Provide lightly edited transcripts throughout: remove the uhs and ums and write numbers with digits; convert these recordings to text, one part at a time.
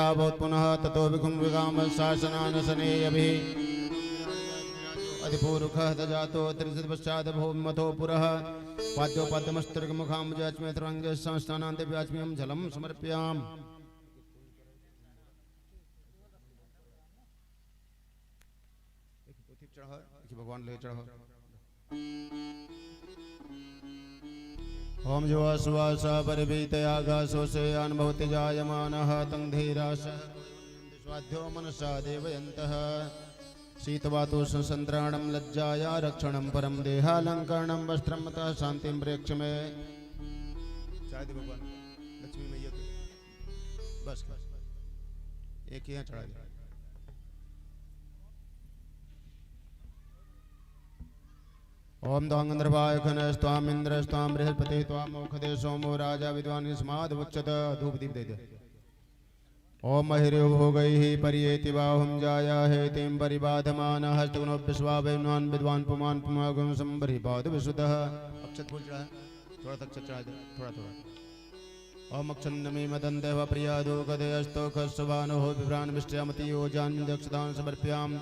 जलाभूत् पुनः ततो विकुं विकाम शासनानशनेयभिः अधिपूरुखः दजातो त्रिशतपश्चात् भूमिमथो पुरः पाद्योपाद्यमस्तर्गमुखाम्बुजाच्मे त्रिरङ्गे संस्थानान्ते व्याच्म्यं जलं समर्पयामि। भगवान ले चढ़ो। ओम जुवासुवास परिवीतयागासो से अनुभवति जायमानः तं धीरास स्वाध्यो मनसा देवयन्तः शीतवातु संसंत्राणं लज्जाया रक्षणं परम देहालंकरणं वस्त्रं तथा शांतिं प्रेक्ष में शायद भगवान लक्ष्मी मैया बस एक ही चढ़ा दिया। ओम दांगंद्रवाय खनस्त्वाम इंद्रस्त्वाम बृहस्पति त्वाम मोखदे सोमो राजा विद्वान स्माद उच्चत धूप दीप दे दे। ओम महिर्यो भोगैः परियेति बाहुं जाया हेतिं परिबाधमानः हस्तगुणो विश्वावैन्वान् विद्वान् पुमान् पुमागुं संबरिबाध विशुद्धः। अक्षत फूल चढ़ा थोड़ा तक चढ़ा दे थोड़ा थोड़ा। ओम अक्षन्नमी मदन्ते व प्रियादो गदे अस्तो खस्वानो विभ्रान विष्ट्यामति योजान दक्षदान समर्पयामि।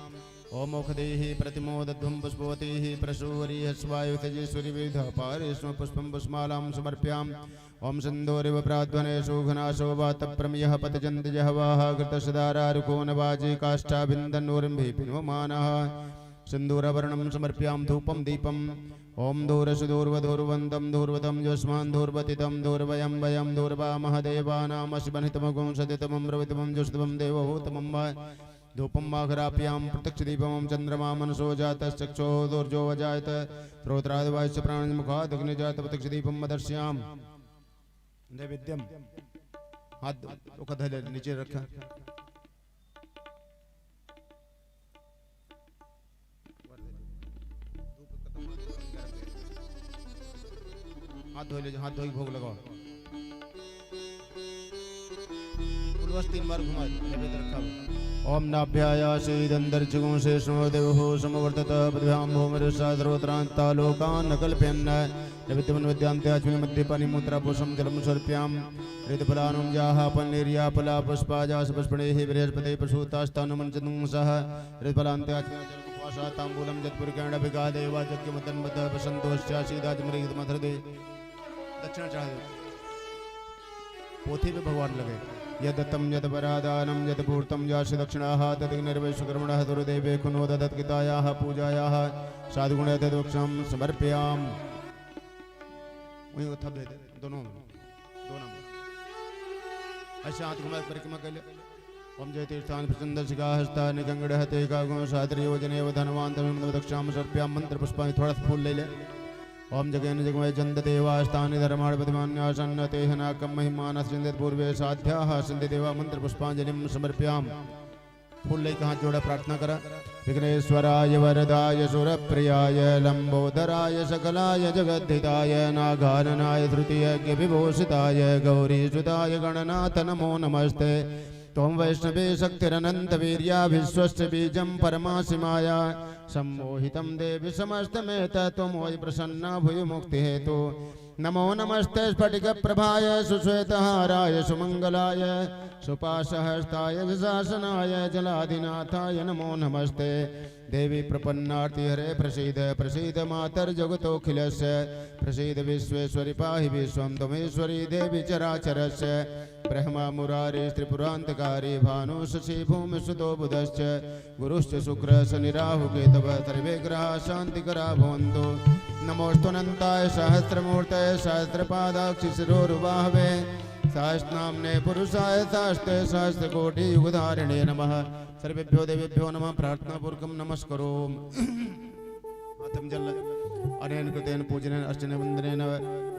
ओम ओखदेः प्रतिमोदध्वं पुष्पवतीः प्रसूवरीः स्वायुतेजस्वरी विविधपारेष्म पुष्पं पुष्पमालां समर्पयामि। ओम सिन्दूरिव प्राध्वनेषु घनाशो वातप्रमियः पतजन्ति जहवाः कृतसदारारुको नवाजी काष्ठाभिन्दन्नूरिम्भिः पिन्वमानः सिन्दूरवर्णं समर्पयामि धूपं दीपम्। ओम धूरसुदूर्वधूर्वन्तं धूर्वतं युष्मान् धूर्वतितं धूर्वयं वयं धूर्वामः देवानामशिबनितमगुं सदितमं रवितमं जुष्टमं देवभूतमं वा धूपं माघराप्यां प्रत्यक्षदीपमं चन्द्रमा मनसो जातश्चक्षो दुर्जो वजायत श्रोत्रादिवायुश्च प्राणमुखादग्निजात प्रत्यक्षदीपं मदर्श्याम्। नैवेद्यम हाथ धले नीचे रखा। हाथ धो ले हाथ धोई भोग लगाओ। पूर्वज 3 बार घुमा नैवेद्य रखा। ओम नाभ्यायासीदंदर्चिगुं शेषो देवो समवर्तत पद्भ्यां भूमिरुषाद्रोत्रान्ता लोकान् नकल्पयन् नैवेद्यमन्विद्यान्ते अच्मे मध्ये पानिमुद्रापोषं जलं समर्पयामि। ऋतुफलानुं जाः पन्नीर्याफला पुष्पाजास पुष्पणेः बृहस्पते प्रसूतास्तानुमञ्चनुं सह ऋतुफलान्ते अच्मे जलमुपवासा ताम्बूलं जत्पुरकेणभिगादेवा जग्यमुदन्मतः प्रसन्तोश्चासीदाजमृगमथर्दे। दक्षिणा चढ़ा दो पोथी पे भगवान लगे। यदत्तं यदपरादानं यदपूर्तं यासि दक्षिणाः तद्निर्वैश्वकर्मणः दुर्देवे कुनो ददत्कितायाः पूजायाः साधुगुणे तद्वक्षं समर्पयामि। वहीं थप दे दे दोनों ऐसे हाथ घुमा परिक्रमा कर ले। ओम जय तीर्थान प्रचंदशिखा हस्ता निगंगड़ हते कागुं सादरयोजने धनवान तमिं दक्षां समर्पयामि। मंत्र पुष्पाणि थोड़ा फूल ले ले। ओम जगेन जगमय चंद देवास्तानि धर्माणि प्रतिमान्यासन्न तेहनाकं महिमानः सिन्धित पूर्वे साध्याः सिन्धि देवा मंत्र पुष्पांजलिं समर्पयामि। फूल लेके हाथ जोड़ा प्रार्थना करा। विघ्नेश्वराय वरदाय सुरप्रियाय लंबोदराय सकलाय जगद्धिताय नागाननाय तृतीयज्ञ विभूषिताय गौरीसुताय गणनाथ नमो नमस्ते। त्वं वैष्णवे शक्तिरनन्तवीर्या विश्वस्य बीजं परमासि माया सम्मोहितं देवि समस्तमेतत्त्वमोहि प्रसन्ना भूय मुक्तिहेतु। नमो नमस्ते स्फटिकप्रभाय सुश्वेतहाराय सुमङ्गलाय सुपाशहस्ताय शासनाय जलाधिनाथाय नमो नमस्ते। देवी प्रपन्नार्ति हरे प्रसीद प्रसीद मातर्जगतोऽखिलस्य प्रसीद विश्वेश्वरि पाहि विश्वं त्वमेश्वरी देवी चराचरस्य। ब्रह्मा मुरारी त्रिपुरान्तकारी भानु शशि भूमिसुतो बुधश्च गुरुश्च शुक्र शनि राहु केतवः सर्वे ग्रहाः शान्तिकरा भवन्तु। नमोऽस्तुनन्ताय सहस्रमूर्तये सहस्रपादाक्षिशिरोरुबाहवे सहस्रनाम्ने पुरुषाय सहस्ते सहस्रकोटियुगधारिणे नमः। सर्वेभ्यो देवेभ्यो नमः। प्रार्थनापूर्वकं नमस्करोमि। आत्म जल अनेन कृतेन पूजनेन अर्चनेन वन्दनेन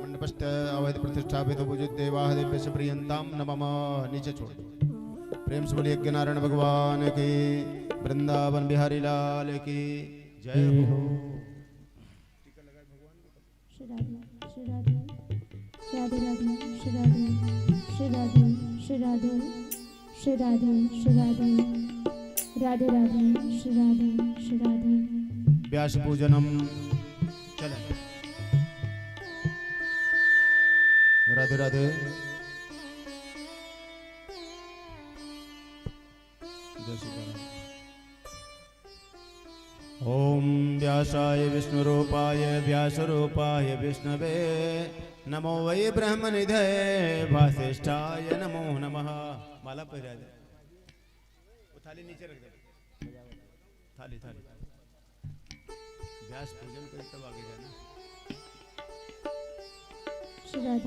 मंडपस्थ अवैध प्रतिष्ठापित पूजित देवाः दिव्यस्य प्रियंतां नमः। नीचे छोड़ दो। प्रेम से बोलिए यज्ञनारायण भगवान की, वृंदावन बिहारी लाल की जय हो। राधे राधे श्री राधे श्री राधे श्री राधे श्री राधे श्री राधे राधे राधे श्री राधे श्री राधे। व्यास पूजनम चले। राधे राधे। ओम व्यासाय विष्णुरूपाय व्यासरूपाय विष्णवे नमो वै ब्रह्मनिधये वासिष्ठाय नमो नमः। माला पहिरा दे, वो थाली नीचे रख दे, थाली थाली व्यास पूजन कर तब आगे जाना।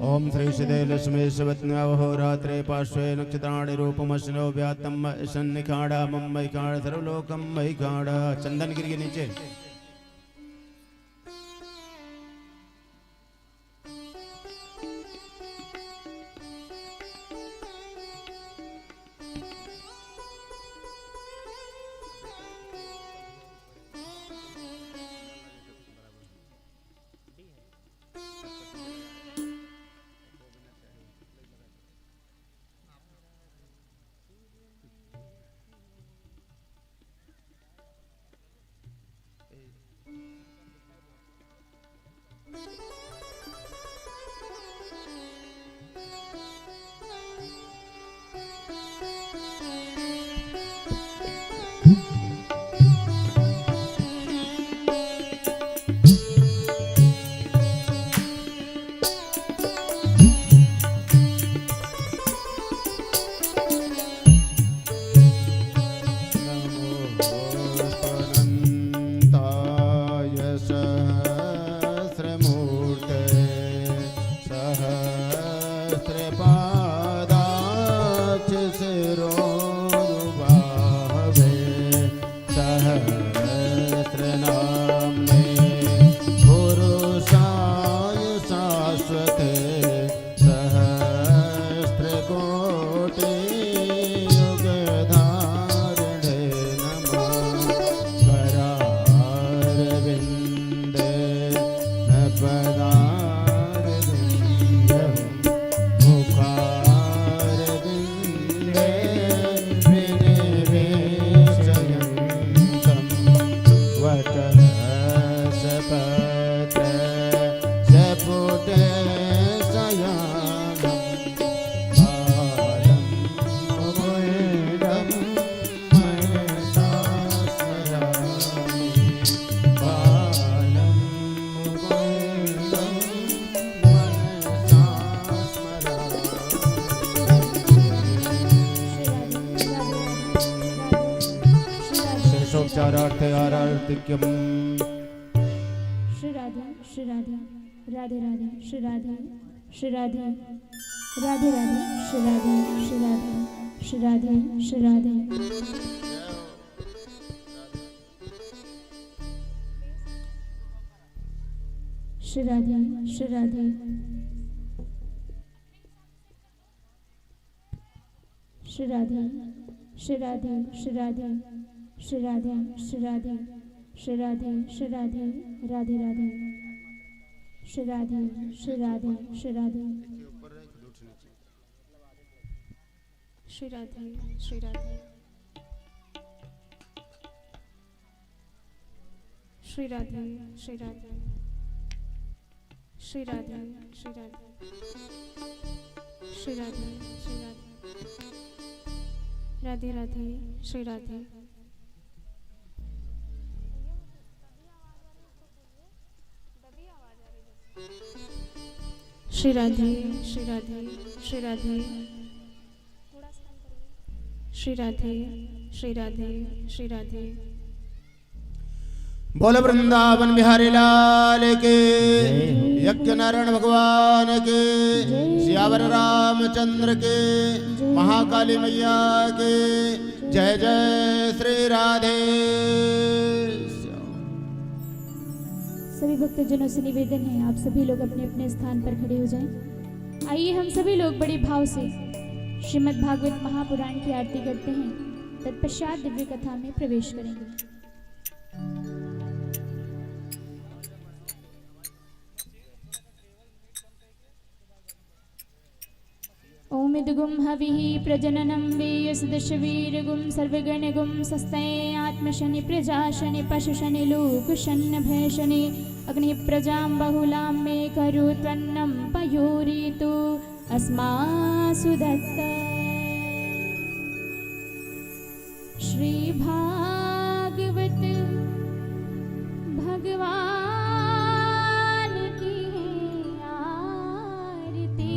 ओम श्री श्रीदे लक्ष्मी सवत्न्यावहोरात्रे पार्श्वे नक्षत्राणि रूपमश्नो व्यातम सन्निखाड़ा मम्मई खाड़ सर्वलोकम मई खाड़ा। चंदन गिर के नीचे आरार्तिक्यम। श्री राधे श्री राधे राधे राधे श्री राधे श्री राधे राधे राधे श्री राधे श्री राधे श्री राधे श्री राधे श्री राधे श्री राधे श्री राधे श्री राधे श्री राधे श्री राधे श्री राधे श्री राधे श्री राधे राधे राधे श्री राधे श्री राधे श्री राधे श्री राधे श्री राधे श्री राधे श्री राधे श्री राधे श्री राधे श्री राधे श्री राधे राधे राधे श्री राधे श्री राधे श्री राधे श्री राधे श्री राधे श्री राधे श्री राधे। बोल वृंदावन बिहारी लाल के, यज्ञ नारायण भगवान के, सियावर रामचंद्र के, महाकाली मैया के जय जय श्री राधे। सभी भक्तजनों से निवेदन है आप सभी लोग अपने अपने स्थान पर खड़े हो जाएं। आइए हम सभी लोग बड़े भाव से श्रीमद् भागवत महापुराण की आरती करते हैं, तत्पश्चात दिव्य कथा में प्रवेश करेंगे। ओम इदगुम हविः प्रजननं वेयसदशवीरगुं सर्वगणगुं सस्तये आत्मशनि प्रजाशनि पशुशनि लोकशन्न भयशनि अग्निः प्रजां बहुलां मे करु त्वन्नं पयोरितु अस्मासु दत्त। श्री भागवत भगवान की है आरती।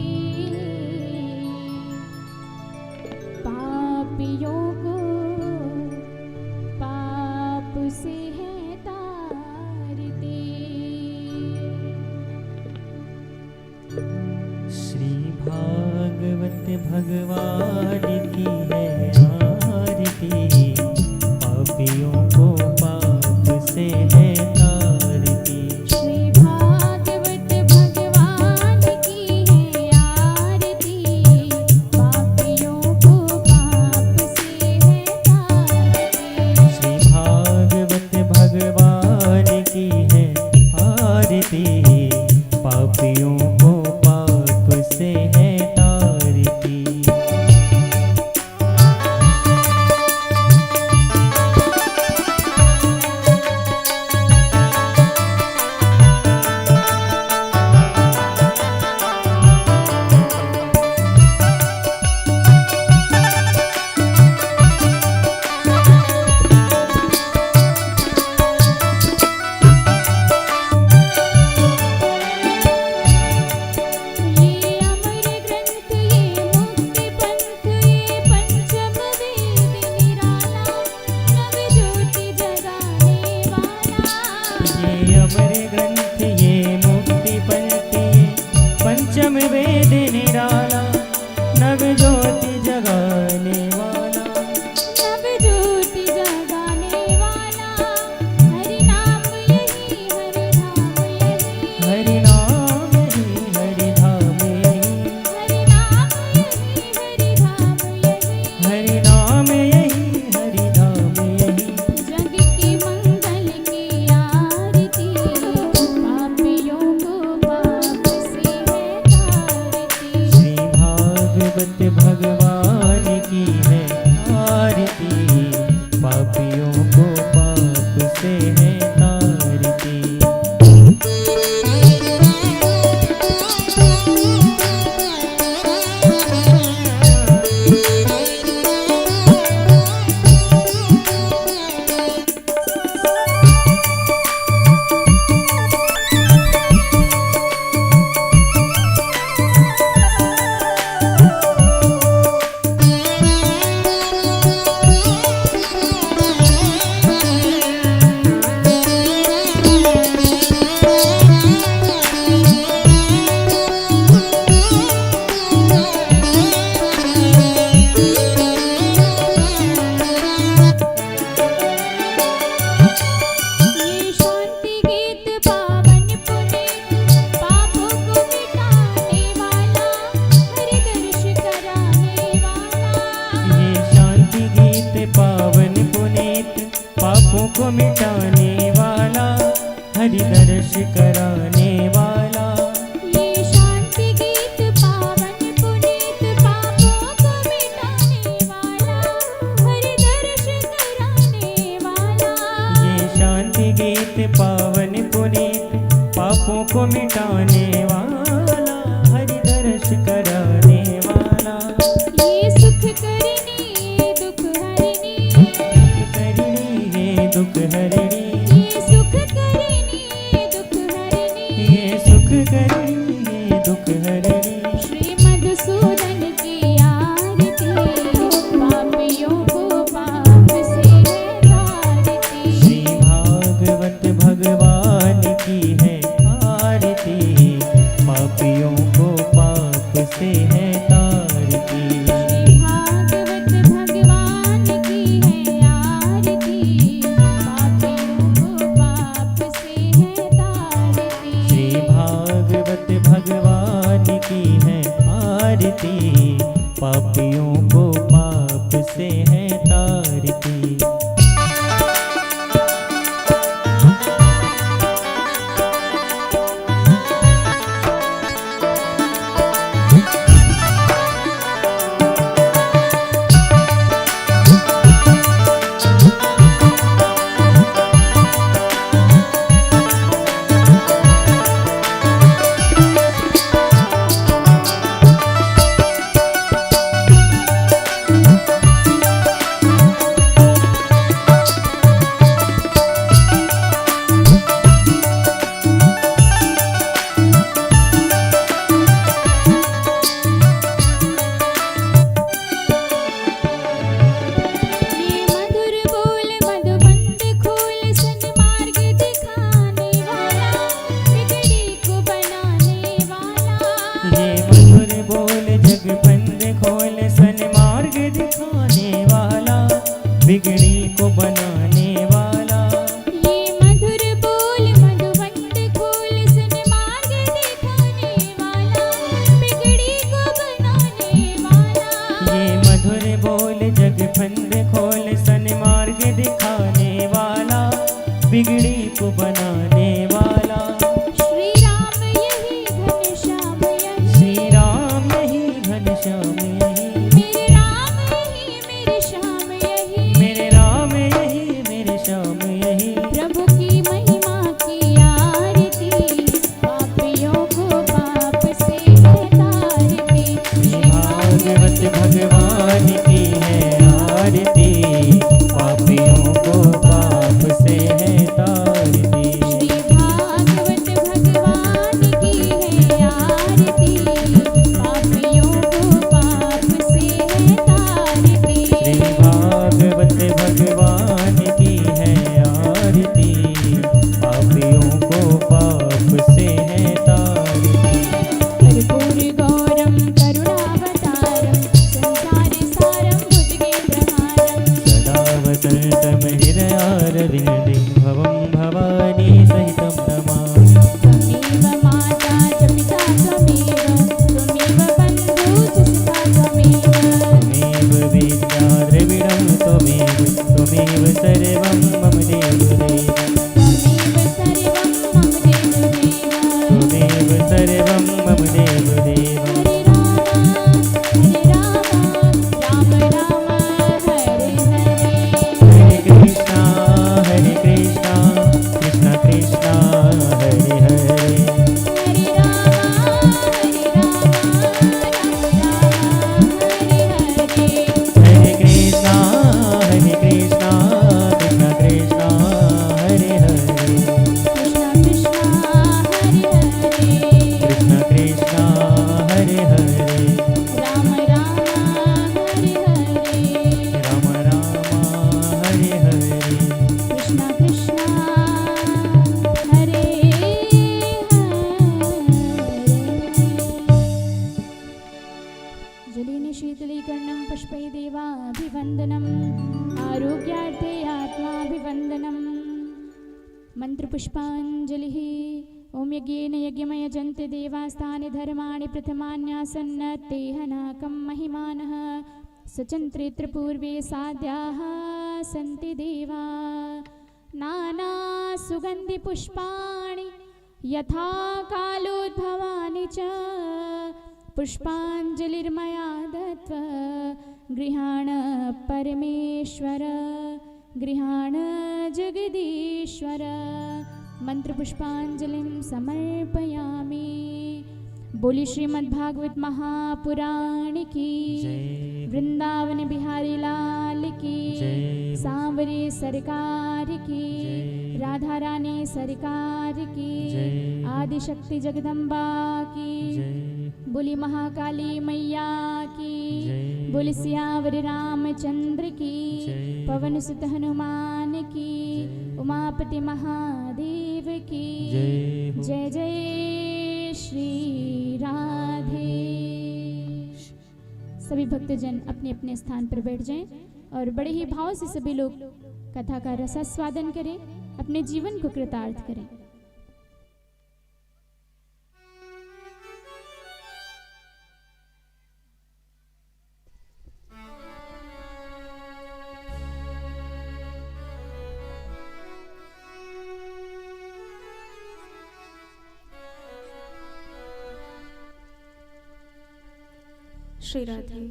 पापियों को पाप से है तारती। श्री भागवत भगवान की है आरती। पापियों को पाप से है तारती। श्री भागवत भगवान की है आरती। पापियों को पाप से है तारती। श्री भागवत भगवान की है आरती। पापियों को पाप से है तारती। ये अमर ग्रंथ ये मुक्ति पंथ ये पंचम वेद निराला। नव ज्योति जगाने वाला नव ज्योति जगाने वाला। हरि नाम यही हरि धाम यही। हरि नाम यही हरि धाम यही। हरि नाम यही हरि धाम यही। हरि नाम यही हरि धाम यही। जग के मंगल की आरती। पापियों को पाप से है तारती। श्री भागवत भगवान की है आरती। पापियों को पाप से है तारती। ये शांति गीत पावन पुनीत। पापों को मिटाने वाला हरि दर्श कराने वाला। ये शांति गीत पावन पुनीत। पापों को मिटाने वाला हरि दर्श कराने वाला। ये शांति गीत पावन पुनीत। पापों को मिटाने वाला हरि दर्श कराने वाला। ये शांति गीत पावन पुनीत। पापों को मिटाने वाला हरि दर्श कराने वाला। ये सुख करनी ये दुख हरनी। दुख हरणी ये सुख करनी ये दुख हरनी। ये सुख करणी ये दुख हरणी। श्री मधुसूदन की आरती। पापियों को पाप से है तारती। श्री भागवत भगवान की है आरती। पापियों को पाप से है तारती। श्री भागवत भगवान की है आरती। पापियों को पाप से है तारती। श्री भागवत भगवान की है आरती। पापियों को पाप से है तारती। बिगड़ी को बनाने वाला। ये मधुर बोल मधुवंत खोल सुन मार्ग दिखाने वाला, बिगड़ी को बनाने वाला। ये मधुर बोल जग फंद खोल सन मार्ग दिखाने वाला, बिगड़ी को बनाने वाला। श्री राम यही घनश्याम यही, श्री राम यही घनश्याम यही, मेरे राम यही मेरे श्याम यही, मेरे राम यही मेरे श्याम यही। प्रभु की महिमा की आरती, पापियों को पाप से है तारती। श्री भागवत भगवान की है आरती, पापियों को पाप से है तारती। श्री भागवत भगवान की है आरती, पापियों को पाप से है तारती। श्री भागवत भगवान की है आरती, पापियों को पाप से है तारती। कर्पूर गौरम करुणावतारम, संसार सारम भुजगेन्द्रहारम। सदा वसन्तम हृदयारविन्दे भवं भवानी सहितं नमामि। त्वमेव माता च पिता त्वमेव, त्वमेव बन्धुः च सखा त्वमेव। त्वमेव वेद्या द्रविणं त्वमेव, त्वमेव सर्वं मम देवदेव। त्वमेव सर्वं मम देवदेव। त्वमेव सर्वं मम देवदेव। हरे राम राम राम हरे हरे। हरे कृष्णा कृष्ण कृष्ण हरे हरे। हरे राम राम राम हरे हरे। हरे कृष्णा कृष्ण कृष्ण हरे हरे। कृष्ण कृष्ण हरे हरे। कृष्ण कृष्ण हरे हरे। राम राम हरे हरे। राम राम हरे हरे। कृष्ण कृष्ण हरे हरे। जलेन शीतलीकर्णं पुष्पै देवाभिवन्दनम्, आरोग्यार्थे आत्माभिवन्दनम्। मन्त्रपुष्पाञ्जलिः। ॐ यज्ञेन यज्ञमयजन्ते देवास्तानि धर्माणि प्रथमान्यासन्नतेह नाकं महिमानः। सचन्त्रेऽत्र पूर्वे साध्याः सन्ति देवा, नानासुगन्धिपुष्पाणि यथा कालोद्भवानि च। पुष्पाञ्जलिर्मया दत्त्वा गृहाण परमेश्वर, गृहाण जगदीश्वर। मंत्रपुष्पाञ्जलिं समर्पयामि। बोली श्रीमद्भागवत महापुराण की जय। वृंदावन बिहारी लाल की जय। सांवरे सरकार की जय। राधा रानी सरकार की जय। आदिशक्ति जगदम्बा की जय। बोली महाकाली मैया की जय। बोली सियावर रामचंद्र की जय। पवन सुत हनुमान की जय। उमापति महादेव की जय हो। जय जय श्री राधे। सभी भक्तजन अपने अपने स्थान पर बैठ जाएं और बड़े ही भाव से सभी लोग कथा का रसास्वादन करें, अपने जीवन को कृतार्थ करें। श्री राधे।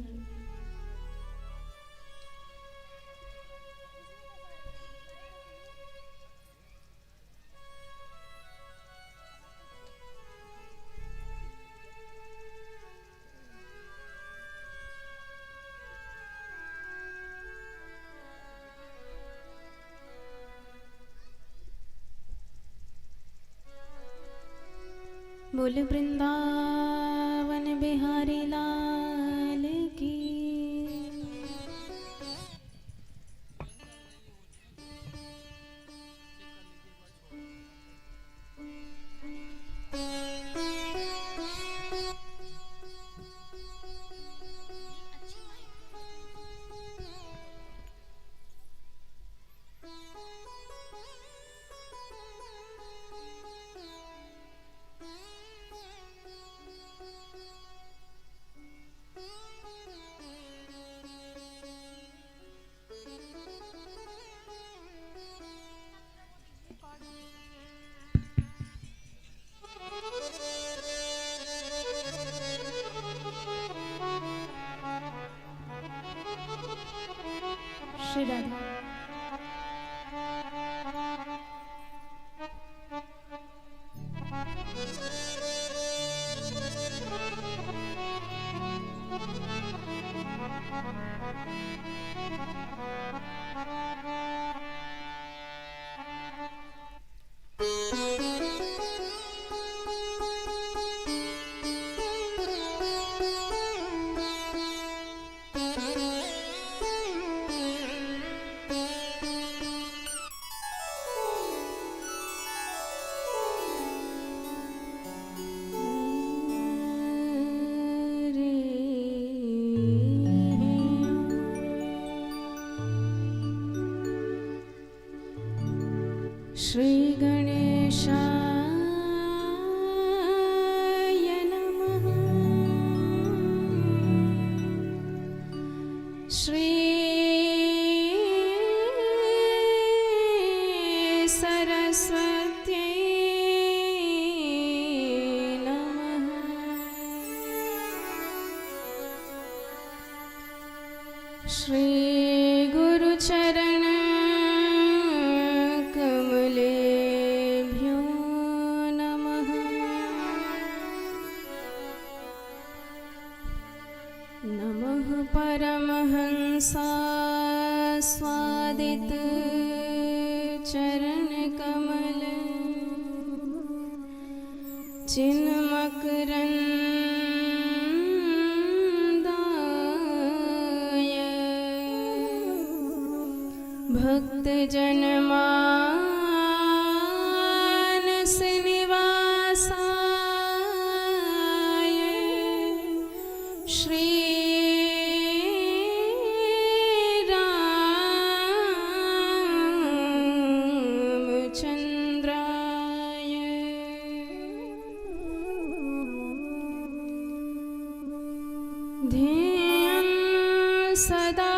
बोल वृंदावन बिहारी लाल की। श्री राधा। श्री गणेशाय नमः। श्री सरस्वत्यै नमः। श्री गुरुचरण कमलेभ्यो नमः। नमः परमहंसास्वादित चरणकमल चिन्मकरन्दाय भक्तजनमानस निवासाय श्री रामचन्द्राय ध्येयं सदा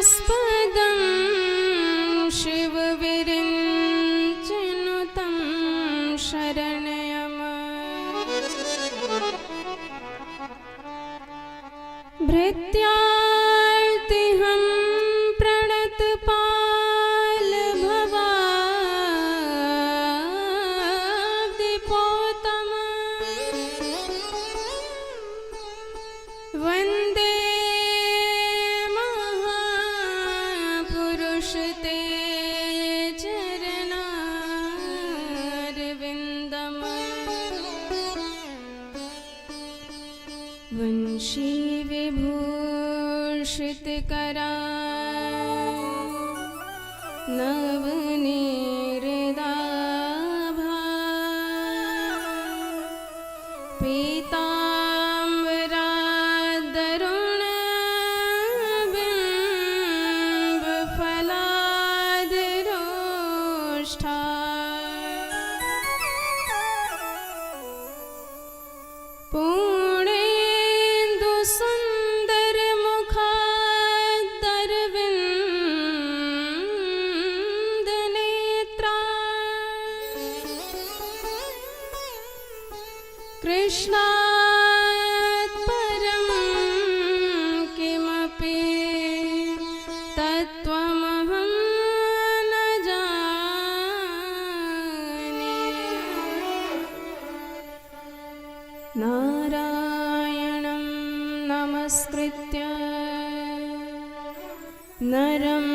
तीर्थास्पदं शिवविरिञ्चनुतं शरणयम्। भृत्यार्तिहं प्रणतपाल भवाब्धिपोतम वन्दे महापुरुष ते चरणारविन्दम्। वंशी विभूषितकरा नवनीरदाभा पीताम्बरादरुणबिम्बफलादरोष्ठा पूर्णेन्दुसुन्दरमुखादरविन्दनेत्रा कृष्णात् परं किमपि तत्त्वमहं न जाने। नारायणं नमस्कृत्य नरं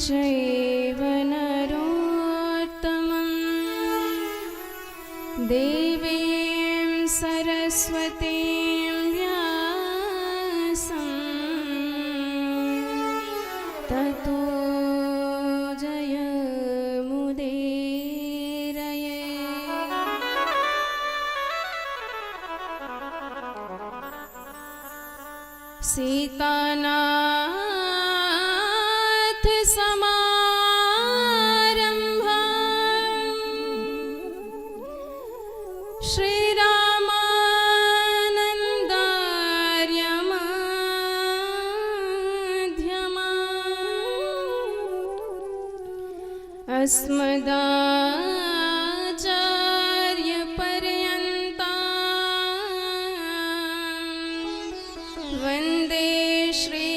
चैव नरोत्तमं देवीं सरस्वतीं व्यासं ततो जयमुदीरये। सीतानाथ समारम्भा श्रीरामानन्दार्यमध्यमा अस्मदाचार्यपर्यन्तां वन्दे श्री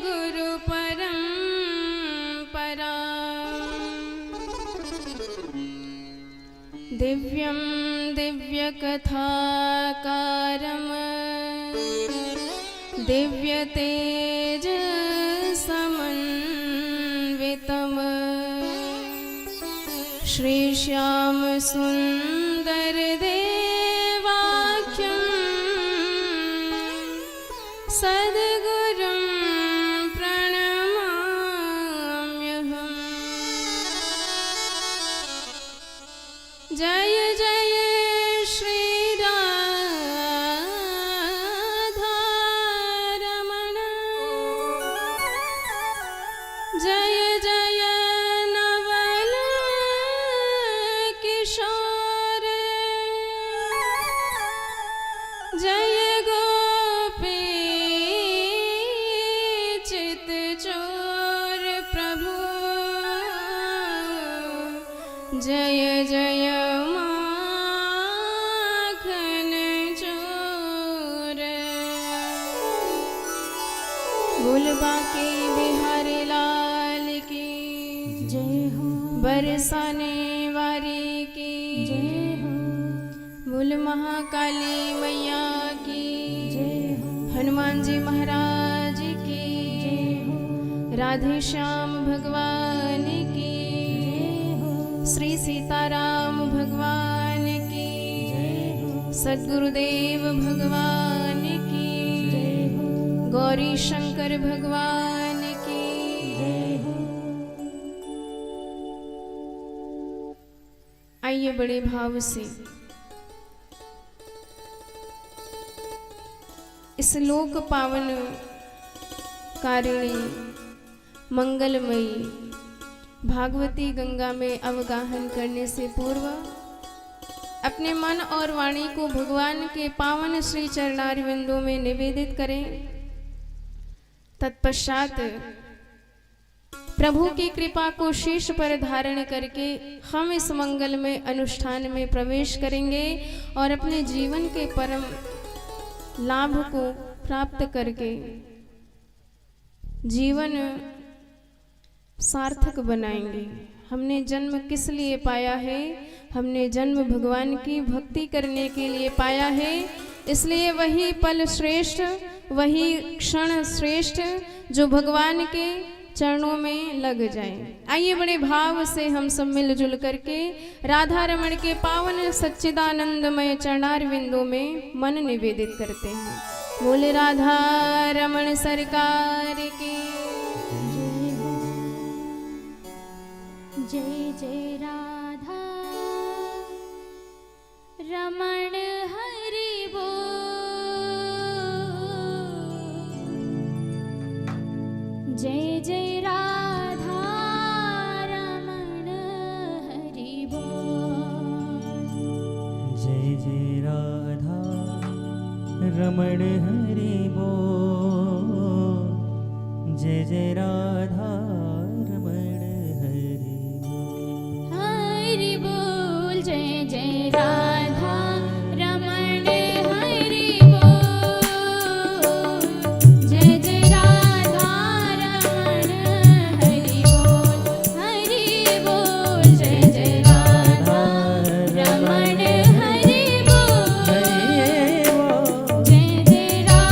गुरुपरम्पराम्। दिव्यं दिव्यकथाकारम् दिव्यतेजसमन्वितम् श्रीश्यामसुन्दरदेवाख्यं सद्गुरुं प्रणमाम्यहम्। जय जय श्रीराधारमण, जय जय नवल किशोर, जय गोपीचित चोर प्रभु, जय जय माखन चोर। बोलबा के बिहारी लाल की जय हो, बरसाने वारी की जय हो, बोल महाकाली मैया की जय हो, हनुमान जी महाराज की जय हो, राधे श्याम भगवान की जय हो, श्री सीताराम भगवान की जय हो, सद्गुरुदेव भगवान की जय हो, गौरी शंकर भगवान की जय हो। आइए बड़े भाव से इस लोक पावन कारिणी मंगलमयी भागवती गंगा में अवगाहन करने से पूर्व अपने मन और वाणी को भगवान के पावन श्री चरणारविंदों में निवेदित करें। तत्पश्चात प्रभु की कृपा को शीश पर धारण करके हम इस मंगलमय अनुष्ठान में प्रवेश करेंगे और अपने जीवन के परम लाभ को प्राप्त करके जीवन सार्थक बनाएंगे। हमने जन्म किस लिए पाया है? हमने जन्म भगवान की भक्ति करने के लिए पाया है। इसलिए वही पल श्रेष्ठ, वही क्षण श्रेष्ठ जो भगवान के चरणों में लग जाए। आइए बड़े भाव से हम सब मिलजुल करके राधा रमण के पावन सच्चिदानंदमय चरणारविंदों में मन निवेदित करते हैं। बोले राधा रमण सरकार की जय जय राधा रमण हरि बोल, जय जय राधा रमण हरि बोल, जय जय राधा रमण हरि बोल, जय जय राधा रमण हरि बोल। हरि बोल, जय जय राधा रमण हरि बोल, जय जय राधा रमण हरि बोल, हरि बोल, जय जय राधा रमण हरि बोल, जय जय राधा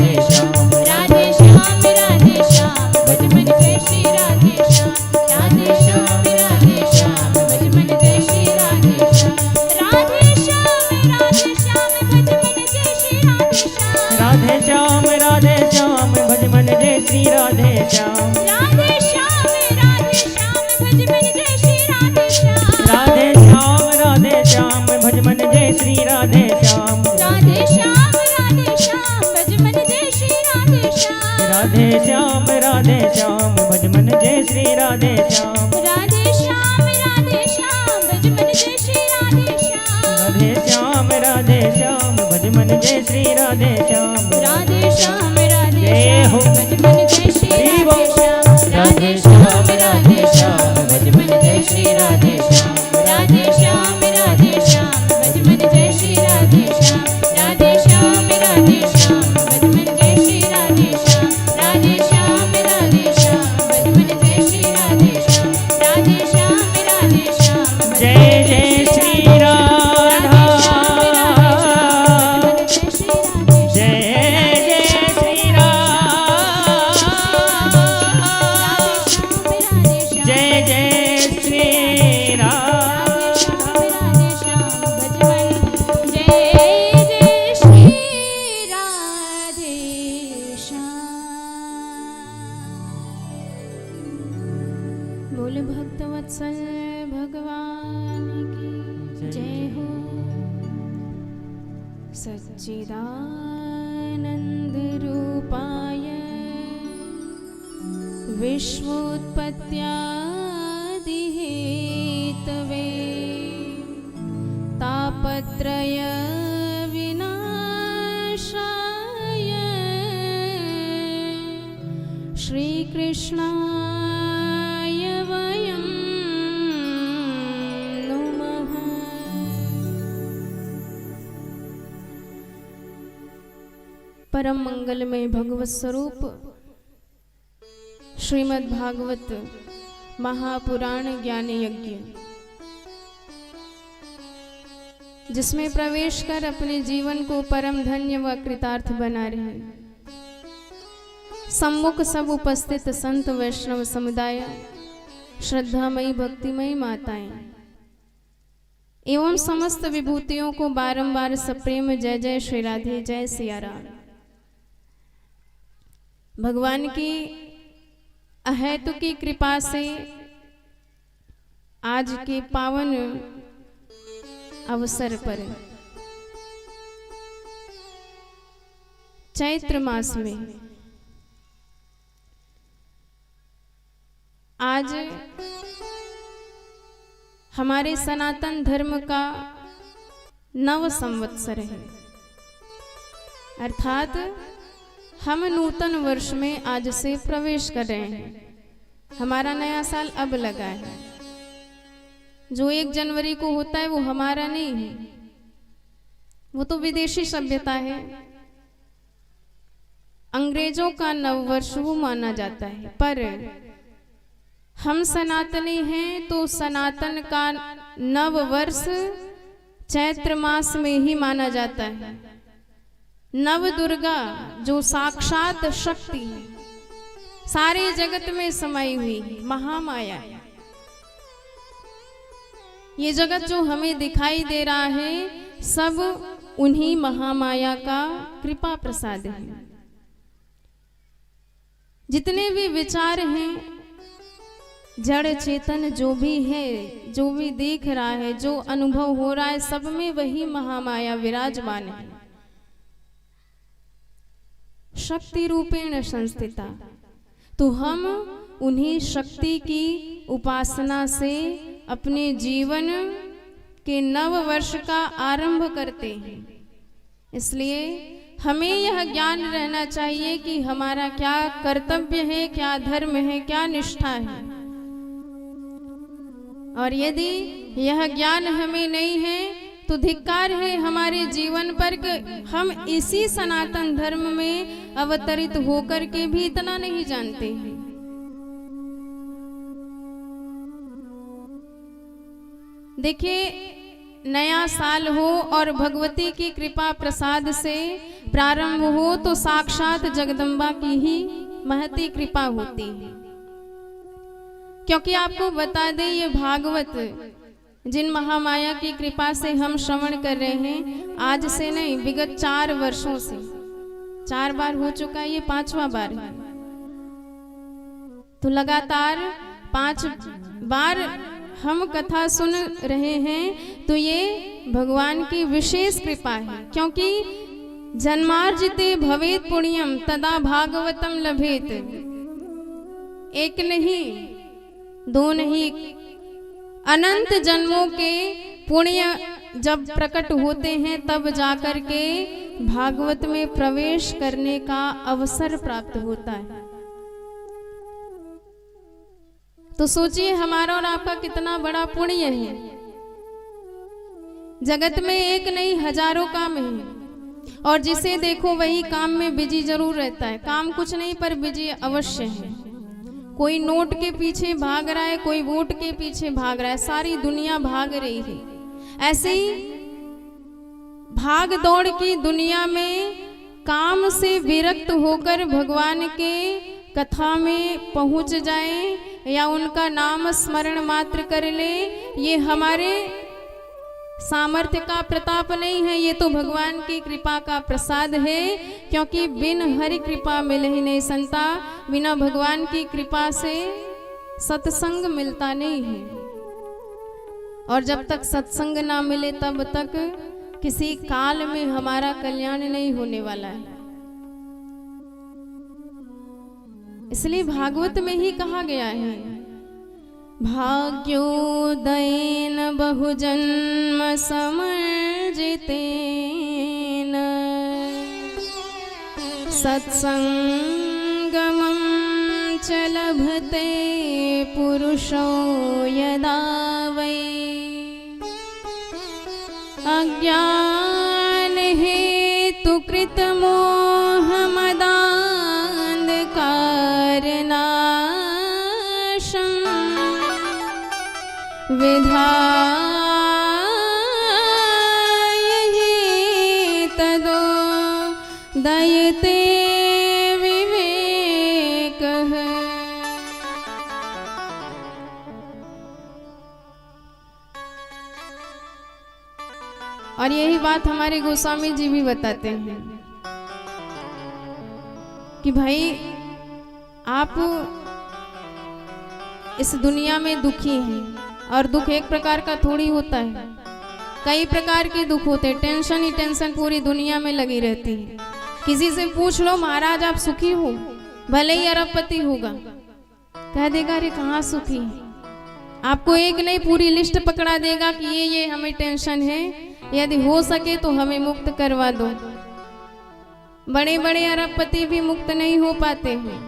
राधे श्याम राधे श्याम भज मन जय श्री राधे श्याम राधे श्याम भज मन जय श्री राधे श्याम राधे श्याम भज मन जय श्री राधे श्याम राधे श्याम भज मन जय श्री राधे श्याम राधे श्याम भज मन जय श्री राधे श्याम राधे श्याम भज मन जय श्री राधे श्याम राधे श्याम भज मन जय श्री राधे श्याम राधे श्याम भज मन जय श्री राधे श्याम राधे श्याम भज मन जय श्री राधे श्याम राधे श्याम भज मन जय श्री राधे श्याम राधे श्याम जय हो भज मन जय श्री राधे श्याम राधे श्याम भज मन जय श्री राधे श्याम राधे श्याम भज मन जय श्री राधे श्याम राधे श्याम भज मन जय श्री राधे श्याम राधे श्याम भज मन जय श्री राधे श्याम राधे श्याम जय जय श्री राधा जय जय श्री राधा जय जय श्री बोल भक्तवत्सल भगवान की जय हो। सच्चिदानंद रूपाय विश्वोत्पत्त्यादि हेतवे तापत्रय विनाशाय श्रीकृष्णाय वयं नमः। परम मंगलमय भगवत स्वरूप श्रीमद् भागवत महापुराण ज्ञान यज्ञ, जिसमें प्रवेश कर अपने जीवन को परम धन्य व कृतार्थ बना रहे सम्मुख सब उपस्थित संत वैष्णव समुदाय, श्रद्धामयी भक्तिमयी माताएं एवं समस्त विभूतियों को बारंबार सप्रेम जय जय श्री राधे जय सिया राम। भगवान की अहेतुकी कृपा से आज के पावन अवसर पर चैत्र मास में आज हमारे सनातन धर्म का नव संवत्सर है, अर्थात हम नूतन वर्ष में आज से प्रवेश कर रहे हैं। हमारा नया साल अब लगा है। जो 1 जनवरी को होता है वो हमारा नहीं है, वो तो विदेशी सभ्यता है। अंग्रेजों का नववर्ष वो माना जाता है, पर हम सनातनी हैं तो सनातन का नव वर्ष चैत्र मास में ही माना जाता है। नव दुर्गा जो साक्षात शक्ति है, सारे जगत में समाई हुई है, महामाया है। ये जगत जो हमें दिखाई दे रहा है सब उन्हीं महामाया का कृपा प्रसाद है। जितने भी विचार हैं, जड़ चेतन जो भी है, जो भी देख रहा है, जो अनुभव हो रहा है, सब में वही महामाया विराजमान है, शक्ति रूपेण संस्थिता। तो हम उन्हीं शक्ति की उपासना से अपने जीवन के नव वर्ष का आरंभ करते हैं। इसलिए हमें यह ज्ञान रहना चाहिए कि हमारा क्या कर्तव्य है, क्या धर्म है, क्या निष्ठा है। और यदि यह ज्ञान हमें नहीं है तो धिक्कार है हमारे जीवन पर कि हम इसी सनातन धर्म में अवतरित होकर के भी इतना नहीं जानते हैं। देखिए, नया साल हो और भगवती की कृपा प्रसाद से प्रारंभ हो तो साक्षात जगदम्बा की ही महती कृपा होती है। क्योंकि आपको बता दें, ये भागवत जिन महामाया की कृपा से हम श्रवण कर रहे हैं, आज से नहीं, विगत 4 वर्षों से 4 बार हो चुका है, ये 5वां बार है। तो लगातार 5 बार हम कथा सुन रहे हैं, तो ये भगवान की विशेष कृपा है। क्योंकि जन्मार्जिते भवेत पुण्यम तदा भागवतम लभेत। एक नहीं, 2 नहीं, अनंत जन्मों के पुण्य जब प्रकट होते हैं, तब जाकर के भागवत में प्रवेश करने का अवसर प्राप्त होता है। तो सोचिए, हमारा और आपका कितना बड़ा पुण्य है। जगत में एक नहीं, हजारों काम है, और जिसे देखो वही काम में बिजी जरूर रहता है। काम कुछ नहीं, पर बिजी अवश्य है। कोई नोट के पीछे भाग रहा है, कोई वोट के पीछे भाग रहा है, सारी दुनिया भाग रही है। ऐसे ही भाग दौड़ की दुनिया में काम से विरक्त होकर भगवान के कथा में पहुंच जाए या उनका नाम स्मरण मात्र कर ले, ये हमारे सामर्थ्य का प्रताप नहीं है, ये तो भगवान की कृपा का प्रसाद है। क्योंकि बिन हरि कृपा मिले ही नहीं संता, बिना भगवान की कृपा से सत्संग मिलता नहीं है। और जब तक सत्संग ना मिले, तब तक किसी काल में हमारा कल्याण नहीं होने वाला है। इसलिए भागवत में ही कहा गया है, भाग्योदयेन बहुजन्म समर्जितेन सत्संगमं च लभते पुरुषो यदा वै अज्ञान हेतु कृत मोहमदान्धकारनाशं विधाय तदो दयते विवेकः। और यही बात हमारे गोस्वामी जी भी बताते हैं कि भाई, आप इस दुनिया में दुखी हैं, और दुख एक प्रकार का थोड़ी होता है, कई प्रकार के दुख होते हैं। टेंशन ही टेंशन पूरी दुनिया में लगी रहती है। किसी से पूछ लो, महाराज आप सुखी हो, भले ही अरबपति होगा, कह देगा अरे कहाँ सुखी है। आपको एक नहीं, पूरी लिस्ट पकड़ा देगा कि ये हमें टेंशन है, यदि हो सके तो हमें मुक्त करवा दो। बड़े बड़े अरबपति भी मुक्त नहीं हो पाते हैं।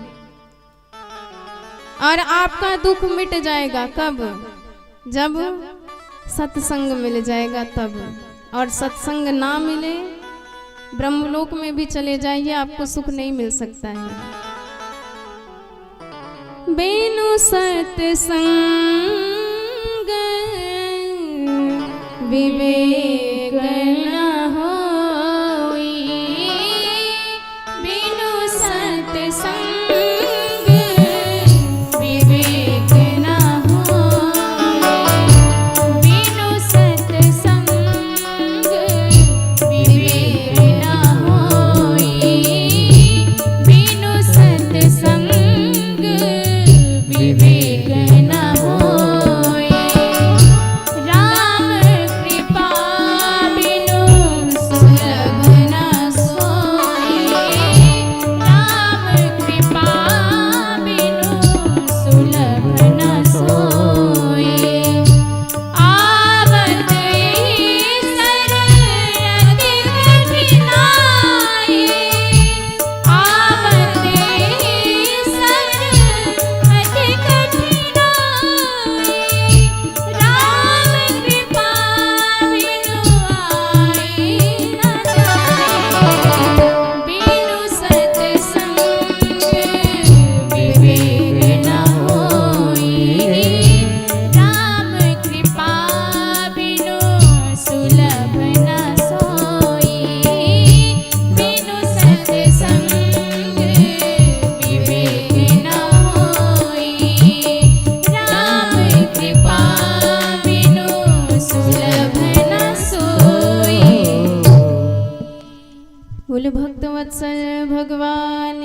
और आपका दुख मिट जाएगा कब? जब सत्संग मिल जाएगा तब। और सत्संग ना मिले, ब्रह्मलोक में भी चले जाइए, आपको सुख नहीं मिल सकता है। बेनु सत्संग विवेक न होई, बिनु सत्संग विवेक न होई, बिनु सत्संग विवेक न होई, बिनु सत्संग विवेक न होई। राम कृपा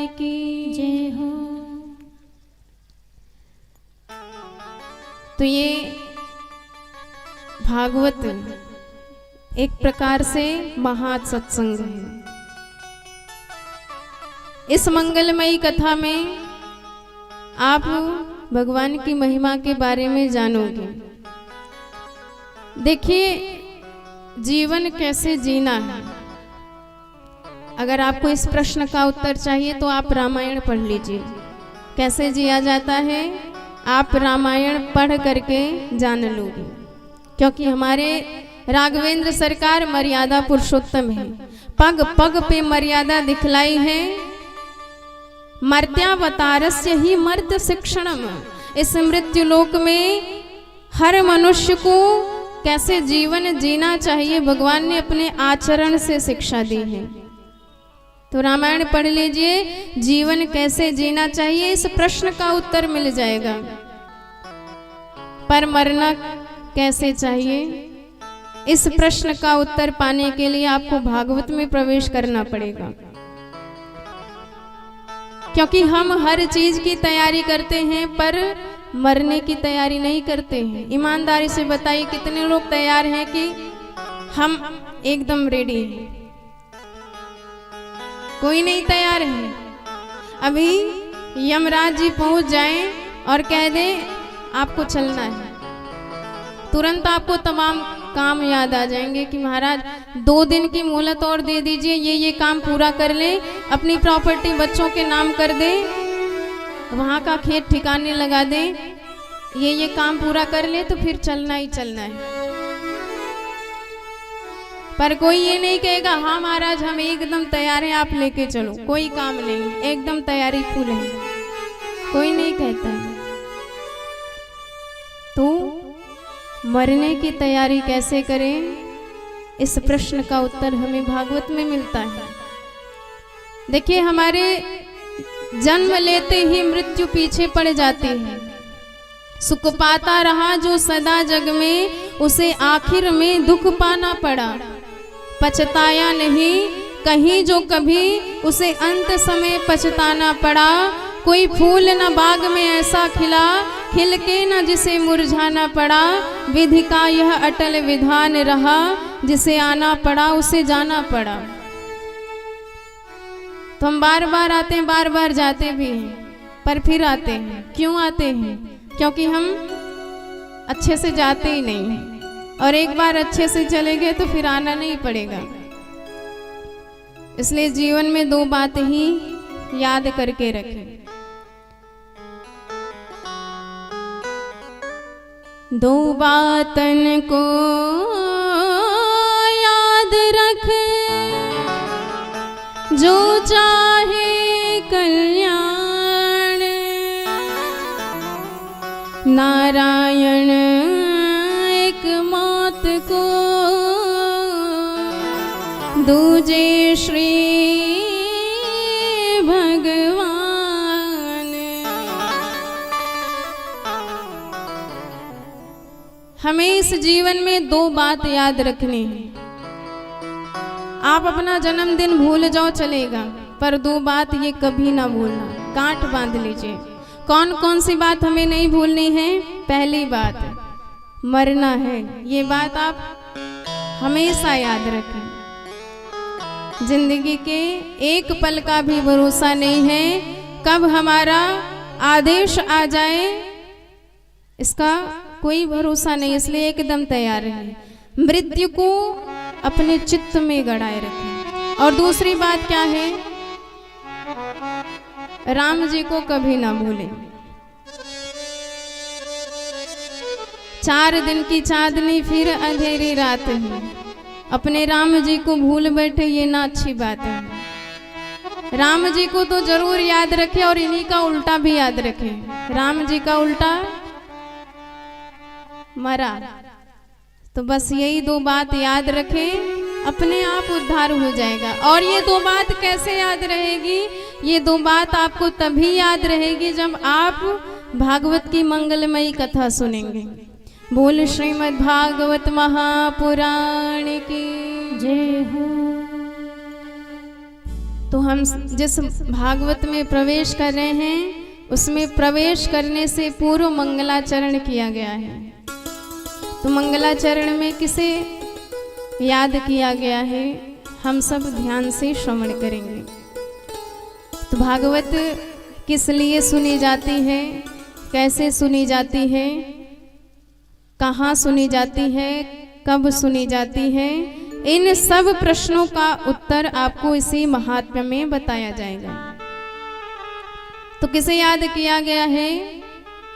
की जय हो। तो ये भागवत एक प्रकार से महा सत्संग है। इस मंगलमयी कथा में आप भगवान की महिमा के बारे में जानोगे। देखिए, जीवन कैसे जीना है। अगर आपको इस प्रश्न का उत्तर चाहिए तो आप रामायण पढ़ लीजिए। कैसे जिया जाता है आप रामायण पढ़ करके जान लोगे, क्योंकि हमारे राघवेंद्र सरकार मर्यादा पुरुषोत्तम है। पग पग पे मर्यादा दिखलाई है। मर्त्यावतारस्य ही मर्त्य शिक्षणम। इस मृत्यु लोक में हर मनुष्य को कैसे जीवन जीना चाहिए भगवान ने अपने आचरण से शिक्षा दी है। तो रामायण पढ़ लीजिए, जीवन कैसे जीना चाहिए इस प्रश्न का उत्तर मिल जाएगा। पर मरना कैसे चाहिए इस प्रश्न का उत्तर पाने के लिए आपको भागवत में प्रवेश करना पड़ेगा, क्योंकि हम हर चीज की तैयारी करते हैं पर मरने की तैयारी नहीं करते हैं। ईमानदारी से बताइए कितने लोग तैयार हैं कि हम एकदम रेडी हैं? कोई नहीं तैयार है। अभी यमराज जी पहुंच जाएं और कह दें आपको चलना है, तुरंत आपको तमाम काम याद आ जाएंगे कि महाराज 2 दिन की मोहलत और दे दीजिए, ये काम पूरा कर ले, अपनी प्रॉपर्टी बच्चों के नाम कर दे, वहाँ का खेत ठिकाने लगा दे, ये काम पूरा कर ले तो फिर चलना ही चलना है। पर कोई ये नहीं कहेगा हाँ महाराज हम एकदम तैयार हैं, आप लेके चलो, कोई काम नहीं, एकदम तैयारी फुल है, कोई नहीं कहता है। तो मरने की तैयारी कैसे करें इस प्रश्न का उत्तर हमें भागवत में मिलता है। देखिए, हमारे जन्म लेते ही मृत्यु पीछे पड़ जाती है। सुख पाता रहा जो सदा जग में, उसे आखिर में दुख पाना पड़ा। पछताया नहीं कहीं जो कभी, उसे अंत समय पछताना पड़ा। कोई फूल न बाग में ऐसा खिला, खिल के न जिसे मुरझाना पड़ा। विधि का यह अटल विधान रहा, जिसे आना पड़ा उसे जाना पड़ा। तो हम बार बार आते हैं, बार बार जाते भी हैं, पर फिर आते हैं। क्यों आते हैं? क्योंकि हम अच्छे से जाते ही नहीं हैं, और एक बार अच्छे से चले गए तो फिर आना नहीं पड़ेगा। इसलिए जीवन में 2 बात ही याद करके रखें। 2 बातन को याद रखे, जो चाहे कल्याण। नारायण एक मौत को, दूजे श्री भगवान। हमें इस जीवन में 2 बात याद रखनी है। आप अपना जन्मदिन भूल जाओ चलेगा, पर 2 बात ये कभी ना भूलना, गांठ बांध लीजिए। कौन कौन सी बात हमें नहीं भूलनी है? पहली बात मरना है, ये बात आप हमेशा याद रखें। जिंदगी के एक पल का भी भरोसा नहीं है, कब हमारा आदेश आ जाए इसका कोई भरोसा नहीं। इसलिए एकदम तैयार रहें, मृत्यु को अपने चित्त में गड़ाए रखें। और दूसरी बात क्या है? राम जी को कभी ना भूलें। 4 दिन की चांदनी फिर अंधेरी रात है, अपने राम जी को भूल बैठे, ये ना अच्छी बात है। राम जी को तो जरूर याद रखें, और इन्हीं का उल्टा भी याद रखें। राम जी का उल्टा मरा। तो बस यही 2 बात याद रखें, अपने आप उद्धार हो जाएगा। और ये 2 बात कैसे याद रहेगी? ये 2 बात आपको तभी याद रहेगी जब आप भागवत की मंगलमयी कथा सुनेंगे। बोल श्रीमद् भागवत महापुराण की जय हो। तो तो हम जिस भागवत में प्रवेश कर रहे हैं उसमें प्रवेश करने से पूर्व मंगलाचरण किया गया है। तो मंगलाचरण में किसे याद किया गया है, हम सब ध्यान से श्रवण करेंगे। तो भागवत किस लिए सुनी जाती है, कैसे सुनी जाती है, कहाँ सुनी जाती है, कब सुनी जाती है, इन सब प्रश्नों का उत्तर आपको इसी महात्म्य में बताया जाएगा। तो किसे याद किया गया है?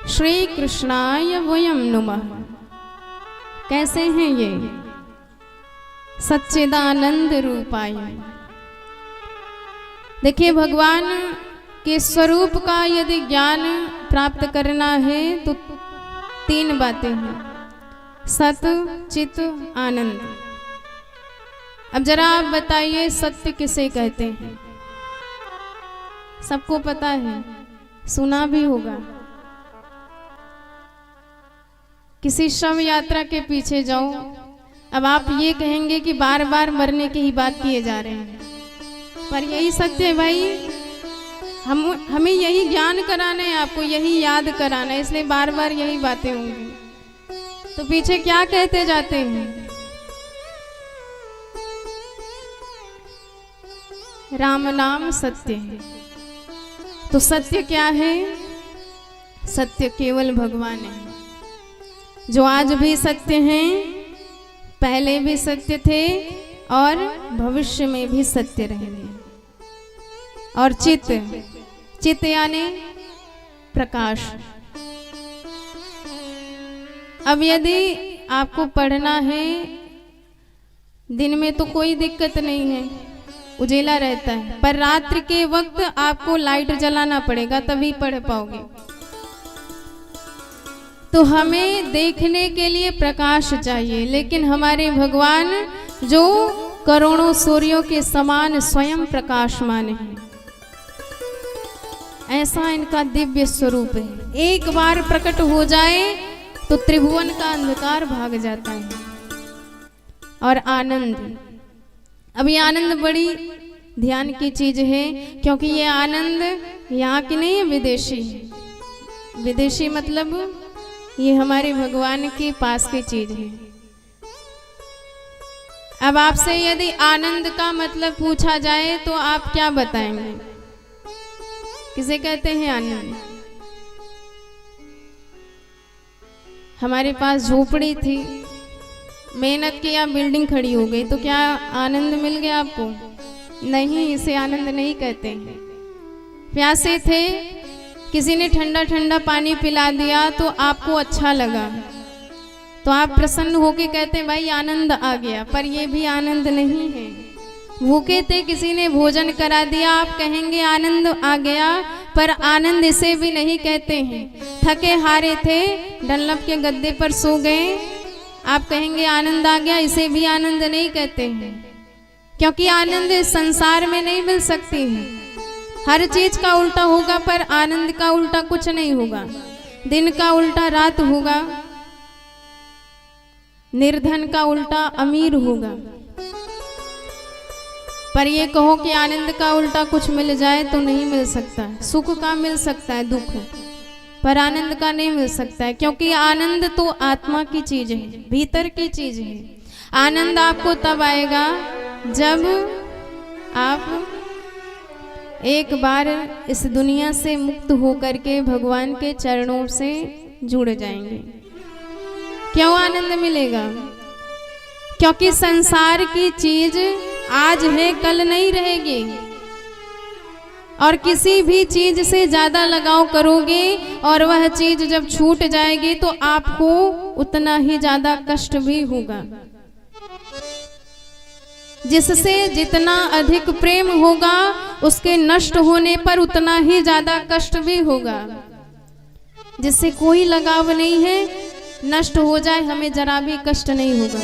श्री कृष्णाय वयम नुमः। कैसे हैं ये? सच्चिदानंद रूपाय। देखिए, भगवान के स्वरूप का यदि ज्ञान प्राप्त करना है तो 3 बातें हैं, सत, चित, आनंद। अब जरा आप बताइए, सत्य किसे कहते हैं? सबको पता है, सुना भी होगा। किसी शव यात्रा के पीछे जाओ, अब आप ये कहेंगे कि बार बार मरने की ही बात किए जा रहे हैं, पर यही सत्य है भाई। हमें यही ज्ञान कराना है, आपको यही याद कराना है, इसलिए बार बार यही बातें होंगी। तो पीछे क्या कहते जाते हैं? राम नाम सत्य है। तो सत्य क्या है? सत्य केवल भगवान है, जो आज भी सत्य हैं, पहले भी सत्य थे और भविष्य में भी सत्य रहेंगे। और चित्त, चित्त यानी प्रकाश। अब यदि आपको पढ़ना है, दिन में तो कोई दिक्कत नहीं है, उजेला रहता है, पर रात्रि के वक्त आपको लाइट जलाना पड़ेगा, तभी पढ़ पाओगे। तो हमें देखने के लिए प्रकाश चाहिए, लेकिन हमारे भगवान जो करोड़ों सूर्यों के समान स्वयं प्रकाशमान है, ऐसा इनका दिव्य स्वरूप है। एक बार प्रकट हो जाए तो त्रिभुवन का अंधकार भाग जाता है। और आनंद, अब ये आनंद बड़ी ध्यान की चीज है, क्योंकि ये आनंद यहाँ की नहीं है, विदेशी है। विदेशी मतलब ये हमारे भगवान के पास की चीज है। अब आपसे यदि आनंद का मतलब पूछा जाए तो आप क्या बताएंगे? किसे कहते हैं आनंद? हमारे पास झोपड़ी थी, मेहनत किया, बिल्डिंग खड़ी हो गई, तो क्या आनंद मिल गया आपको? नहीं, इसे आनंद नहीं कहते हैं। प्यासे थे, किसी ने ठंडा ठंडा पानी पिला दिया तो आपको अच्छा लगा, तो आप प्रसन्न होके कहते हैं भाई आनंद आ गया, पर ये भी आनंद नहीं है। भूखे थे, किसी ने भोजन करा दिया, आप कहेंगे आनंद आ गया, पर आनंद इसे भी नहीं कहते हैं। थके हारे थे, डंलप के गद्दे पर सो गए, आप कहेंगे आनंद आ गया, इसे भी आनंद नहीं कहते हैं। क्योंकि आनंद इस संसार में नहीं मिल सकती है। हर चीज का उल्टा होगा, पर आनंद का उल्टा कुछ नहीं होगा। दिन का उल्टा रात होगा, निर्धन का उल्टा अमीर होगा। पर ये कहो कि आनंद का उल्टा कुछ मिल जाए तो नहीं मिल सकता। सुख का मिल सकता है, दुख, पर आनंद का नहीं मिल सकता है, क्योंकि आनंद तो आत्मा की चीज है, भीतर की चीज है। आनंद आपको तब आएगा जब आप एक बार इस दुनिया से मुक्त होकर के भगवान के चरणों से जुड़ जाएंगे। क्यों आनंद मिलेगा? क्योंकि संसार की चीज आज है, कल नहीं रहेगी। और किसी भी चीज से ज्यादा लगाव करोगे और वह चीज जब छूट जाएगी तो आपको उतना ही ज्यादा कष्ट भी होगा। जिससे जितना अधिक प्रेम होगा, उसके नष्ट होने पर उतना ही ज्यादा कष्ट भी होगा। जिससे कोई लगाव नहीं है, नष्ट हो जाए हमें जरा भी कष्ट नहीं होगा।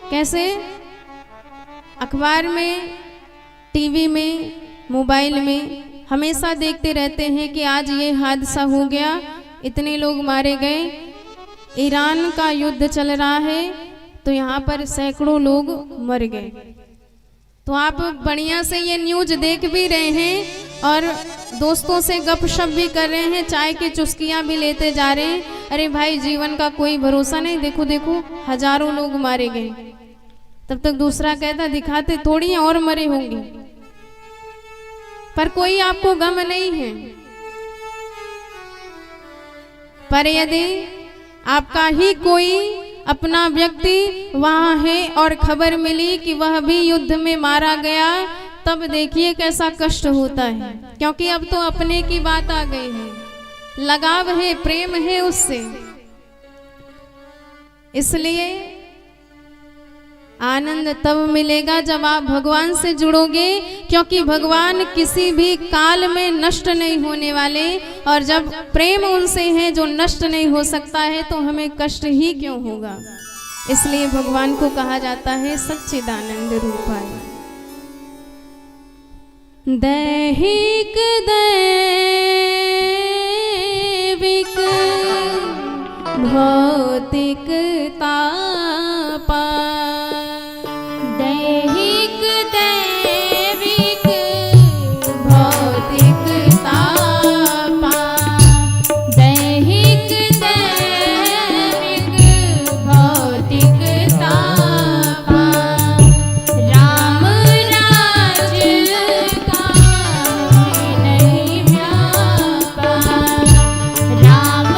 कैसे? अखबार में, टीवी में, मोबाइल में हमेशा देखते रहते हैं कि आज ये हादसा हो गया, इतने लोग मारे गए, ईरान का युद्ध चल रहा है तो यहाँ पर सैकड़ों लोग मर गए। तो आप बढ़िया से ये न्यूज देख भी रहे हैं और दोस्तों से गपशप भी कर रहे हैं, चाय की चुस्कियां भी लेते जा रहे हैं। अरे भाई, जीवन का कोई भरोसा नहीं, देखो देखो हजारों लोग मारे गए। तब तक दूसरा कहता दिखाते थोड़ी और मरे होंगे, पर कोई आपको गम नहीं है। पर यदि आपका ही कोई अपना व्यक्ति वहां है और खबर मिली कि वह भी युद्ध में मारा गया, तब देखिए कैसा कष्ट होता है। क्योंकि अब तो अपने की बात आ गई है, लगाव है, प्रेम है उससे। इसलिए आनंद तब मिलेगा जब आप भगवान से जुड़ोगे, क्योंकि भगवान किसी भी काल में नष्ट नहीं होने वाले। और जब प्रेम उनसे है जो नष्ट नहीं हो सकता है, तो हमें कष्ट ही क्यों होगा। इसलिए भगवान को कहा जाता है सच्चिदानंद रूपाय। दैहिक दैविक भौतिक तापा, दैहिक दैविक भौतिक तापा, दैहिक दैविक भौतिक तापा, राम राज का नहीं व्यापा, राम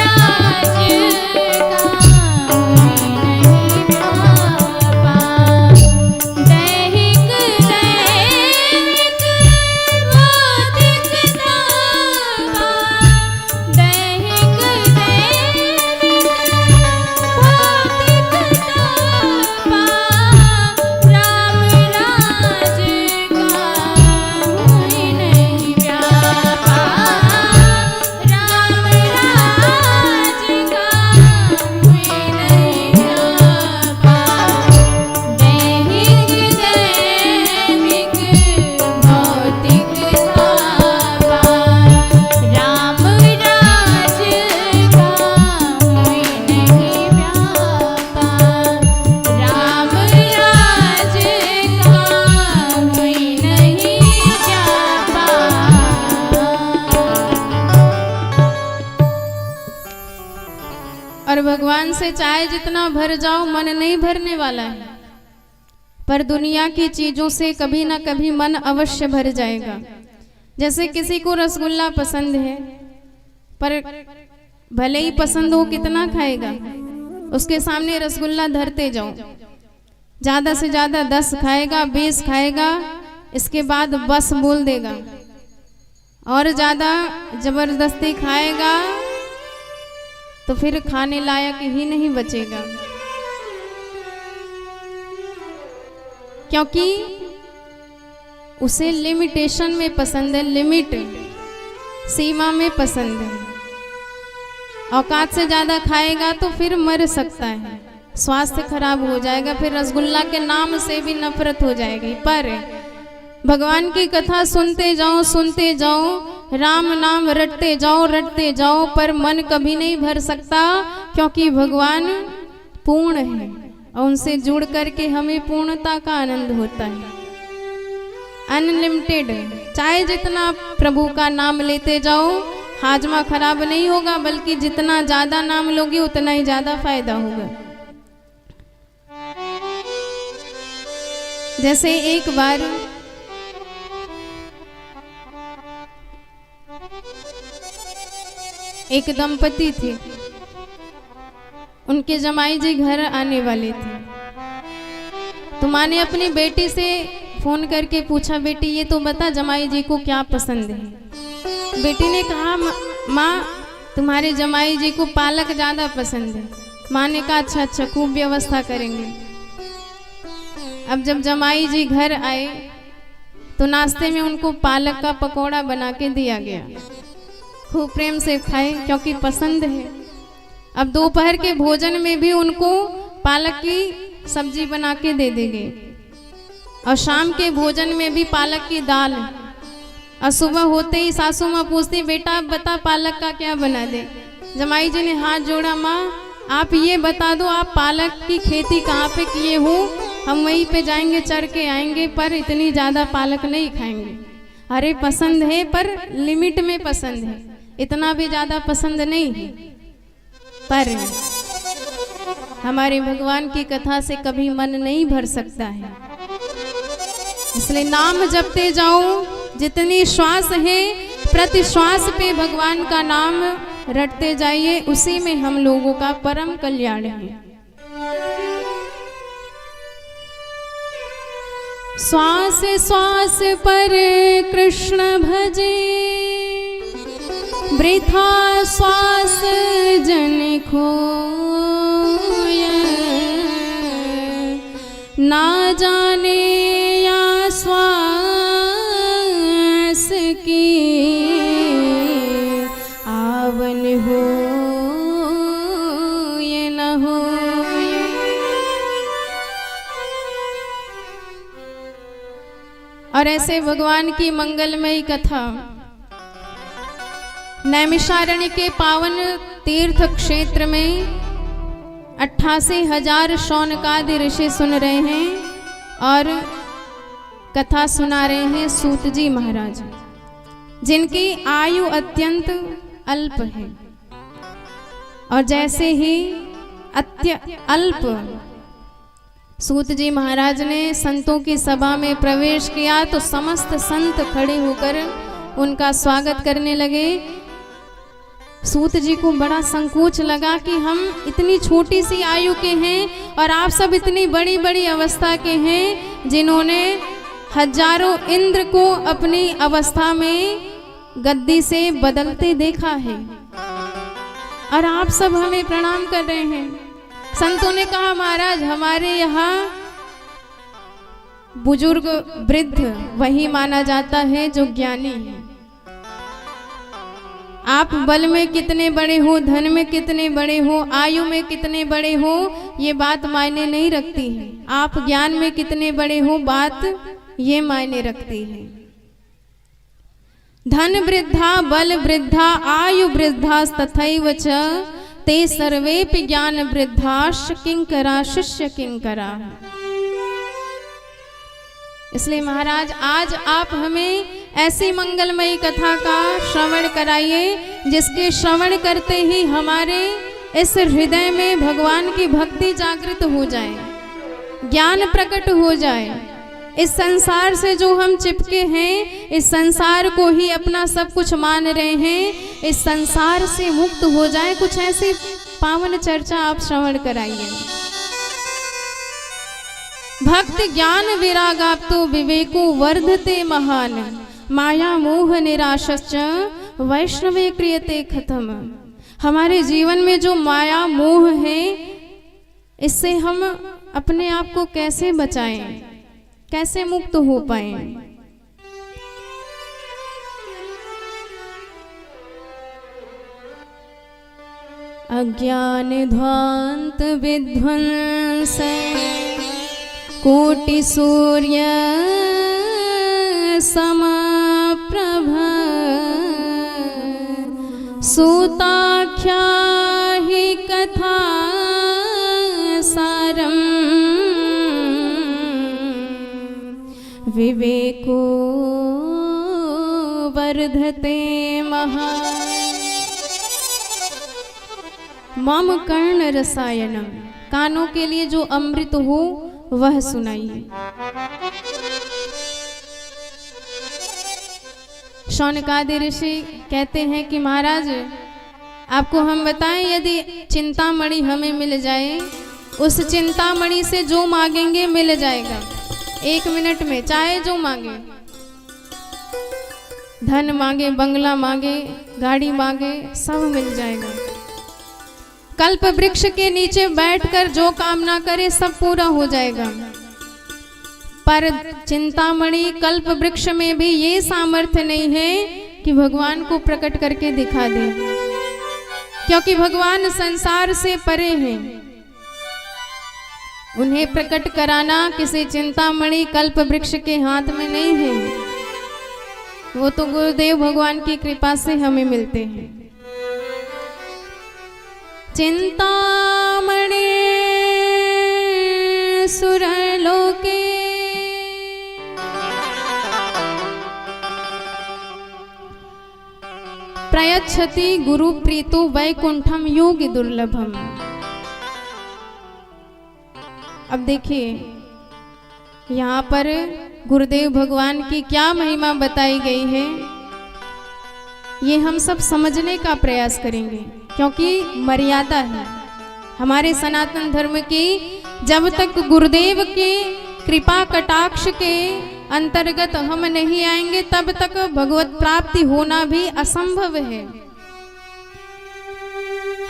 राज का नहीं व्यापा, दैहिक दैविक भौतिक तापा, दैहिक दैविक भौतिक तापा, राम राज का नहीं व्यापा, राम राज का नहीं व्यापा, दैहिक दैविक भौतिक तापा, राम राज का नहीं व्यापा, राम राज का नहीं व्यापा। और भगवान से चाहे जितना भर जाओ, मन नहीं भरने वाला है। पर दुनिया की चीजों से कभी ना कभी मन अवश्य भर जाएगा। जैसे किसी को रसगुल्ला पसंद है, पर भले ही पसंद हो कितना खाएगा। उसके सामने रसगुल्ला धरते जाओ, ज्यादा से ज्यादा 10 खाएगा, 20 खाएगा, इसके बाद बस बोल देगा। और ज्यादा जबरदस्ती खाएगा तो फिर खाने लायक ही नहीं बचेगा। क्योंकि उसे लिमिटेशन में पसंद है, लिमिट सीमा में पसंद है। औकात से ज्यादा खाएगा तो फिर मर सकता है, स्वास्थ्य खराब हो जाएगा, फिर रसगुल्ला के नाम से भी नफरत हो जाएगी। पर भगवान की कथा सुनते जाओ, राम नाम रटते जाओ, पर मन कभी नहीं भर सकता, क्योंकि भगवान पूर्ण है और उनसे जुड़ करके हमें पूर्णता का आनंद होता है। अनलिमिटेड, चाहे जितना प्रभु का नाम लेते जाओ, हाजमा खराब नहीं होगा, बल्कि जितना ज्यादा नाम लोगे उतना ही ज्यादा फायदा होगा। जैसे एक बार एक दंपति थे, उनके जमाई जी घर आने वाले थे। तो माँ ने अपनी बेटी से फोन करके पूछा, बेटी ये तो बता जमाई जी को क्या पसंद है। बेटी ने कहा, माँ तुम्हारे जमाई जी को पालक ज्यादा पसंद है। माँ ने कहा अच्छा खूब व्यवस्था करेंगे। अब जब जमाई जी घर आए तो नाश्ते में उनको पालक का पकौड़ा बना के दिया गया। खूब प्रेम से खाए क्योंकि पसंद है। अब दोपहर के भोजन में भी उनको पालक की सब्जी बना के दे देंगे और शाम के भोजन में भी पालक की दाल। और सुबह होते ही सासू माँ पूछती, बेटा आप बता पालक का क्या बना दे। जमाई जी ने हाथ जोड़ा, माँ आप ये बता दो आप पालक की खेती कहाँ पे किए हो हम वहीं पे जाएंगे, चढ़ के आएंगे, पर इतनी ज़्यादा पालक नहीं खाएंगे। अरे पसंद है पर लिमिट में पसंद है, इतना भी ज़्यादा पसंद नहीं है। पर हमारे भगवान की कथा से कभी मन नहीं भर सकता है, इसलिए नाम जपते जाओ। जितनी श्वास है प्रति श्वास पे भगवान का नाम रटते जाइए, उसी में हम लोगों का परम कल्याण है। श्वास श्वास पर कृष्ण भजे, वृथा श्वास जन खोय, ना जाने या श्वास की आवन हो ये न हो। और ऐसे भगवान की मंगलमयी कथा नैमिषारण्य के पावन तीर्थ क्षेत्र में 88,000 शौनकादि ऋषि सुन रहे हैं और कथा सुना रहे हैं सूत जी महाराज, जिनकी आयु अत्यंत अल्प है। और जैसे ही अल्प सूत जी महाराज ने संतों की सभा में प्रवेश किया तो समस्त संत खड़े होकर उनका स्वागत करने लगे। सूत जी को बड़ा संकोच लगा कि हम इतनी छोटी सी आयु के हैं और आप सब इतनी बड़ी बड़ी अवस्था के हैं, जिन्होंने हजारों इंद्र को अपनी अवस्था में गद्दी से बदलते देखा है, और आप सब हमें प्रणाम कर रहे हैं। संतों ने कहा, महाराज हमारे यहाँ बुजुर्ग वृद्ध वही माना जाता है जो ज्ञानी है। आप बल में कितने बड़े हो, धन में कितने बड़े हो, आयु में कितने बड़े हो, ये बात मायने नहीं रखती है। आप ज्ञान में कितने बड़े हो, बात ये मायने रखती है। धन वृद्धा बल वृद्धा आयु वृद्धा तथैव च ते सर्वेपि ज्ञान वृद्धाश्च किंकरा शिष्य किंकरा। इसलिए महाराज आज आप हमें ऐसी मंगलमयी कथा का श्रवण कराइए, जिसके श्रवण करते ही हमारे इस हृदय में भगवान की भक्ति जागृत हो जाए, ज्ञान प्रकट हो जाए। इस संसार से जो हम चिपके हैं, इस संसार को ही अपना सब कुछ मान रहे हैं, इस संसार से मुक्त हो जाए। कुछ ऐसी पावन चर्चा आप श्रवण कराइए। भक्त ज्ञान विरागाप्तो विवेको वर्धते महान, माया मोह निराशश्च वैष्णवे क्रियते खत्म। हमारे जीवन में जो माया मोह है, इससे हम अपने आप को कैसे बचाएं, कैसे मुक्त हो पाए। अज्ञान ध्वांत विध्वंस कोटि सूर्य समप्रभ, सूताख्या हि कथा सारम, विवेको वर्धते महा। मम कर्ण रसायनम, कानों के लिए जो अमृत हो वह सुनाइए। शौनकादि ऋषि कहते हैं कि महाराज आपको हम बताएं, यदि चिंतामणि हमें मिल जाए, उस चिंतामणि से जो मांगेंगे मिल जाएगा 1 मिनट में, चाहे जो मांगे, धन मांगे, बंगला मांगे, गाड़ी मांगे, सब मिल जाएगा। कल्प वृक्ष के नीचे बैठकर जो कामना करे सब पूरा हो जाएगा। पर चिंतामणि कल्प वृक्ष में भी ये सामर्थ्य नहीं है कि भगवान को प्रकट करके दिखा दे, क्योंकि भगवान संसार से परे हैं। उन्हें प्रकट कराना किसी चिंतामणि कल्प वृक्ष के हाथ में नहीं है, वो तो गुरुदेव भगवान की कृपा से हमें मिलते हैं। चिंतामणि सुर लोके प्रयच्छति गुरु प्रीतो वैकुंठम योगी दुर्लभम। अब देखिए यहाँ पर गुरुदेव भगवान की क्या महिमा बताई गई है, ये हम सब समझने का प्रयास करेंगे, क्योंकि मर्यादा है हमारे सनातन धर्म की। जब तक गुरुदेव की कृपा कटाक्ष के अंतर्गत हम नहीं आएंगे तब तक भगवत प्राप्ति होना भी असंभव है।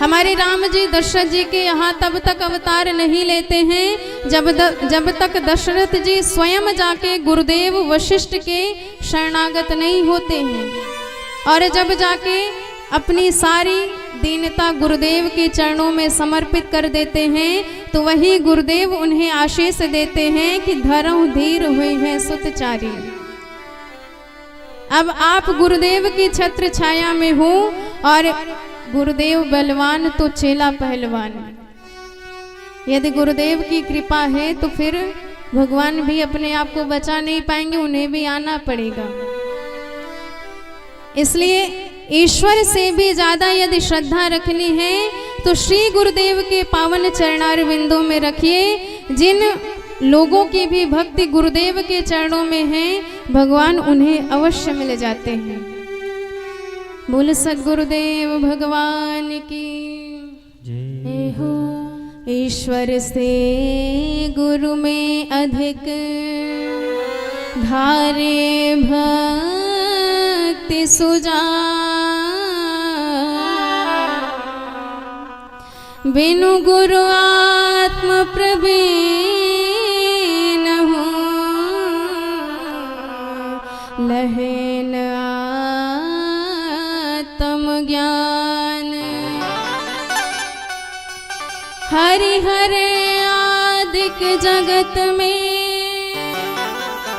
हमारे राम जी दशरथ जी के यहाँ तब तक अवतार नहीं लेते हैं जब तक दशरथ जी स्वयं जाके गुरुदेव वशिष्ठ के शरणागत नहीं होते हैं, और जब जाके अपनी सारी दीनता गुरुदेव के चरणों में समर्पित कर देते हैं तो वही गुरुदेव उन्हें आशीष देते हैं कि धरहु धीर हुए हैं सुतचारी। अब आप गुरुदेव की छत्र छाया में हो और गुरुदेव बलवान तो चेला पहलवान। यदि गुरुदेव की कृपा है तो फिर भगवान भी अपने आप को बचा नहीं पाएंगे, उन्हें भी आना पड़ेगा। इसलिए ईश्वर से भी ज्यादा यदि श्रद्धा रखनी है तो श्री गुरुदेव के पावन चरणार बिंदों में रखिए। जिन लोगों की भी भक्ति गुरुदेव के चरणों में है भगवान उन्हें अवश्य मिल जाते हैं। बोल सद्गुरुदेव भगवान की जय हो। ईश्वर से गुरु में अधिक धारे भक्ति सुजा, बिनु गुरु आत्म प्रवीण हो, लहेन आत्म ज्ञान। हरिहर आदिक जगत में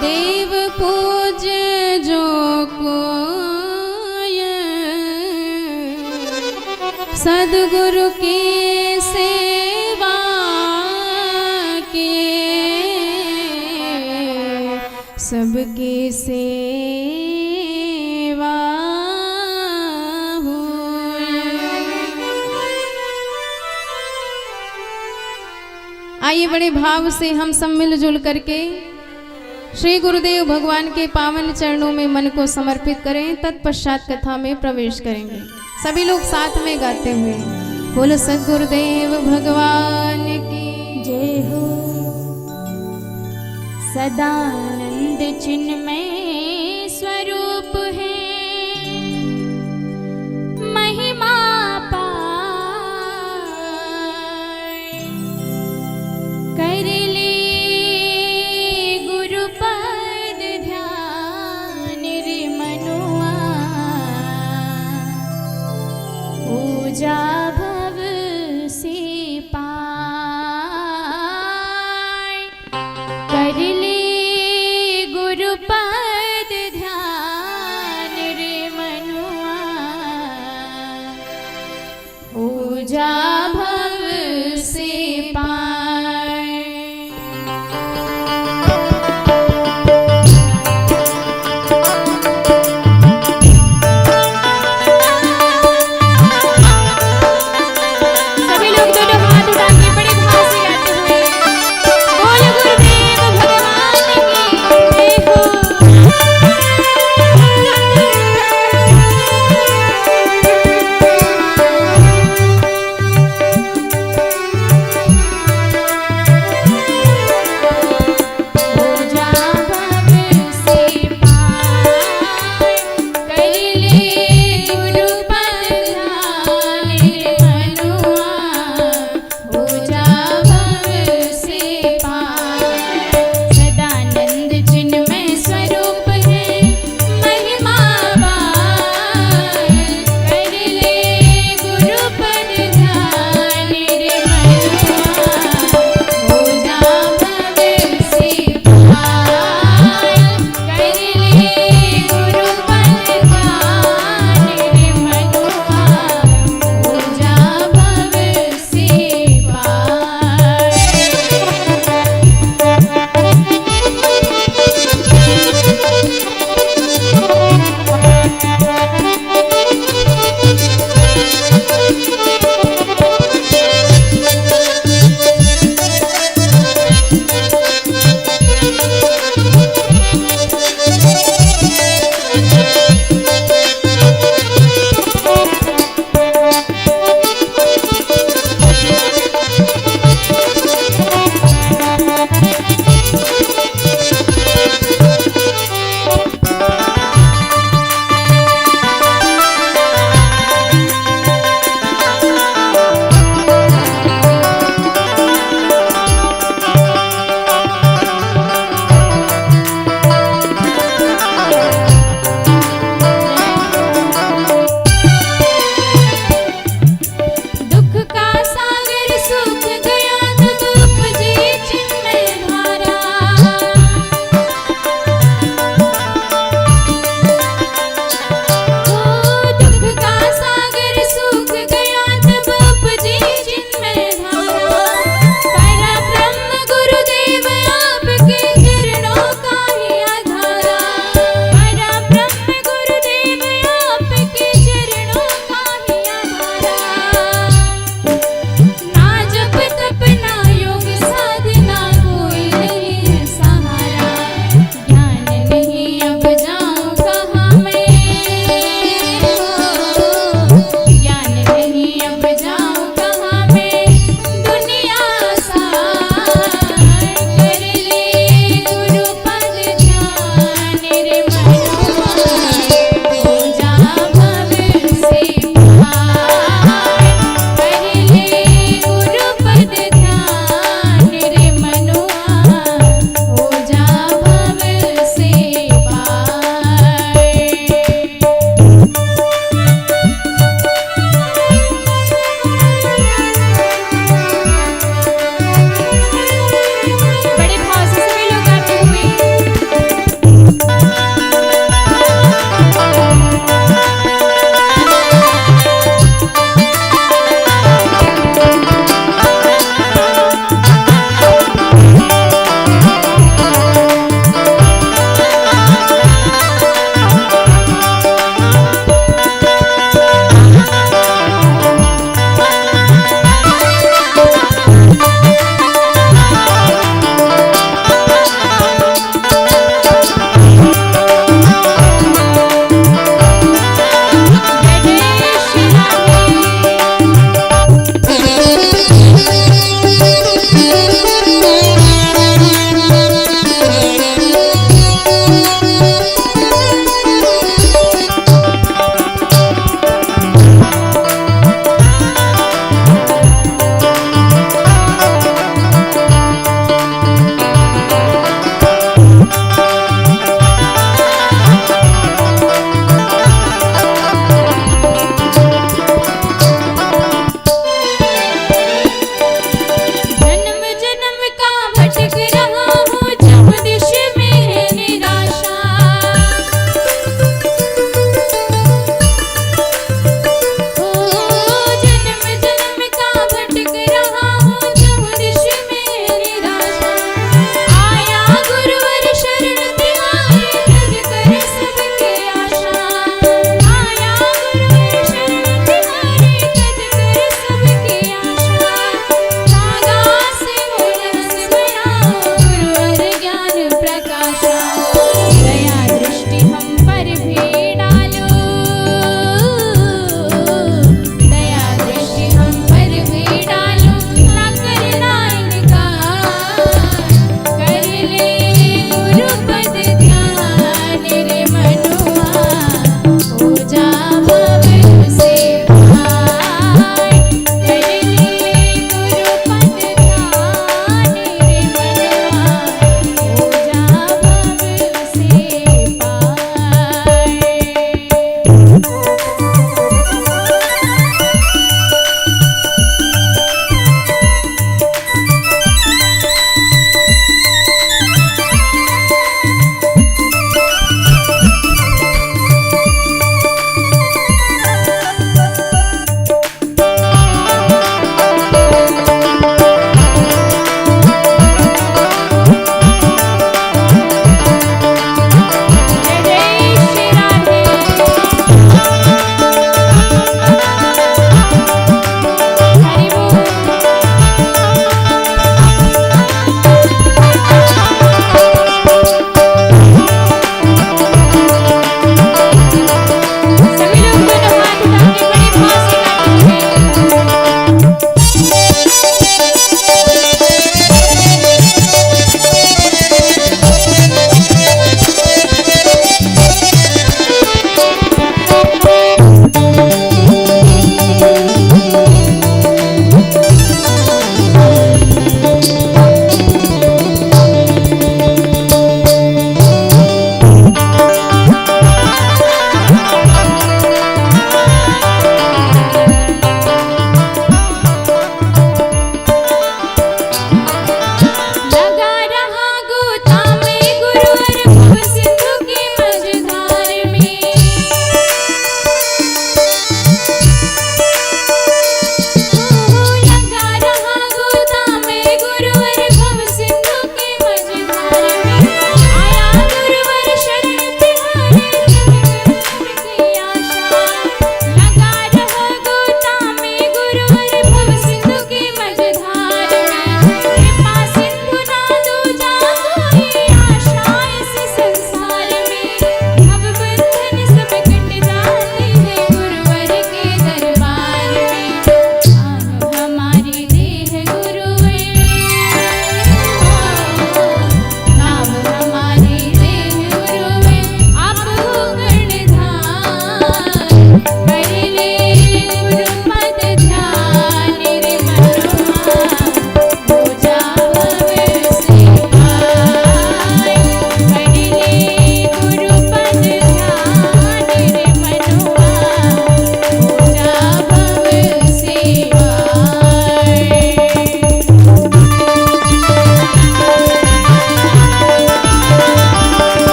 देव पूज जो कोय, सद्गुरु की सेवा के सबकी सेवा हो। आइए बड़े भाव से हम सब मिलजुल करके श्री गुरुदेव भगवान के पावन चरणों में मन को समर्पित करें। तत्पश्चात कथा में प्रवेश करेंगे। सभी लोग साथ में गाते हुए बोलो सद्गुरुदेव भगवान की जय हो। सदानंद चिन्मय स्वरूप है, महिमा पाए कर ले गुरु पद ध्यान रे मनुआ, पूजा भव से पाए कर ले गुरु पद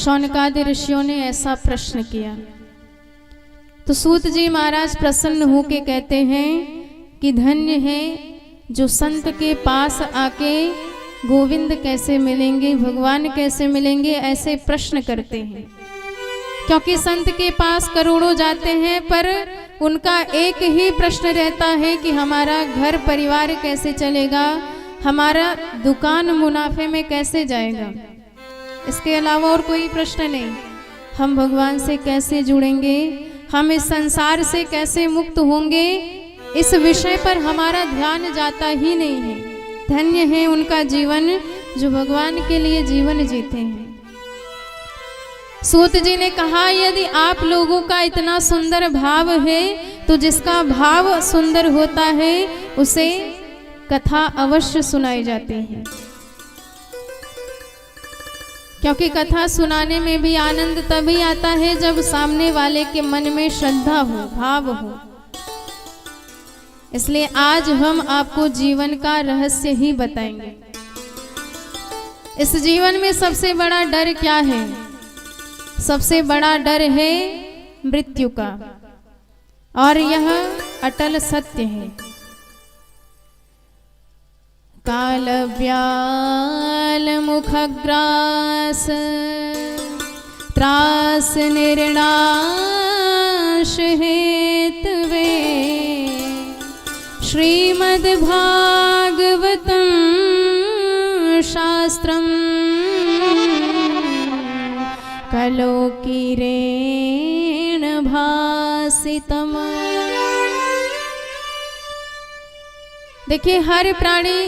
शौनकादि ऋषियों ने ऐसा प्रश्न किया। तो सूत जी महाराज प्रसन्न होके कहते हैं कि धन्य है जो संत के पास आके गोविंद कैसे मिलेंगे, भगवान कैसे मिलेंगे, ऐसे प्रश्न करते हैं। क्योंकि संत के पास करोड़ों जाते हैं पर उनका एक ही प्रश्न रहता है कि हमारा घर परिवार कैसे चलेगा, हमारा दुकान मुनाफे में कैसे जाएगा। इसके अलावा और कोई प्रश्न नहीं। हम भगवान से कैसे जुड़ेंगे, हम इस संसार से कैसे मुक्त होंगे, इस विषय पर हमारा ध्यान जाता ही नहीं है। धन्य है उनका जीवन जो भगवान के लिए जीवन जीते हैं। सूत जी ने कहा यदि आप लोगों का इतना सुंदर भाव है तो जिसका भाव सुंदर होता है उसे कथा अवश्य सुनाई जाती है। क्योंकि कथा सुनाने में भी आनंद तभी आता है जब सामने वाले के मन में श्रद्धा हो, भाव हो। इसलिए आज हम आपको जीवन का रहस्य ही बताएंगे। इस जीवन में सबसे बड़ा डर क्या है? सबसे बड़ा डर है मृत्यु का, और यह अटल सत्य है। काल व्याल मुखग्रास त्रास निर्णाश हेतवे श्रीमद् भागवतं शास्त्रम् कलोकिरेण भासितम्। देखिए हर प्राणी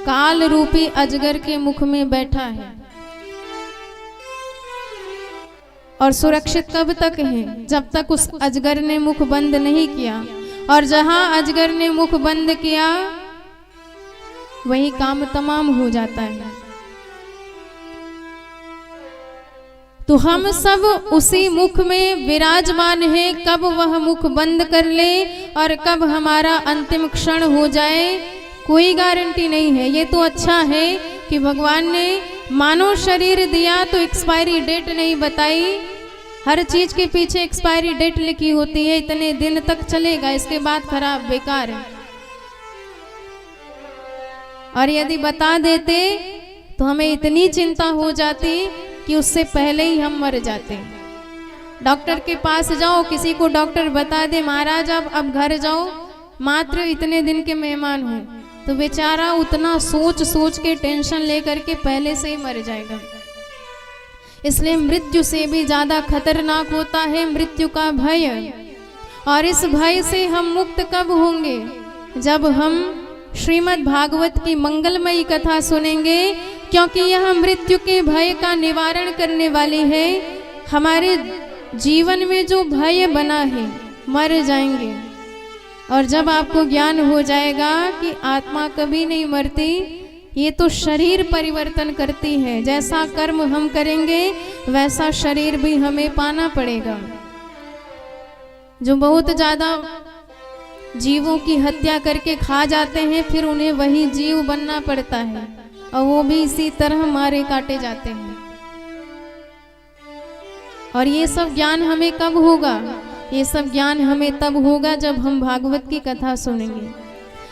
काल रूपी अजगर के मुख में बैठा है और सुरक्षित कब तक है? जब तक उस अजगर ने मुख बंद नहीं किया। और जहां अजगर ने मुख बंद किया वही काम तमाम हो जाता है। तो हम सब उसी मुख में विराजमान हैं। कब वह मुख बंद कर ले और कब हमारा अंतिम क्षण हो जाए कोई गारंटी नहीं है। ये तो अच्छा है कि भगवान ने मानव शरीर दिया तो एक्सपायरी डेट नहीं बताई। हर चीज के पीछे एक्सपायरी डेट लिखी होती है, इतने दिन तक चलेगा, इसके बाद खराब बेकार है। और यदि बता देते तो हमें इतनी चिंता हो जाती कि उससे पहले ही हम मर जाते। डॉक्टर के पास जाओ, किसी को डॉक्टर बता दे महाराज आप अब घर जाओ, मात्र इतने दिन के मेहमान हो, तो बेचारा उतना सोच सोच के टेंशन लेकर के पहले से ही मर जाएगा। इसलिए मृत्यु से भी ज्यादा खतरनाक होता है मृत्यु का भय। और इस भय से हम मुक्त कब होंगे? जब हम श्रीमद् भागवत की मंगलमयी कथा सुनेंगे, क्योंकि यह मृत्यु के भय का निवारण करने वाली है। हमारे जीवन में जो भय बना है, मर जाएंगे। और जब आपको ज्ञान हो जाएगा कि आत्मा कभी नहीं मरती, ये तो शरीर परिवर्तन करती है, जैसा कर्म हम करेंगे वैसा शरीर भी हमें पाना पड़ेगा। जो बहुत ज्यादा जीवों की हत्या करके खा जाते हैं फिर उन्हें वही जीव बनना पड़ता है और वो भी इसी तरह मारे काटे जाते हैं। और ये सब ज्ञान हमें कब होगा? ये सब ज्ञान हमें तब होगा जब हम भागवत की कथा सुनेंगे।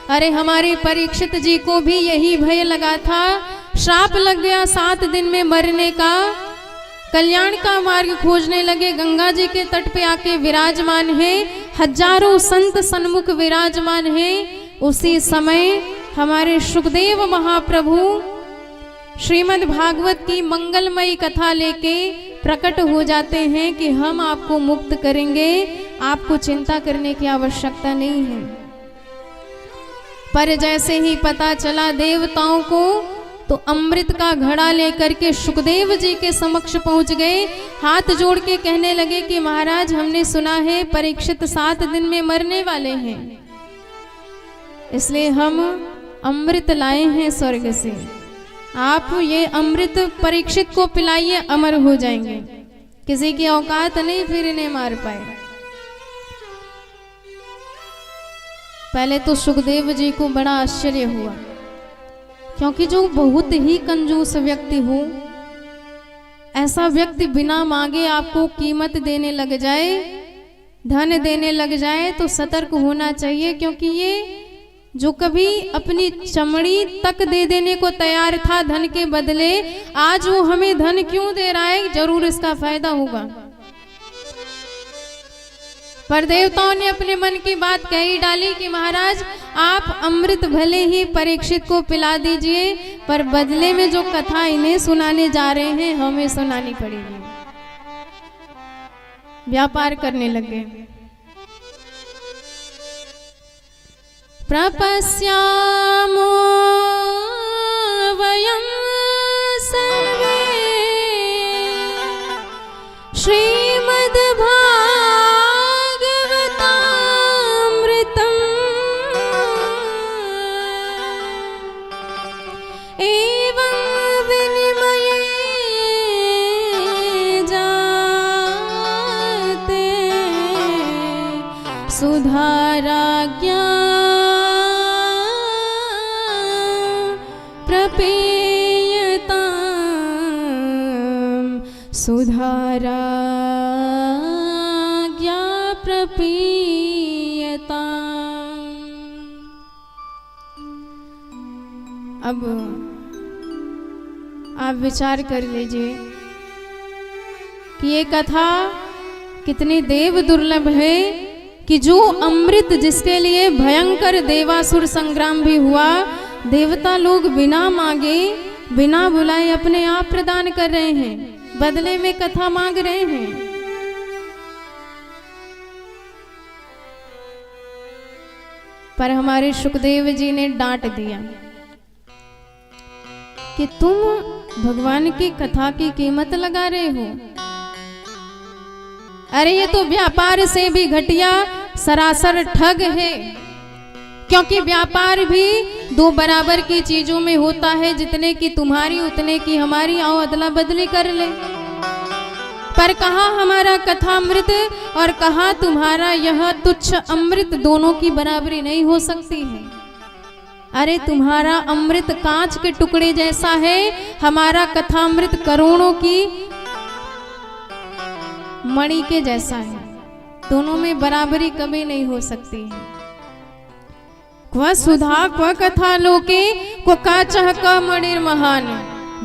अरे हमारे परीक्षित जी को भी यही भय लगा था, श्राप लग गया 7 दिन में मरने का। कल्याण का मार्ग खोजने लगे, गंगा जी के तट पे आके विराजमान है, हजारों संत सन्मुख विराजमान है। उसी समय हमारे सुखदेव महाप्रभु श्रीमद् भागवत की मंगलमयी कथा लेके प्रकट हो जाते हैं कि हम आपको मुक्त करेंगे, आपको चिंता करने की आवश्यकता नहीं है। पर जैसे ही पता चला देवताओं को, तो अमृत का घड़ा लेकर के सुखदेव जी के समक्ष पहुंच गए, हाथ जोड़ के कहने लगे कि महाराज हमने सुना है परीक्षित 7 दिन में मरने वाले हैं, इसलिए हम अमृत लाए हैं स्वर्ग से। आप ये अमृत परीक्षित को पिलाइए, अमर हो जाएंगे। किसी की औकात नहीं फिर इन्हें मार पाए। पहले तो सुखदेव जी को बड़ा आश्चर्य हुआ, क्योंकि जो बहुत ही कंजूस व्यक्ति हो ऐसा व्यक्ति बिना मांगे आपको कीमत देने लग जाए, धन देने लग जाए तो सतर्क होना चाहिए, क्योंकि ये जो कभी अपनी चमड़ी तक दे देने को तैयार था धन के बदले, आज वो हमें धन क्यों दे रहा है, जरूर इसका फायदा होगा। पर देवताओं ने अपने मन की बात कही डाली कि महाराज आप अमृत भले ही परीक्षित को पिला दीजिए, पर बदले में जो कथा इन्हें सुनाने जा रहे हैं हमें सुनानी पड़ेगी। व्यापार करने लगे। प्रपश्यामो वयं सर्वे श्रीमद्भागवतामृतम् एवं विनिमये जाते सुधाराज्ञा सुधाराज्ञा प्रपीयताम्। अब आप विचार कर लीजिए कि ये कथा कितनी देव दुर्लभ है कि जो अमृत जिसके लिए भयंकर देवासुर संग्राम भी हुआ, देवता लोग बिना मांगे बिना बुलाए अपने आप प्रदान कर रहे हैं, बदले में कथा मांग रहे हैं। पर हमारे सुखदेव जी ने डांट दिया कि तुम भगवान की कथा की कीमत लगा रहे हो। अरे ये तो व्यापार से भी घटिया सरासर ठग है, क्योंकि व्यापार भी दो बराबर की चीजों में होता है, जितने की तुम्हारी उतने की हमारी, आओ अदला बदली कर ले। पर कहा हमारा कथामृत और कहा तुम्हारा यह तुच्छ अमृत, दोनों की बराबरी नहीं हो सकती है। अरे तुम्हारा अमृत कांच के टुकड़े जैसा है, हमारा कथामृत करोड़ों की मणि के जैसा है, दोनों में बराबरी कभी नहीं हो सकती है। क्व सुधा क्व कथा लोके क्व काचः क मणिर्महान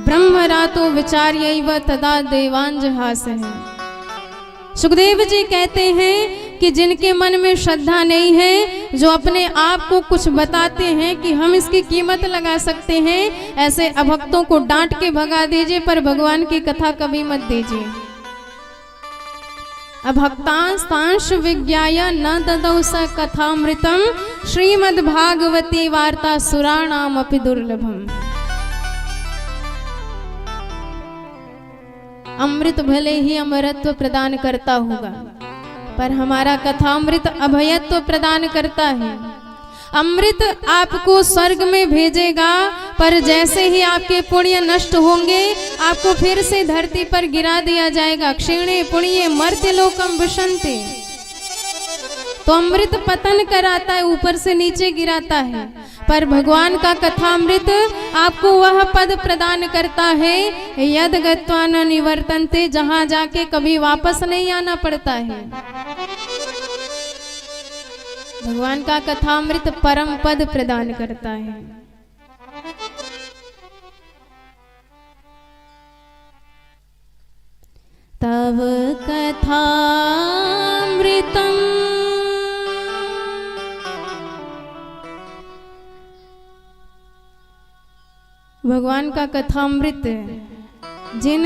ब्रह्मरातो विचार्यैव तदा देवांजहास है। सुखदेव जी कहते हैं कि जिनके मन में श्रद्धा नहीं है, जो अपने आप को कुछ बताते हैं कि हम इसकी कीमत लगा सकते हैं, ऐसे अभक्तों को डांट के भगा दीजिए, पर भगवान की कथा कभी मत दीजिए। अभक्तांस्तांश विज्ञाय न ददौ स कथामृतम् श्रीमद्भागवती वार्ता सुराणामपि दुर्लभम्। अमृत भले ही अमरत्व प्रदान करता होगा, पर हमारा कथामृत अभयत्व प्रदान करता है। अमृत आपको स्वर्ग में भेजेगा, पर जैसे ही आपके पुण्य नष्ट होंगे, आपको फिर से धरती पर गिरा दिया जाएगा। क्षीणे पुण्ये मर्त्यलोकम विशन्ते। तो अमृत पतन कराता है, ऊपर से नीचे गिराता है, पर भगवान का कथामृत आपको वह पद प्रदान करता है, यद गत्वा न निवर्तन्ते, जहां जाके कभी वापस नहीं आना पड़ता है। भगवान का कथामृत परम पद प्रदान करता है। तव कथामृतम् भगवान का कथामृत जिन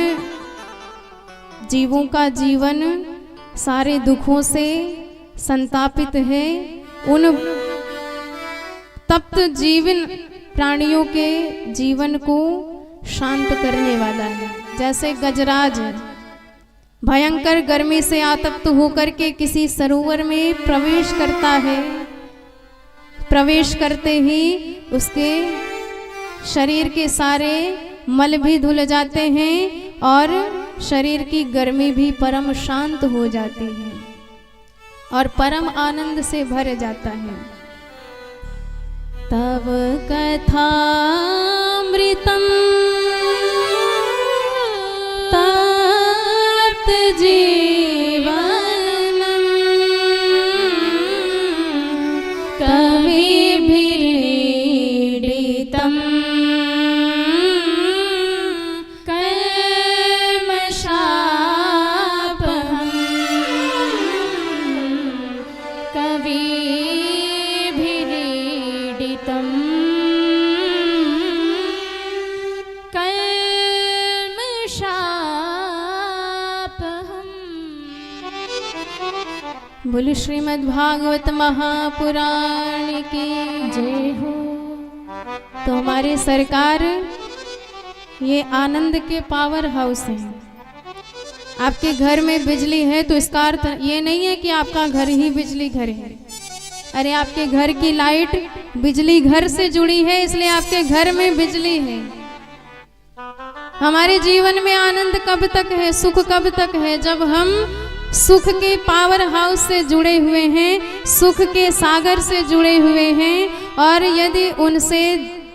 जीवों का जीवन सारे दुखों से संतापित है, उन तप्त जीवन प्राणियों के जीवन को शांत करने वाला है। जैसे गजराज भयंकर गर्मी से आतप्त होकर के किसी सरोवर में प्रवेश करता है, प्रवेश करते ही उसके शरीर के सारे मल भी धुल जाते हैं और शरीर की गर्मी भी परम शांत हो जाती है और परम आनंद से भर जाता है। तव कथामृतम् तव कविभिरीडितं कल्मषापहम्। बोलो श्रीमद् भागवत महापुराण की जय हो। तो हमारे सरकार ये आनंद के पावर हाउस हैं। आपके घर में बिजली है तो इसका अर्थ ये नहीं है कि आपका घर ही बिजली घर है। अरे आपके घर की लाइट बिजली घर से जुड़ी है, इसलिए आपके घर में बिजली है। हमारे जीवन में आनंद कब तक है, सुख कब तक है? जब हम सुख के पावर हाउस से जुड़े हुए हैं, सुख के सागर से जुड़े हुए हैं, और यदि उनसे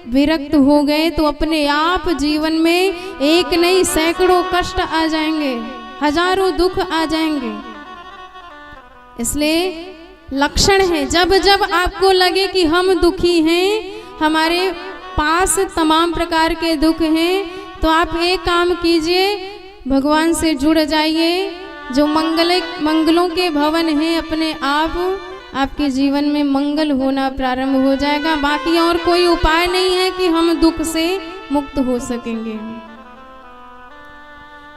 विरक्त हो गए तो अपने आप जीवन में एक नहीं सैकड़ों कष्ट आ जाएंगे, हजारों दुख आ जाएंगे। इसलिए लक्षण है, जब जब आपको लगे कि हम दुखी हैं, हमारे पास तमाम प्रकार के दुख हैं, तो आप एक काम कीजिए, भगवान से जुड़ जाइए। जो मंगलों के भवन हैं, अपने आप आपके जीवन में मंगल होना प्रारंभ हो जाएगा। बाकी और कोई उपाय नहीं है कि हम दुख से मुक्त हो सकेंगे।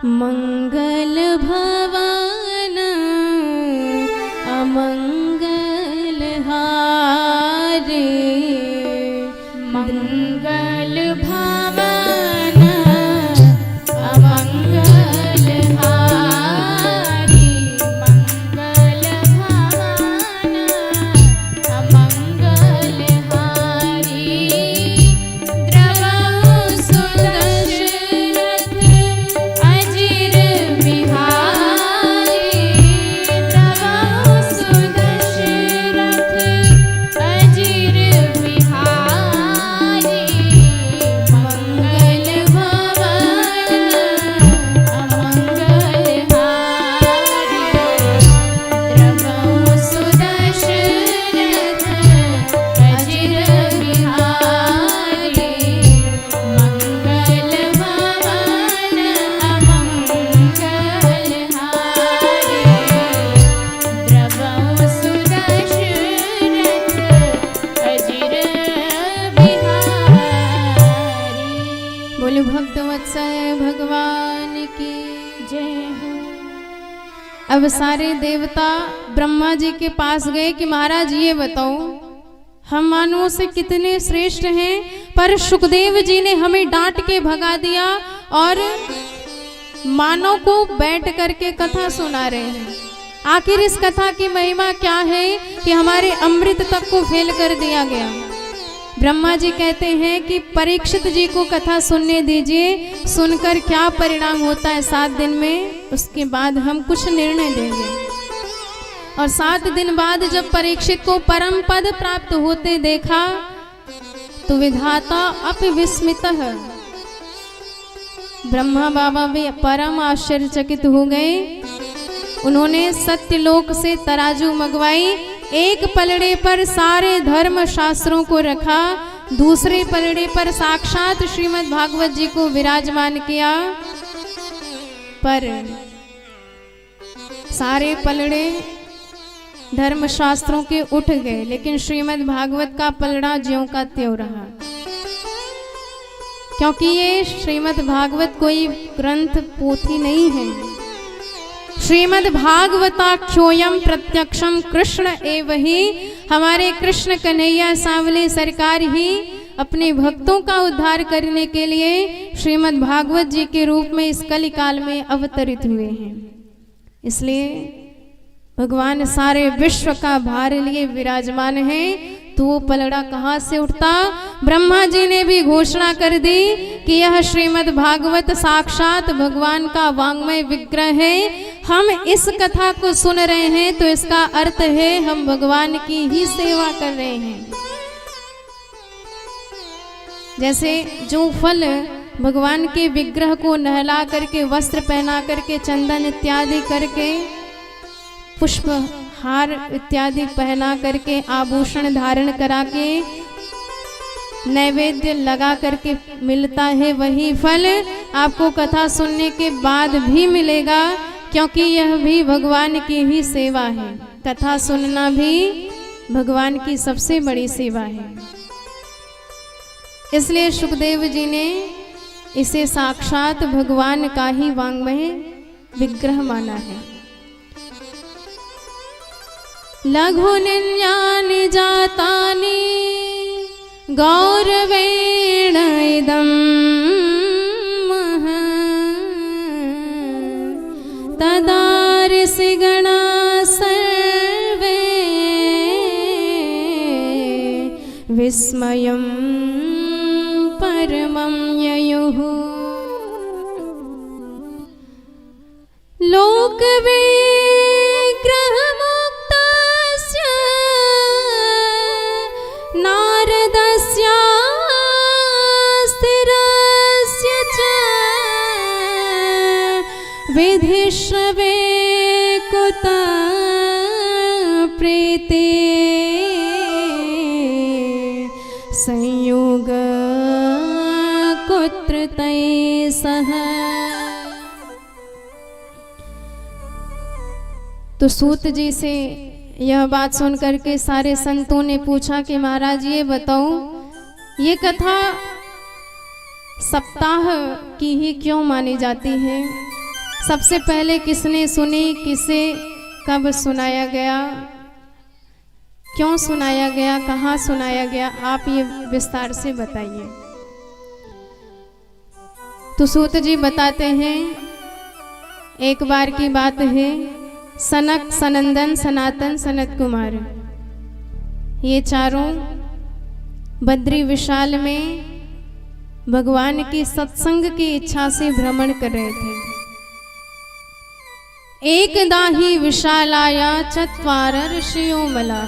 मंगल भवन अमंगल हारे, मंगल भवन अमंगल हारी, मंगल भवन अमंगल हारी। द्रवहु सुदशरथ अजिर बिहारी, द्रवहु सुदशरथ अजिर बिहारी। मंगल भवन अमंगल हारी, द्रवहु सुदशरथ अजिर बिहारी। मंगल भवन अमंगल हारी, द्रवहु सुदशरथ अजिर बिहारी। बोलो भक्तवत्सल भगवान की जय हो। अब सारे देवता ब्रह्मा जी के पास गए कि महाराज ये बताओ, हम मानवों से कितने श्रेष्ठ हैं, पर सुखदेव जी ने हमें डांट के भगा दिया और मानव को बैठ करके कथा सुना रहे हैं। आखिर इस कथा की महिमा क्या है कि हमारे अमृत तक को फेल कर दिया गया। ब्रह्मा जी कहते हैं कि परीक्षित जी को कथा सुनने दीजिए, सुनकर क्या परिणाम होता है 7 दिन में, उसके बाद हम कुछ निर्णय देंगे। और 7 दिन बाद जब परीक्षित को परम पद प्राप्त होते देखा तो विधाता अपविस्मितः, ब्रह्मा बाबा भी परम आश्चर्यचकित हो गए। उन्होंने सत्यलोक से तराजू मंगवाई, एक पलड़े पर सारे धर्म शास्त्रों को रखा, दूसरे पलड़े पर साक्षात श्रीमद् भागवत जी को विराजमान किया। पर सारे पलड़े धर्म शास्त्रों के उठ गए, लेकिन श्रीमद् भागवत का पलड़ा ज्यों का त्यों रहा। क्योंकि ये श्रीमद् भागवत कोई ग्रंथ पोथी नहीं है। श्रीमद् भागवताख्योयम प्रत्यक्षम कृष्ण एव ही, हमारे कृष्ण कन्हैया सांवले सरकार ही अपने भक्तों का उद्धार करने के लिए श्रीमद् भागवत जी के रूप में इस कलिकाल में अवतरित हुए हैं। इसलिए भगवान सारे विश्व का भार लिए विराजमान है, तो वो पलड़ा कहाँ से उठता? ब्रह्मा जी ने भी घोषणा कर दी कि यह श्रीमद् भागवत साक्षात भगवान का वांग्मय विग्रह है। हम इस कथा को सुन रहे हैं तो इसका अर्थ है हम भगवान की ही सेवा कर रहे हैं। जैसे जो फल भगवान के विग्रह को नहला करके, वस्त्र पहना करके, चंदन इत्यादि करके, पुष्प हार इत्यादि पहना करके, आभूषण धारण करा के, नैवेद्य लगा करके मिलता है, वही फल आपको कथा सुनने के बाद भी मिलेगा, क्योंकि यह भी भगवान की ही सेवा है। कथा सुनना भी भगवान की सबसे बड़ी सेवा है। इसलिए सुखदेव जी ने इसे साक्षात भगवान का ही वाङ्मय विग्रह माना है। लघु निन्यानि जातानि गौरवेण इदं तदार्षि गणा सर्वे विस्मयं परमं ययुः। लोकविग्रहमुक्तस्य नारदस्यास्तिरस्य च विधिश्रवे कुत प्रीते संयोग कुत्र तैः सह। तो सूत जी से यह बात सुन करके सारे संतों ने पूछा कि महाराज ये बताओ, ये कथा सप्ताह की ही क्यों मानी जाती है? सबसे पहले किसने सुनी, किसे कब सुनाया गया, क्यों सुनाया गया, कहाँ सुनाया गया, आप ये विस्तार से बताइए। तो सूत जी बताते हैं, एक बार की बात है, सनक, सनंदन, सनातन, सनत कुमार, ये चारों बद्री विशाल में भगवान की सत्संग की इच्छा से भ्रमण कर रहे थे। एकदा ही विशालाया चत्वार ऋषियो मला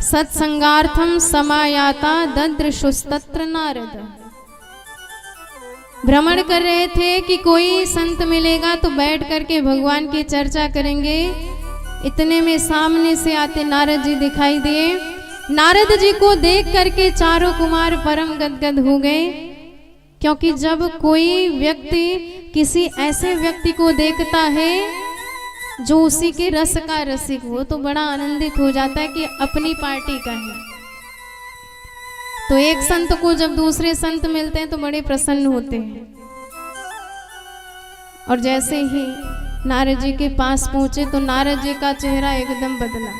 सत्संगार्थम समायाता ददृशुस्तत्र नारद। भ्रमण कर रहे थे कि कोई संत मिलेगा तो बैठ करके भगवान की चर्चा करेंगे। इतने में सामने से आते नारद जी दिखाई दिए। नारद जी को देख करके चारों कुमार परम गदगद हो गए, क्योंकि जब कोई व्यक्ति किसी ऐसे व्यक्ति को देखता है जो उसी के रस का रसिक हो तो बड़ा आनंदित हो जाता है कि अपनी पार्टी का है। तो एक संत को जब दूसरे संत मिलते हैं तो बड़े प्रसन्न होते हैं। और जैसे ही नारद जी के पास पहुंचे तो नारद जी का चेहरा एकदम बदला।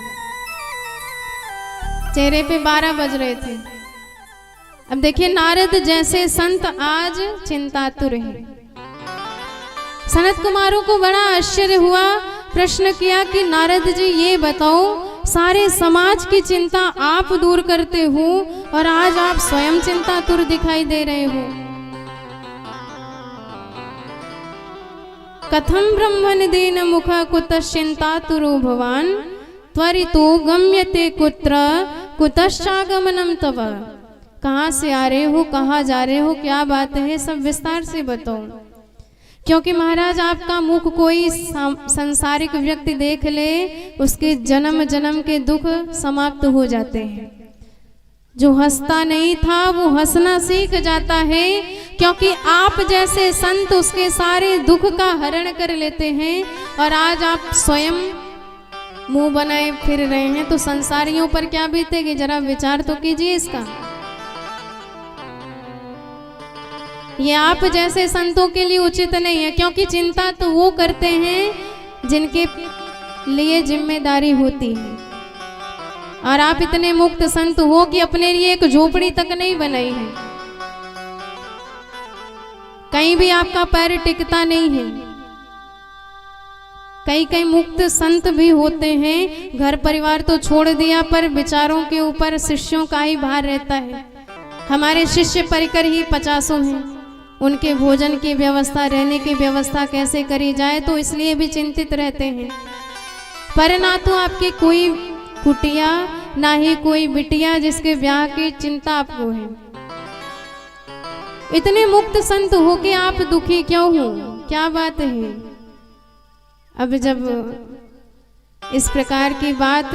चेहरे पे 12 बज रहे थे। अब देखिए, नारद जैसे संत आज चिंतातुर हैं। सनत कुमारों को बड़ा आश्चर्य हुआ। प्रश्न किया कि नारद जी ये बताओ, सारे समाज की चिंता आप दूर करते हो और आज आप स्वयं चिंतातुर दिखाई दे रहे हो। कथम ब्रह्मनिधीन मुख कुतश्चिंतातुरो भवान त्वरितो गम्यते कुत्र कुतश्चागमनम तव। कहाँ से आ रहे हो, कहाँ जा रहे हो, क्या बात है, सब विस्तार से बताओ। क्योंकि महाराज आपका मुख कोई संसारिक व्यक्ति देख ले, उसके जन्म जन्म के दुख समाप्त हो जाते हैं। जो हंसता नहीं था वो हंसना सीख जाता है, क्योंकि आप जैसे संत उसके सारे दुख का हरण कर लेते हैं। और आज आप स्वयं मुंह बनाए फिर रहे हैं तो संसारियों पर क्या बीतेगी, जरा विचार तो कीजिए इसका। ये आप जैसे संतों के लिए उचित नहीं है, क्योंकि चिंता तो वो करते हैं जिनके लिए जिम्मेदारी होती है। और आप इतने मुक्त संत हो कि अपने लिए एक झोपड़ी तक नहीं बनाई है, कहीं भी आपका पैर टिकता नहीं है। कई कई मुक्त संत भी होते हैं, घर परिवार तो छोड़ दिया पर विचारों के ऊपर शिष्यों का ही भार रहता है। हमारे शिष्य परिकर ही 50 हैं, उनके भोजन की व्यवस्था, रहने की व्यवस्था कैसे करी जाए, तो इसलिए भी चिंतित रहते हैं। पर ना तो आपकी कोई कुटिया, ना ही कोई बिटिया जिसके ब्याह की चिंता आपको है। इतने मुक्त संत हो के आप दुखी क्यों हो, क्या बात है? अब जब इस प्रकार की बात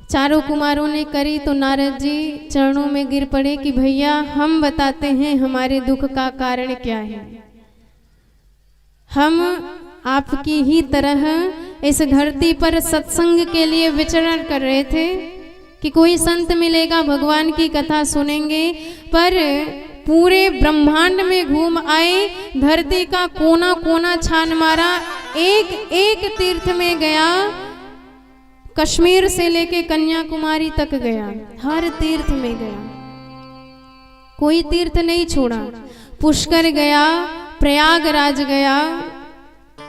चारों कुमारों ने करी तो नारद जी चरणों में गिर पड़े कि भैया हम बताते हैं हमारे दुख का कारण क्या है। हम आपकी ही तरह इस धरती पर सत्संग के लिए विचरण कर रहे थे कि कोई संत मिलेगा, भगवान की कथा सुनेंगे, पर पूरे ब्रह्मांड में घूम आए, धरती का कोना कोना छान मारा, एक एक तीर्थ में गया, कश्मीर से लेके कन्याकुमारी तक गया, हर तीर्थ में गया, कोई तीर्थ नहीं छोड़ा। पुष्कर गया, प्रयागराज गया,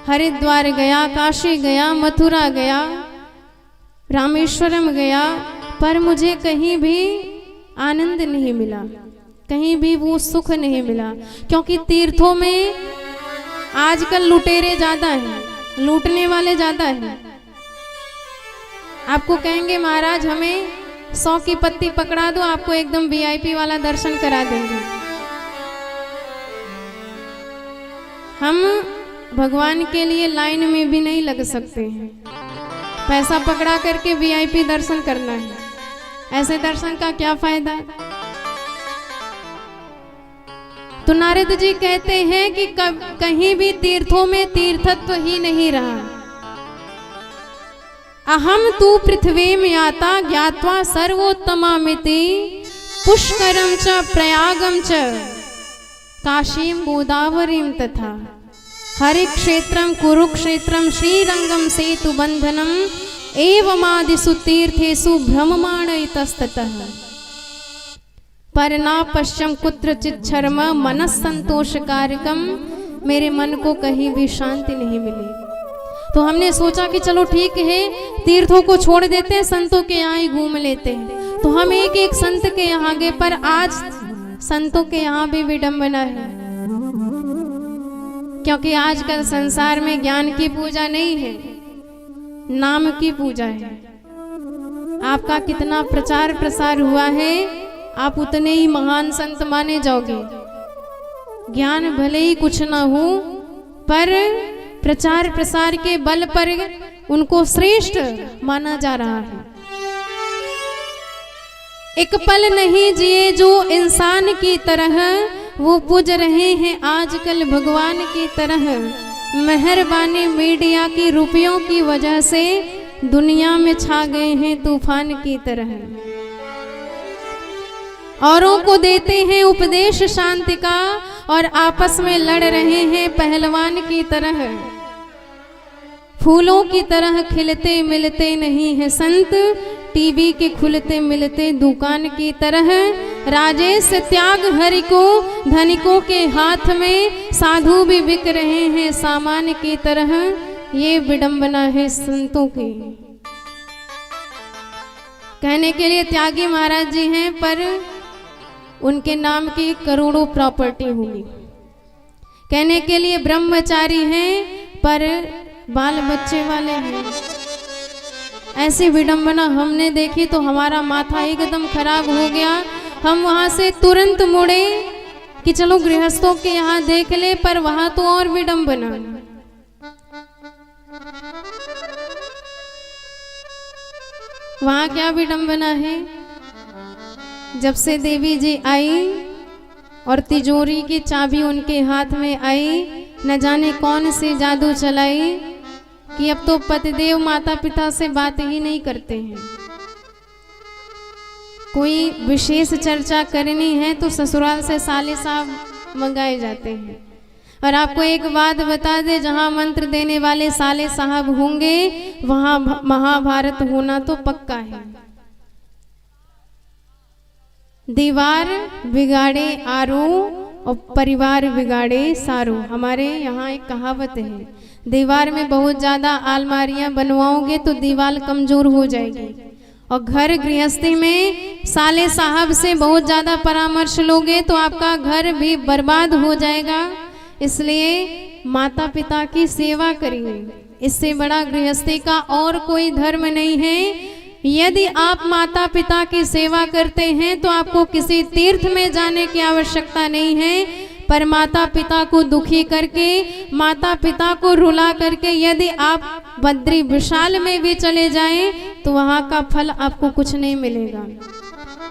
हरिद्वार गया, काशी गया, मथुरा गया, रामेश्वरम गया, पर मुझे कहीं भी आनंद नहीं मिला, कहीं भी वो सुख नहीं मिला, क्योंकि तीर्थों में आजकल लुटेरे ज्यादा हैं, लूटने वाले ज्यादा हैं। आपको कहेंगे महाराज हमें 100 की पत्ती पकड़ा दो, आपको एकदम VIP वाला दर्शन करा देंगे। हम भगवान के लिए लाइन में भी नहीं लग सकते हैं, पैसा पकड़ा करके VIP दर्शन करना है, ऐसे दर्शन का क्या फायदा। तो नारद जी कहते हैं कि कहीं भी तीर्थों में तीर्थत्व ही नहीं रहा। अहम तू पृथ्वीम याता ज्ञात्वा सर्वोत्तमामिति पुष्करम च प्रयागम च काशीम गोदावरीम तथा हरि क्षेत्रम कुरुक्षेत्रम श्रीरंगम सेतु बंधनम एवमादिषु तीर्थेषु भ्रममाण इतस्ततः पर ना पश्चिम कुत्रचित् शर्म मनस संतोष कारकम। मेरे मन को कहीं भी शांति नहीं मिली। तो हमने सोचा कि चलो ठीक है, तीर्थों को छोड़ देते हैं, संतों के यहाँ ही घूम लेते हैं। तो हम एक एक संत के यहाँ गए, पर आज संतों के यहाँ भी विडंबना है, क्योंकि आजकल संसार में ज्ञान की पूजा नहीं है, नाम की पूजा है। आपका कितना प्रचार प्रसार हुआ है, आप उतने ही महान संत माने जाओगे। ज्ञान भले ही कुछ ना हो, पर प्रचार प्रसार के बल पर उनको श्रेष्ठ माना जा रहा है। एक पल नहीं जिए जो इंसान की तरह, वो पूज रहे हैं आजकल भगवान की तरह। मेहरबानी मीडिया की रुपयों की वजह से दुनिया में छा गए हैं तूफान की तरह। औरों को देते हैं उपदेश शांति का और आपस में लड़ रहे हैं पहलवान की तरह। फूलों की तरह खिलते मिलते नहीं है संत, टीवी के खुलते मिलते दुकान की तरह। राजेश त्याग हरि को धनिकों के हाथ में, साधु भी बिक रहे हैं सामान की तरह। ये विडंबना है संतों की। कहने के लिए त्यागी महाराज जी हैं, पर उनके नाम की करोड़ों प्रॉपर्टी होगी। कहने के लिए ब्रह्मचारी हैं, पर बाल बच्चे वाले हैं। ऐसी विडंबना हमने देखी तो हमारा माथा एकदम खराब हो गया। हम वहां से तुरंत मुड़े कि चलो गृहस्थों के यहाँ देख ले, पर वहां तो और विडंबना। वहां क्या विडंबना है, जब से देवी जी आई और तिजोरी की चाबी उनके हाथ में आई, न जाने कौन सी जादू चलाई कि अब तो पतिदेव माता पिता से बात ही नहीं करते हैं। कोई विशेष चर्चा करनी है तो ससुराल से साले साहब मंगाए जाते हैं। और आपको एक बात बता दे, जहां मंत्र देने वाले साले साहब होंगे वहां महाभारत होना तो पक्का है। दीवार बिगाड़े आरो और परिवार बिगाड़े सारो। हमारे यहाँ एक कहावत है, दीवार में बहुत ज्यादा अलमारियां बनवाओगे तो दीवार कमजोर हो जाएगी, और घर गृहस्थी में साले साहब से बहुत ज्यादा परामर्श लोगे तो आपका घर भी बर्बाद हो जाएगा। इसलिए माता पिता की सेवा करिए, इससे बड़ा गृहस्थी का और कोई धर्म नहीं है। यदि आप माता पिता की सेवा करते हैं तो आपको किसी तीर्थ में जाने की आवश्यकता नहीं है, पर माता पिता को दुखी करके, माता पिता को रुला करके यदि आप बद्री विशाल में भी चले जाएं तो वहां का फल आपको कुछ नहीं मिलेगा।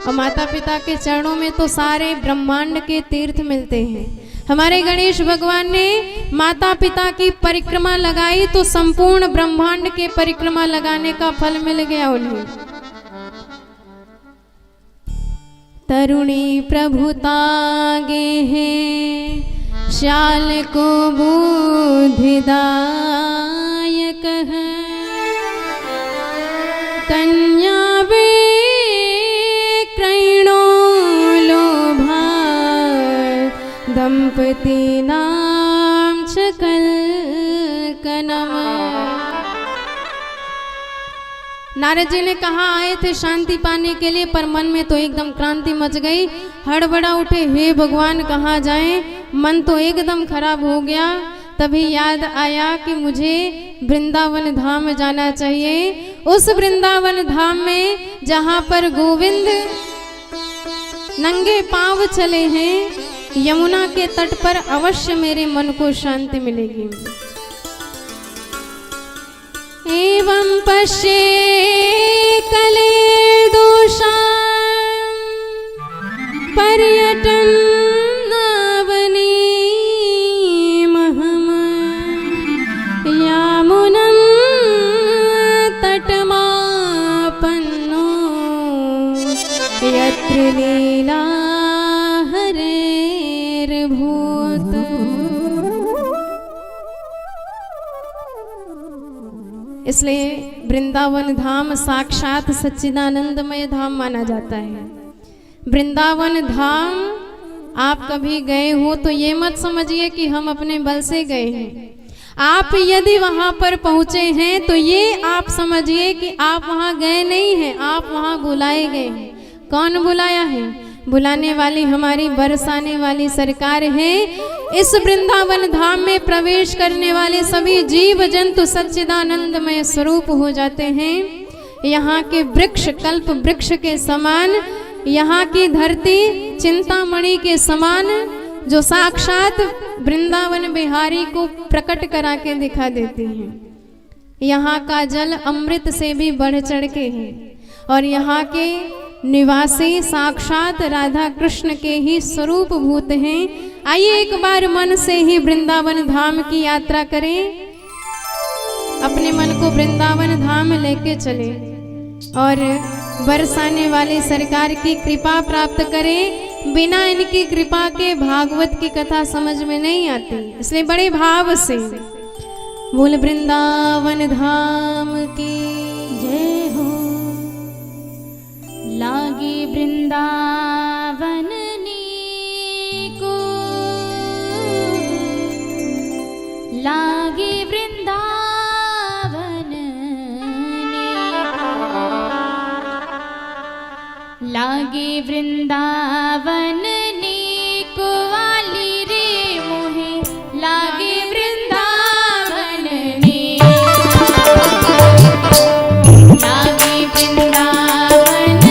और माता पिता के चरणों में तो सारे ब्रह्मांड के तीर्थ मिलते हैं। हमारे गणेश भगवान ने माता पिता की परिक्रमा लगाई तो संपूर्ण ब्रह्मांड के परिक्रमा लगाने का फल मिल गया उन्हें। तरुणी प्रभुतागे हैं श्याल को बुद्धिदायक है, कन्या वे क्रैणो लोभा दंपति नाम चकल कनम। नारद जी ने कहा आए थे शांति पाने के लिए, पर मन में तो एकदम क्रांति मच गई। हड़बड़ा उठे, हे भगवान कहाँ जाएं, मन तो एकदम खराब हो गया। तभी याद आया कि मुझे वृंदावन धाम जाना चाहिए। उस वृंदावन धाम में जहाँ पर गोविंद नंगे पांव चले हैं, यमुना के तट पर अवश्य मेरे मन को शांति मिलेगी। एवं पश्ये कले दोषा पर्यटन नावनी महम यामुनं तटमापन्नो यत्र लीला हरेर्भूत। इसलिए वृंदावन धाम साक्षात सच्चिदानंदमय धाम माना जाता है। वृंदावन धाम आप कभी गए हो तो ये मत समझिए कि हम अपने बल से गए हैं। आप यदि वहां पर पहुंचे हैं तो ये आप समझिए कि आप वहां गए नहीं हैं, आप वहां बुलाए गए हैं। कौन बुलाया है? बुलाने वाली हमारी बरसाने वाली सरकार है। इस वृंदावन धाम में प्रवेश करने वाले सभी जीव जंतु सच्चिदानंदमय स्वरूप हो जाते हैं। यहाँ के वृक्ष कल्प वृक्ष के समान, यहाँ की धरती चिंतामणि के समान, जो साक्षात वृंदावन बिहारी को प्रकट करा के दिखा देती हैं। यहाँ का जल अमृत से भी बढ़ चढ़ के है और यहाँ के निवासी साक्षात राधा कृष्ण के ही स्वरूप भूत हैं। आइए एक बार मन से ही वृंदावन धाम की यात्रा करें, अपने मन को वृंदावन धाम लेके चले और बरसाने वाली सरकार की कृपा प्राप्त करें। बिना इनकी कृपा के भागवत की कथा समझ में नहीं आती, इसलिए बड़े भाव से बोल वृंदावन धाम की जय हो। लागे वृंदावन नीको, लागे वृंदावन नीको, लागे वृंदावन नीको वाली रे मोहे, लागे वृंदावन नीको, लागे वृंदावन वृंदावन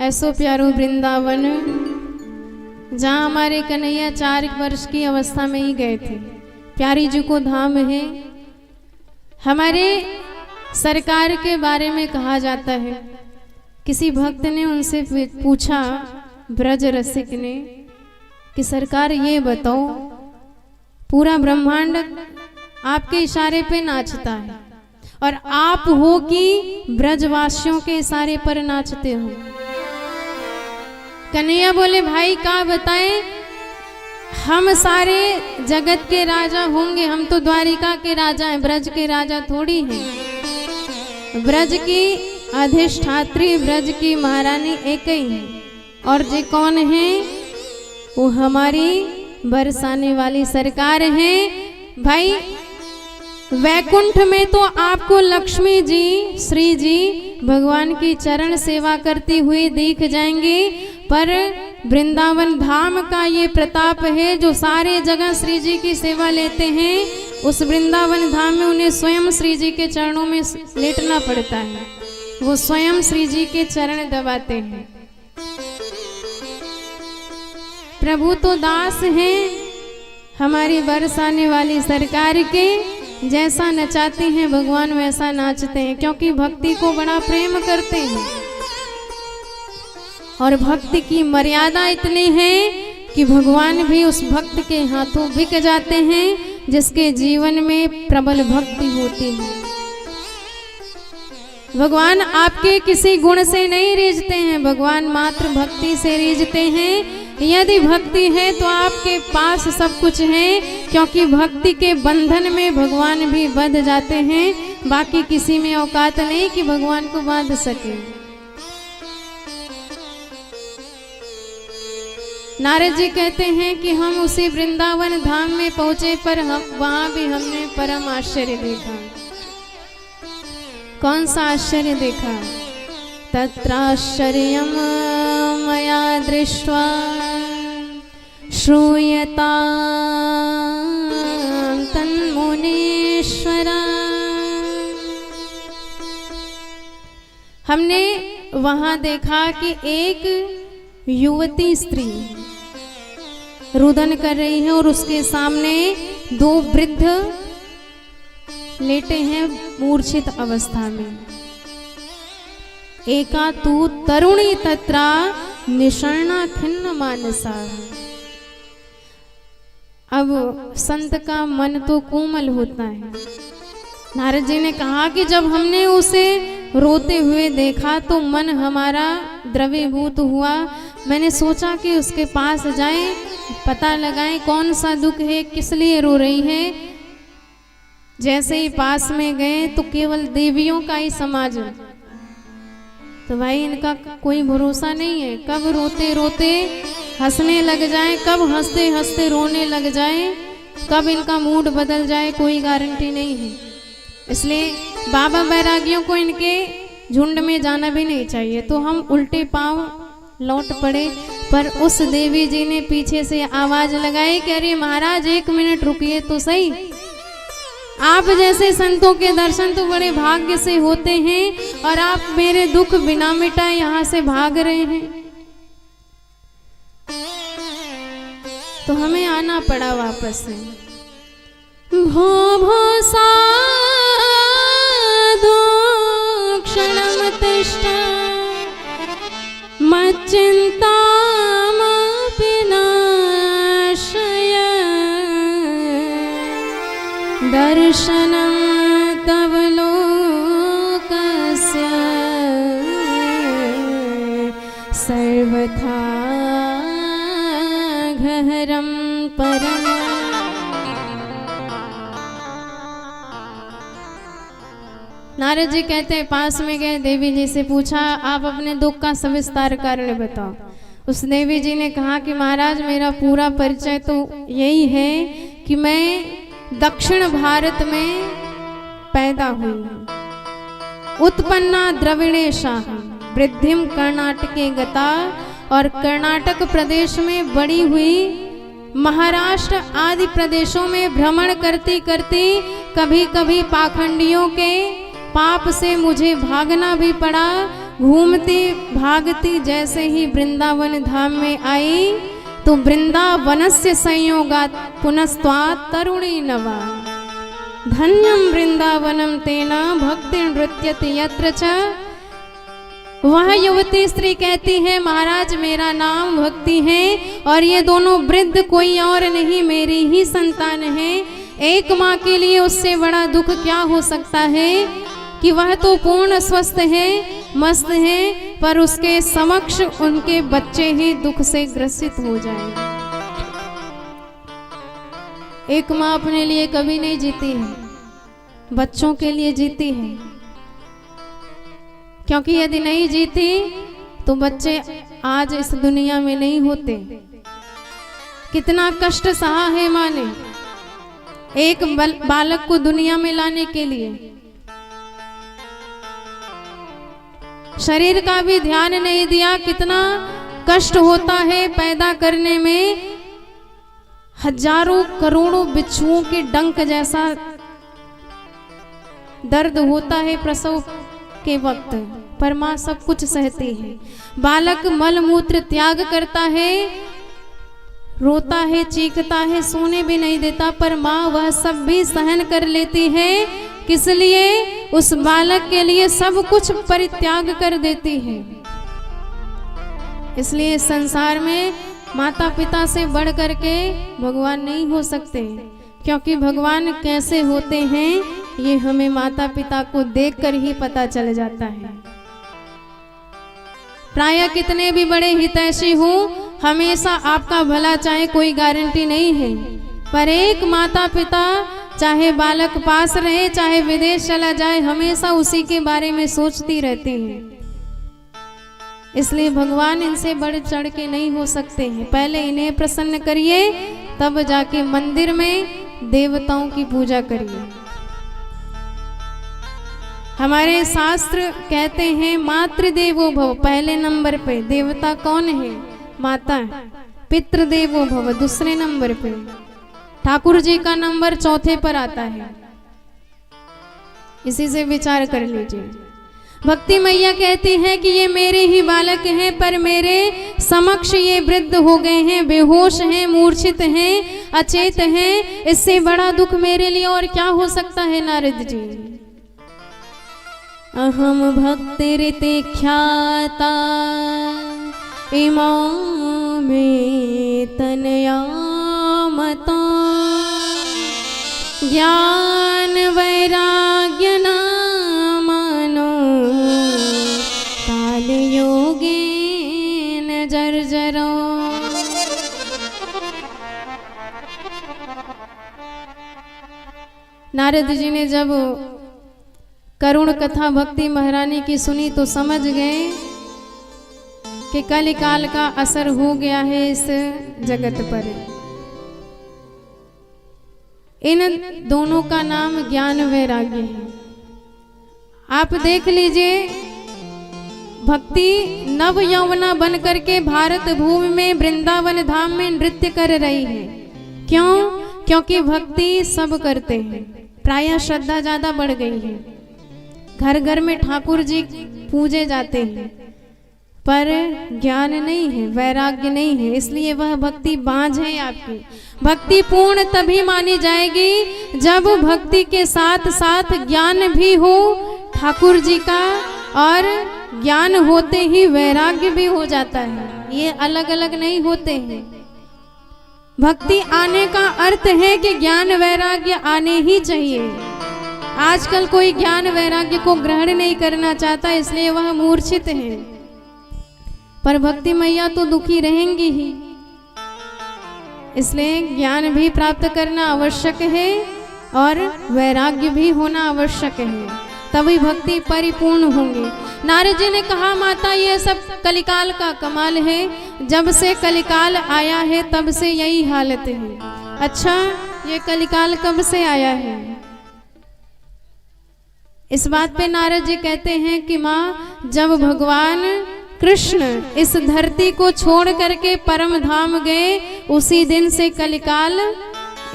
ऐसो प्यारो वृंदावन जहाँ हमारे कन्हैया 4 वर्ष की अवस्था में ही गए थे। प्यारी जी को धाम है। हमारे सरकार के बारे में कहा जाता है, किसी भक्त ने उनसे पूछा, ब्रज रसिक ने, कि सरकार ये बताओ, पूरा ब्रह्मांड आपके इशारे पे नाचता है और आप हो कि ब्रजवासियों के इशारे पर नाचते हो। कन्हैया बोले, भाई क्या बताएं, हम सारे जगत के राजा होंगे, हम तो द्वारिका के राजा हैं, ब्रज के राजा थोड़ी हैं। ब्रज की अधिष्ठात्री, ब्रज की महारानी एक ही है, और जे कौन है, वो हमारी बरसाने वाली सरकार है। भाई वैकुंठ में तो आपको लक्ष्मी जी, श्री जी भगवान की चरण सेवा करती हुई दिख जाएंगी, पर वृंदावन धाम का ये प्रताप है, जो सारे जगह श्री जी की सेवा लेते हैं, उस वृंदावन धाम में उन्हें स्वयं श्री जी के चरणों में लेटना पड़ता है। वो स्वयं श्री जी के चरण दबाते हैं। प्रभु तो दास हैं हमारी बरसाने वाली सरकार के, जैसा नचाते हैं भगवान वैसा नाचते हैं, क्योंकि भक्ति को बड़ा प्रेम करते हैं। और भक्ति की मर्यादा इतनी है कि भगवान भी उस भक्त के हाथों बिक जाते हैं जिसके जीवन में प्रबल भक्ति होती है। भगवान आपके किसी गुण से नहीं रीझते हैं, भगवान मात्र भक्ति से रीझते हैं। यदि भक्ति है तो आपके पास सब कुछ है, क्योंकि भक्ति के बंधन में भगवान भी बंध जाते हैं। बाकी किसी में औकात नहीं कि भगवान को बांध सके। नारद जी कहते हैं कि हम उसी वृंदावन धाम में पहुंचे, पर हम वहां भी हमने परम आश्चर्य देखा। कौन सा आश्चर्य देखा? तत्राश्चर्यम् मया दृष्ट्वा श्रूयतां तन्मुनीश्वरा। हमने वहां देखा कि एक युवती स्त्री रुदन कर रही है और उसके सामने 2 वृद्ध लेटे हैं मूर्छित अवस्था में। एका तू तरुणी तत्रा निशर्णा खिन्न मानसा। अब संत का मन तो कोमल होता है। नारद जी ने कहा कि जब हमने उसे रोते हुए देखा तो मन हमारा द्रवीभूत हुआ। मैंने सोचा कि उसके पास जाएं, पता लगाएं कौन सा दुख है, किस लिए रो रही है। जैसे ही पास में गए तो केवल देवियों का ही समाज। तो भाई इनका कोई भरोसा नहीं है, कब रोते रोते हंसने लग जाए, कब हंसते हंसते रोने लग जाए, कब इनका मूड बदल जाए, कोई गारंटी नहीं है। इसलिए बाबा बैरागियों को इनके झुंड में जाना भी नहीं चाहिए। तो हम उल्टे पांव लौट पड़े, पर उस देवी जी ने पीछे से आवाज लगाई कि अरे महाराज 1 मिनट रुकिए तो सही। आप जैसे संतों के दर्शन तो बड़े भाग्य से होते हैं और आप मेरे दुख बिना मिटाए यहाँ से भाग रहे हैं। तो हमें आना पड़ा वापस से। भो भो साधु क्षणम तिष्ठ मच्चिंता दर्शनं तव लोकस्य सर्वथा गहरं परम्। नारद जी कहते हैं पास में गए, देवी जी से पूछा आप अपने दुख का सविस्तार कारण बताओ। उस देवी जी ने कहा कि महाराज मेरा पूरा परिचय तो यही है कि मैं दक्षिण भारत में पैदा हुई हूँ। उत्पन्ना द्रविणेशाह वृद्धिम कर्नाटके गता। और कर्नाटक प्रदेश में बड़ी हुई, महाराष्ट्र आदि प्रदेशों में भ्रमण करती करती कभी कभी पाखंडियों के पाप से मुझे भागना भी पड़ा। घूमती भागती जैसे ही वृंदावन धाम में आई तो वृंदावनस्य संयोगात् पुनस्त्वात् तरुणी नवा धन्यम वृंदावनम तेना भक्ति नृत्यति यत्र च। वह युवती स्त्री कहती है महाराज मेरा नाम भक्ति है और ये दोनों वृद्ध कोई और नहीं मेरी ही संतान है। एक माँ के लिए उससे बड़ा दुख क्या हो सकता है कि वह तो पूर्ण स्वस्थ है मस्त है पर उसके समक्ष उनके बच्चे ही दुख से ग्रसित हो जाएं। एक माँ अपने लिए कभी नहीं जीती है, बच्चों के लिए जीती है, क्योंकि यदि नहीं जीती तो बच्चे आज इस दुनिया में नहीं होते। कितना कष्ट सहा है माँ ने एक बालक को दुनिया में लाने के लिए। शरीर का भी ध्यान नहीं दिया, कितना कष्ट होता है पैदा करने में। हजारों करोड़ों बिच्छुओं के डंक जैसा दर्द होता है प्रसव के वक्त, पर माँ सब कुछ सहती है। बालक मल मूत्र त्याग करता है, रोता है, चीखता है, सोने भी नहीं देता, पर माँ वह सब भी सहन कर लेती है। किस लिए? उस बालक के लिए सब कुछ परित्याग कर देती है। इसलिए संसार में माता पिता से बढ़ करके भगवान नहीं हो सकते, क्योंकि भगवान कैसे होते हैं ये हमें माता पिता को देखकर ही पता चल जाता है। प्राय कितने भी बड़े हितैषी हो, हमेशा आपका भला चाहे कोई गारंटी नहीं है, पर एक माता पिता चाहे बालक पास रहे चाहे विदेश चला जाए हमेशा उसी के बारे में सोचती रहती है। इसलिए भगवान इनसे बढ़ चढ़ के नहीं हो सकते हैं। पहले इन्हें प्रसन्न करिए तब जाके मंदिर में देवताओं की पूजा करिए। हमारे शास्त्र कहते हैं मातृदेवो भव, पहले नंबर पे देवता कौन है? माता। पितृदेवो भव दूसरे नंबर पे, ठाकुर जी का नंबर चौथे पर आता है। इसी से विचार कर लीजिए। भक्ति मैया कहती है कि ये मेरे ही बालक हैं, पर मेरे समक्ष ये वृद्ध हो गए हैं, बेहोश हैं, मूर्छित हैं, अचेत हैं। इससे बड़ा दुख मेरे लिए और क्या हो सकता है नारद जी। अहम भक्तिरिते ख्याता इमां मे तनया मता ज्ञान वैराग्य नामनो काल योगेन जर्जरो। नारद जी ने जब करुण कथा भक्ति महारानी की सुनी तो समझ गए कि कलिकाल का असर हो गया है इस जगत पर। इन दोनों का नाम ज्ञान वैराग्य है। आप देख लीजिए, भक्ति नव यौवना बन करके भारत भूमि में वृंदावन धाम में नृत्य कर रही है। क्यों? क्योंकि भक्ति सब करते हैं, प्रायः श्रद्धा ज्यादा बढ़ गई है। घर घर में ठाकुर जी पूजे जाते हैं, पर ज्ञान नहीं है, वैराग्य नहीं है, इसलिए वह भक्ति बांझ है आपकी। भक्ति पूर्ण तभी मानी जाएगी जब भक्ति के साथ साथ ज्ञान भी हो ठाकुर जी का, और ज्ञान होते ही वैराग्य भी हो जाता है। ये अलग अलग नहीं होते हैं। भक्ति आने का अर्थ है कि ज्ञान वैराग्य आने ही चाहिए। आजकल कोई ज्ञान वैराग्य को ग्रहण नहीं करना चाहता, इसलिए वह मूर्छित है। पर भक्ति मैया तो दुखी रहेंगी ही, इसलिए ज्ञान भी प्राप्त करना आवश्यक है और वैराग्य भी होना आवश्यक है, तभी भक्ति परिपूर्ण होंगी। नारद जी ने कहा माता ये सब कलिकाल का कमाल है, जब से कलिकाल आया है तब से यही हालत है। अच्छा, ये कलिकाल कब से आया है? इस बात पे नारद जी कहते हैं कि माँ, जब भगवान कृष्ण इस धरती को छोड़ करके परम धाम गए, उसी दिन से कलिकाल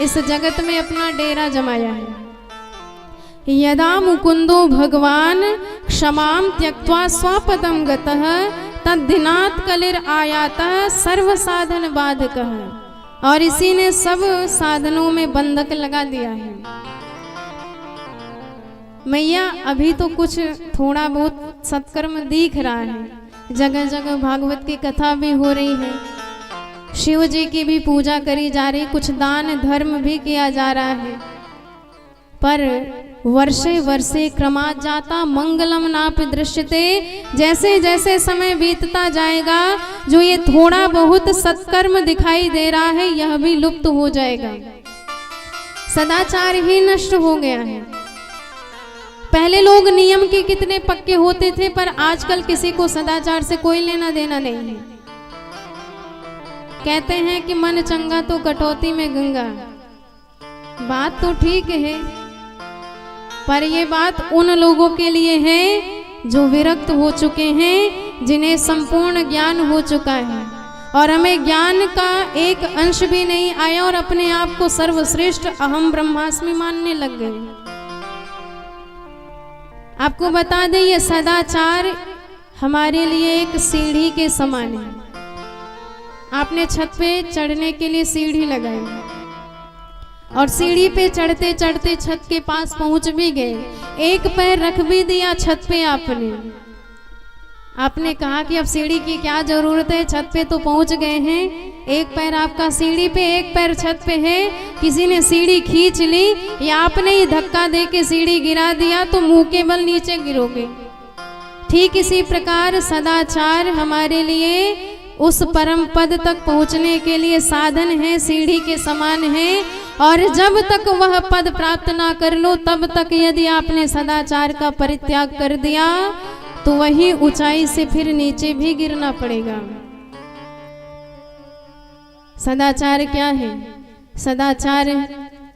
इस जगत में अपना डेरा जमाया है। यदा मुकुंदो भगवान क्षमाम त्यक्त्वा स्वपदम गतः तद्दिनात् कलिर आयातः सर्व साधन बाधकः। और इसी ने सब साधनों में बंधक लगा दिया है। मैया अभी तो कुछ थोड़ा बहुत सत्कर्म दिख रहा है, जगह जगह भागवत की कथा भी हो रही है, शिव जी की भी पूजा करी जा रही, कुछ दान धर्म भी किया जा रहा है, पर वर्षे वर्षे क्रमात् जाता मंगलम नापि दृश्यते। जैसे जैसे समय बीतता जाएगा जो ये थोड़ा बहुत सत्कर्म दिखाई दे रहा है यह भी लुप्त हो जाएगा, सदाचार ही नष्ट हो गया है। पहले लोग नियम के कितने पक्के होते थे, पर आजकल किसी को सदाचार से कोई लेना देना नहीं है। कहते हैं कि मन चंगा तो कटौती में गंगा, बात तो ठीक है, पर ये बात उन लोगों के लिए है जो विरक्त हो चुके हैं, जिन्हें संपूर्ण ज्ञान हो चुका है और हमें ज्ञान का एक अंश भी नहीं आया और अपने आप को सर्वश्रेष्ठ अहम ब्रह्मास्मि मानने लग गए। आपको बता दें ये सदाचार हमारे लिए एक सीढ़ी के समान है। आपने छत पे चढ़ने के लिए सीढ़ी लगाई और सीढ़ी पे चढ़ते चढ़ते छत के पास पहुंच भी गए, एक पैर रख भी दिया छत पे आपने कहा कि अब सीढ़ी की क्या जरूरत है, छत पे तो पहुंच गए हैं। एक पैर आपका सीढ़ी पे, एक पैर छत पे है, किसी ने सीढ़ी खींच ली या आपने ही धक्का दे के सीढ़ी गिरा दिया तो मुंह के बल नीचे गिरोगे। ठीक इसी प्रकार सदाचार हमारे लिए उस परम पद तक पहुंचने के लिए साधन है, सीढ़ी के समान है। और जब तक वह पद प्राप्त ना कर लो तब तक यदि आपने सदाचार का परित्याग कर दिया तो वही ऊंचाई से फिर नीचे भी गिरना पड़ेगा। सदाचार क्या है? सदाचार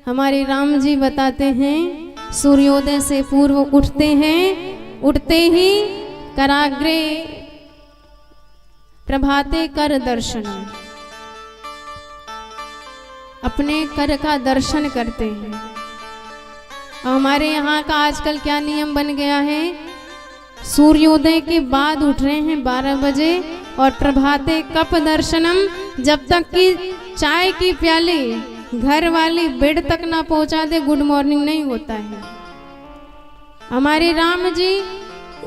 हमारे राम जी बताते हैं, सूर्योदय से पूर्व उठते हैं, उठते ही कराग्रे प्रभाते कर दर्शन, अपने कर का दर्शन करते हैं। और हमारे यहाँ का आजकल क्या नियम बन गया है, सूर्योदय के बाद उठ रहे हैं 12 बजे और प्रभाते कप दर्शनम, जब तक कि चाय की प्याली घर वाली बेड तक ना पहुंचा दे गुड मॉर्निंग नहीं होता है। हमारे राम जी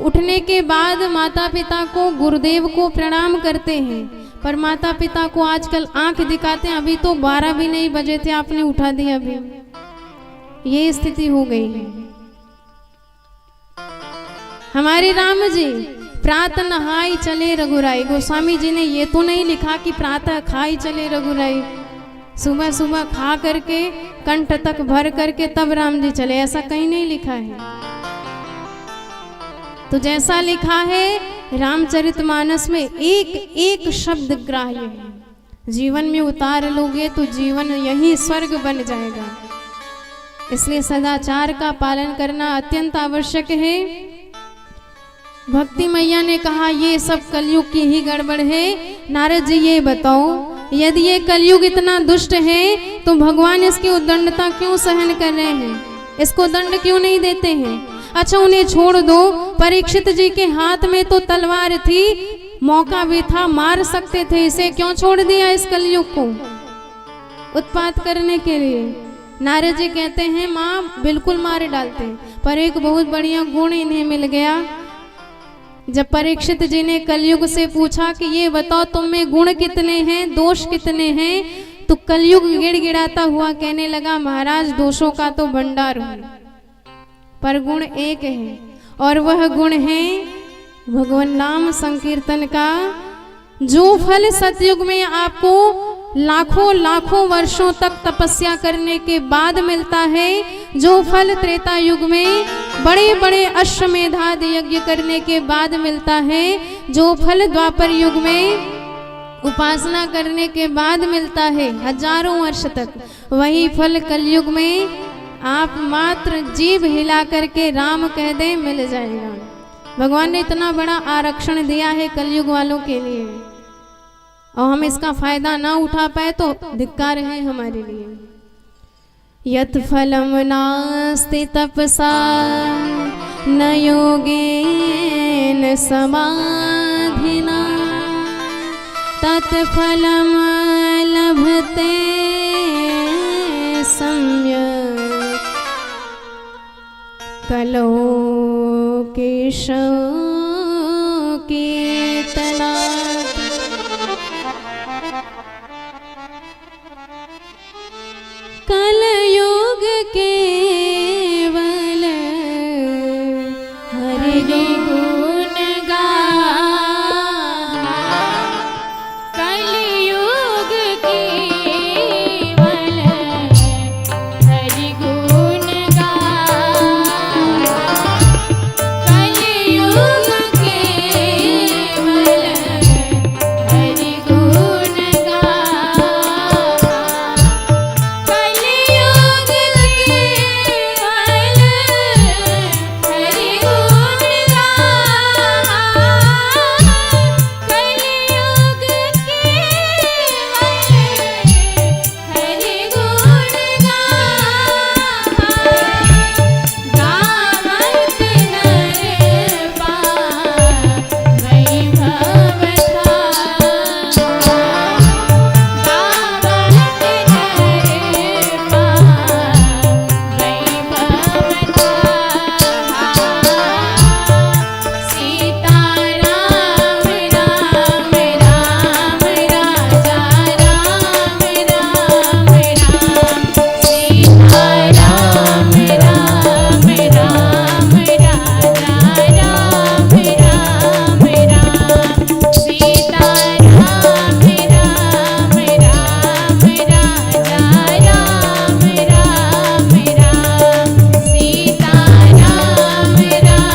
उठने के बाद माता पिता को, गुरुदेव को प्रणाम करते हैं, पर माता पिता को आजकल आंख दिखाते हैं, अभी तो 12 भी नहीं बजे थे आपने उठा दिया, अभी ये स्थिति हो गई है। हमारे राम जी प्रातः नहाई चले रघुराई, गोस्वामी जी ने ये तो नहीं लिखा कि प्रातः खाई चले रघुराई, सुबह सुबह खा करके कंठ तक भर करके तब राम जी चले, ऐसा कहीं नहीं लिखा है। तो जैसा लिखा है रामचरितमानस में एक एक शब्द ग्राह्य है, जीवन में उतार लोगे तो जीवन यही स्वर्ग बन जाएगा। इसलिए सदाचार का पालन करना अत्यंत आवश्यक है। भक्ति मैया ने कहा ये सब कलयुग की ही गड़बड़ है। नारद जी ये बताओ, यदि ये कलयुग इतना दुष्ट है तो भगवान इसकी उद्दंडता क्यों सहन कर रहे हैं, इसको दंड क्यों नहीं देते हैं? अच्छा उन्हें छोड़ दो, परीक्षित जी के हाथ में तो तलवार थी, मौका भी था, मार सकते थे, इसे क्यों छोड़ दिया इस कलयुग को उत्पात करने के लिए? नारद जी कहते हैं माँ बिल्कुल मार डालते, पर एक बहुत बढ़िया गुण इन्हें मिल गया। जब परीक्षित जी ने कलयुग से पूछा कि ये बताओ तुम में गुण कितने हैं, दोष कितने हैं, तो कलयुग गिड़गिड़ाता हुआ कहने लगा महाराज दोषों का तो भंडार हूं, पर गुण एक है और वह गुण है भगवान नाम संकीर्तन का। जो फल सतयुग में आपको लाखों लाखों वर्षों तक तपस्या करने के बाद मिलता है, जो फल त्रेता युग में बड़े बड़े अश्वमेधादि यज्ञ करने के बाद मिलता है, जो फल द्वापर युग में उपासना करने के बाद मिलता है हजारों वर्ष तक, वही फल कलयुग में आप मात्र जीभ हिला करके राम कह दे मिल जाएगा। भगवान ने इतना बड़ा आरक्षण दिया है कलयुग वालों के लिए और हम इसका फायदा ना उठा पाए तो धिक्कार है हमारे लिए। यत् फलं नास्ति तपसा न योगेन समाधिना तत्फलं लभते सम्यक् कलो केशव कीर्तनात्। कलयुग केवल हरि गुण गान। कलयुग केवल हरि गुण गान। कलयुग केवल हरि गुण गान। कलयुग केवल हरि गुण गान। कलयुग केवल हरि गुण गान। गावत नर पावै वैभव था। गावत नर पावै वैभव था। सीता राम राम राम राजा राम राम राम। सीता राम राम राम राजा राम राम राम। सीता राम राम राम राजा राम राम राम। सीता राम राम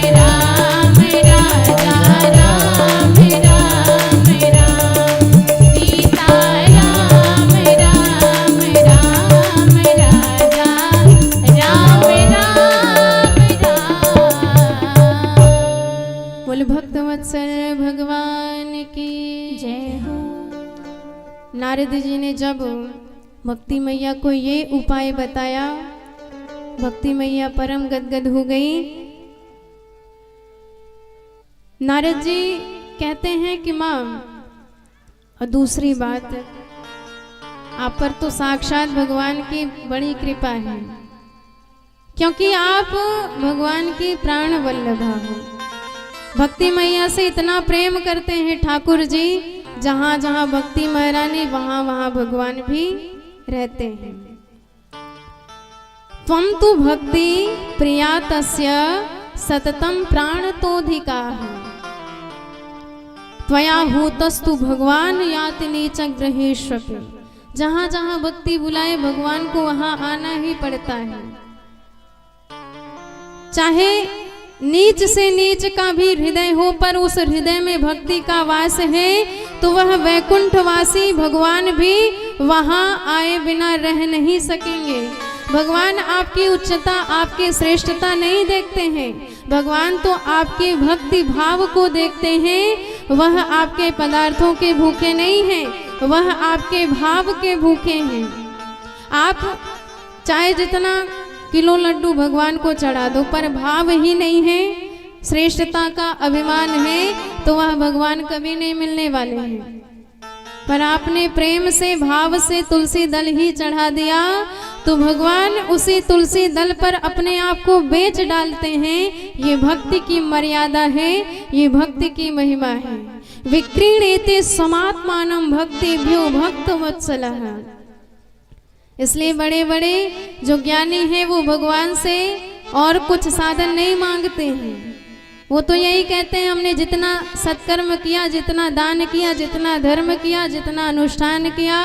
राम राजा राम राम राम। सीता राम राम राम राजा राम राम। बोल भक्तवत्सल भगवान की जय हो। नारद जी ने जब भक्ति मैया को ये उपाय बताया, भक्ति मैया परम गदगद हो गई। नारद जी कहते हैं कि माँ, और दूसरी बात, आप पर तो साक्षात भगवान की बड़ी कृपा है, क्योंकि आप भगवान की प्राण वल्लभा हो। भक्ति मैया से इतना प्रेम करते हैं ठाकुर जी, जहाँ जहाँ भक्ति महारानी वहाँ वहाँ भगवान भी रहते हैं। त्वं तु भक्ति प्रिया तस्य सततम प्राणतोधिकाः। त्वया हूतस्तु भगवान याति नीच गृहेष्वपि। जहाँ जहाँ भक्ति बुलाए भगवान को वहाँ आना ही पड़ता है। चाहे नीच से नीच का भी हृदय हो, पर उस हृदय में भक्ति का वास है तो वह वैकुंठवासी भगवान भी वहाँ आए बिना रह नहीं सकेंगे। भगवान आपकी उच्चता, आपकी श्रेष्ठता नहीं देखते हैं, भगवान तो आपके भक्ति भाव को देखते हैं। वह आपके पदार्थों के भूखे नहीं हैं, वह आपके भाव के भूखे हैं। आप चाहे जितना किलो लड्डू भगवान को चढ़ा दो, पर भाव ही नहीं है, श्रेष्ठता का अभिमान है, तो वह भगवान कभी नहीं मिलने वाले हैं। पर आपने प्रेम से, भाव से तुलसी दल ही चढ़ा दिया, तो भगवान उसी तुलसी दल पर अपने आप को बेच डालते हैं। ये भक्ति की मर्यादा है, ये भक्ति की महिमा है। विक्रीणेते समात्मानं भक्तिभ्यो भक्तवत्सलः। इसलिए बड़े बड़े जो ज्ञानी हैं वो भगवान से और कुछ साधन नहीं मांगते हैं। वो तो यही कहते हैं, हमने जितना सत्कर्म किया, जितना दान किया, जितना धर्म किया, जितना अनुष्ठान किया,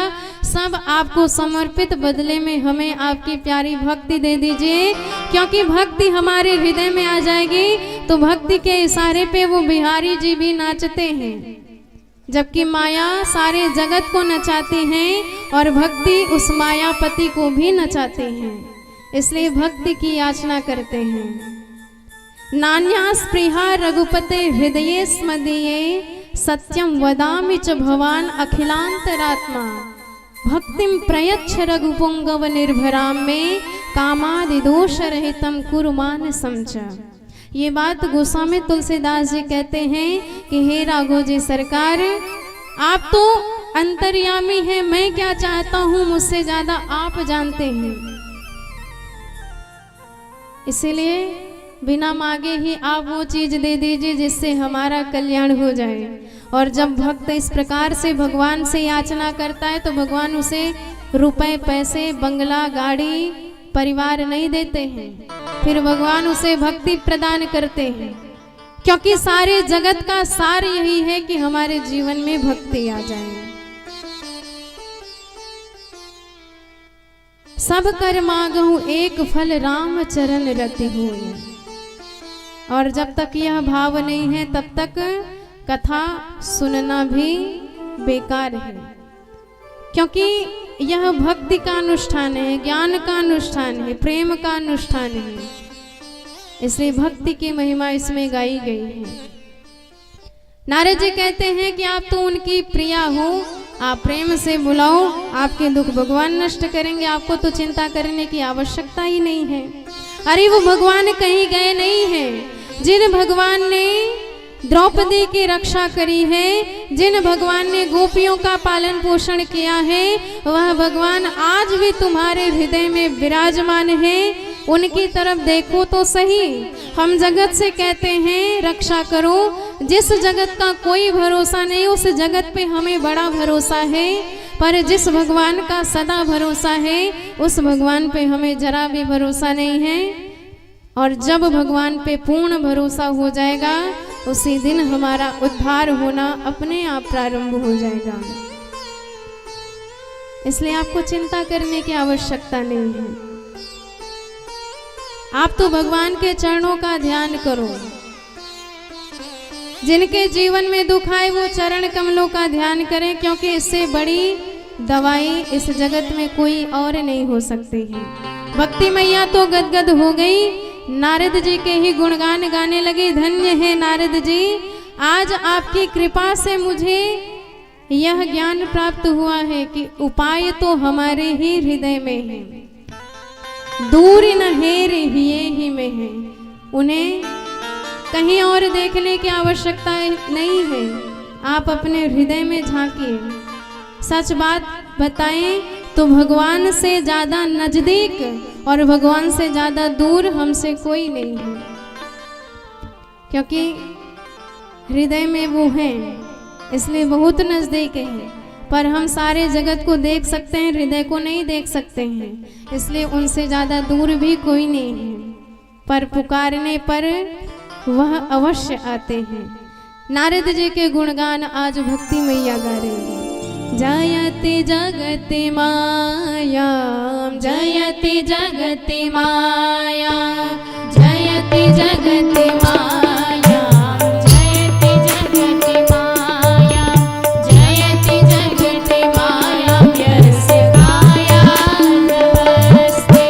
सब आपको समर्पित, बदले में हमें आपकी प्यारी भक्ति दे दीजिए। क्योंकि भक्ति हमारे हृदय में आ जाएगी तो भक्ति के इशारे पे वो बिहारी जी भी नाचते हैं, जबकि माया सारे जगत को नचाती हैं और भक्ति उस मायापति को भी नचाते हैं। इसलिए भक्ति की याचना करते हैं। नान्या स्पृहा रघुपते हृदये स्मदीये, सत्यम वदामि च भवान अखिलांतरात्मा। भक्तिम प्रयच्छ रघुपुंगव निर्भराम में कामादि दोष रहितम कुरुमान समझ। ये बात गोस्वामी तुलसीदास जी कहते हैं कि हे राघव जी सरकार, आप तो अंतर्यामी हैं, मैं क्या चाहता हूं मुझसे ज्यादा आप जानते हैं। इसीलिए बिना मांगे ही आप वो चीज दे दीजिए जिससे हमारा कल्याण हो जाए। और जब भक्त इस प्रकार से भगवान से याचना करता है तो भगवान उसे रुपए, पैसे, बंगला, गाड़ी, परिवार नहीं देते हैं, फिर भगवान उसे भक्ति प्रदान करते हैं। क्योंकि सारे जगत का सार यही है कि हमारे जीवन में भक्ति आ जाए। सब कर मांगहु एक फल राम चरण रति होय। और जब तक यह भाव नहीं है तब तक कथा सुनना भी बेकार है, क्योंकि यह भक्ति का अनुष्ठान है, ज्ञान का अनुष्ठान है, प्रेम का अनुष्ठान है। इसलिए भक्ति की महिमा इसमें गाई गई है। नारद जी कहते हैं कि आप तो उनकी प्रिया हो, आप प्रेम से बुलाओ, आपके दुख भगवान नष्ट करेंगे, आपको तो चिंता करने की आवश्यकता ही नहीं है। अरे वो भगवान कहीं गए नहीं हैं। जिन भगवान ने द्रौपदी की रक्षा करी है, जिन भगवान ने गोपियों का पालन पोषण किया है, वह भगवान आज भी तुम्हारे हृदय में विराजमान है। उनकी तरफ देखो तो सही। हम जगत से कहते हैं रक्षा करो, जिस जगत का कोई भरोसा नहीं उस जगत पे हमें बड़ा भरोसा है, पर जिस भगवान का सदा भरोसा है उस भगवान पे हमें जरा भी भरोसा नहीं है। और जब भगवान पे पूर्ण भरोसा हो जाएगा उसी दिन हमारा उद्धार होना अपने आप प्रारंभ हो जाएगा। इसलिए आपको चिंता करने की आवश्यकता नहीं है। आप तो भगवान के चरणों का ध्यान करो। जिनके जीवन में दुख आए वो चरण कमलों का ध्यान करें, क्योंकि इससे बड़ी दवाई इस जगत में कोई और नहीं हो सकती है। भक्ति मैया तो गदगद हो गई, नारद जी के ही गुणगान गाने लगे। धन्य है नारद जी, आज आपकी कृपा से मुझे यह ज्ञान प्राप्त हुआ है कि उपाय तो हमारे ही हृदय में है, दूर न हेर ही में है। उन्हें कहीं और देखने की आवश्यकता नहीं है। आप अपने हृदय में झांकिए। सच बात बताएं तो भगवान से ज्यादा नजदीक और भगवान से ज्यादा दूर हमसे कोई नहीं है, क्योंकि हृदय में वो हैं, इसलिए बहुत नजदीक है। पर हम सारे जगत को देख सकते हैं, हृदय को नहीं देख सकते हैं, इसलिए उनसे ज्यादा दूर भी कोई नहीं है। पर पुकारने पर वह अवश्य आते हैं। नारद जी के गुणगान आज भक्ति मैया गा रही है। जयते जगते माया, जयते जगते माया, जयते जगते माया, जयते जगते माया, जयते जगते माया, व्यस्य काया नमस्ते।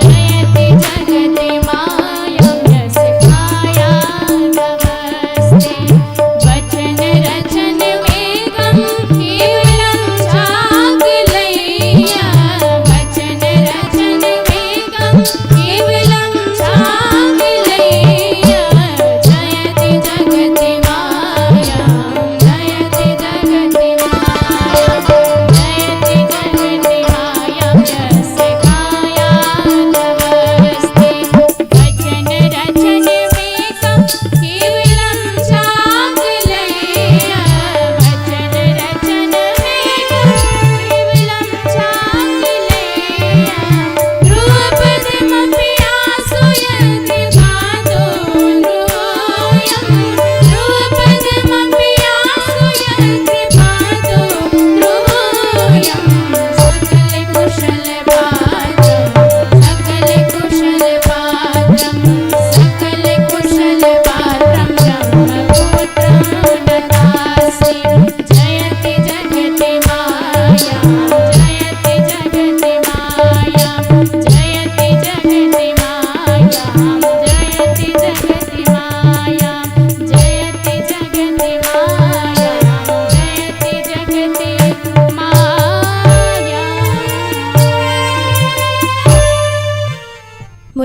जयते जगते माया, व्यस्य काया नमस्ते। वचन रचन वेगम वचन रचन वेगम केवलम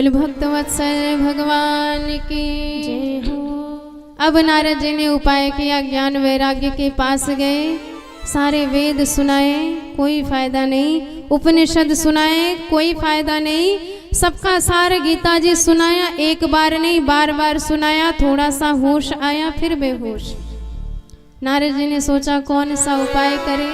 बोल भक्तवत्सल भगवान की जय हो। अब नारद जी ने उपाय किया, ज्ञान वैराग्य के पास गए, सारे वेद सुनाए, कोई फायदा नहीं, उपनिषद सुनाए, कोई फायदा नहीं, सबका सार गीता जी सुनाया, एक बार नहीं बार बार सुनाया, थोड़ा सा होश आया फिर बेहोश। नारद जी ने सोचा कौन सा उपाय करे,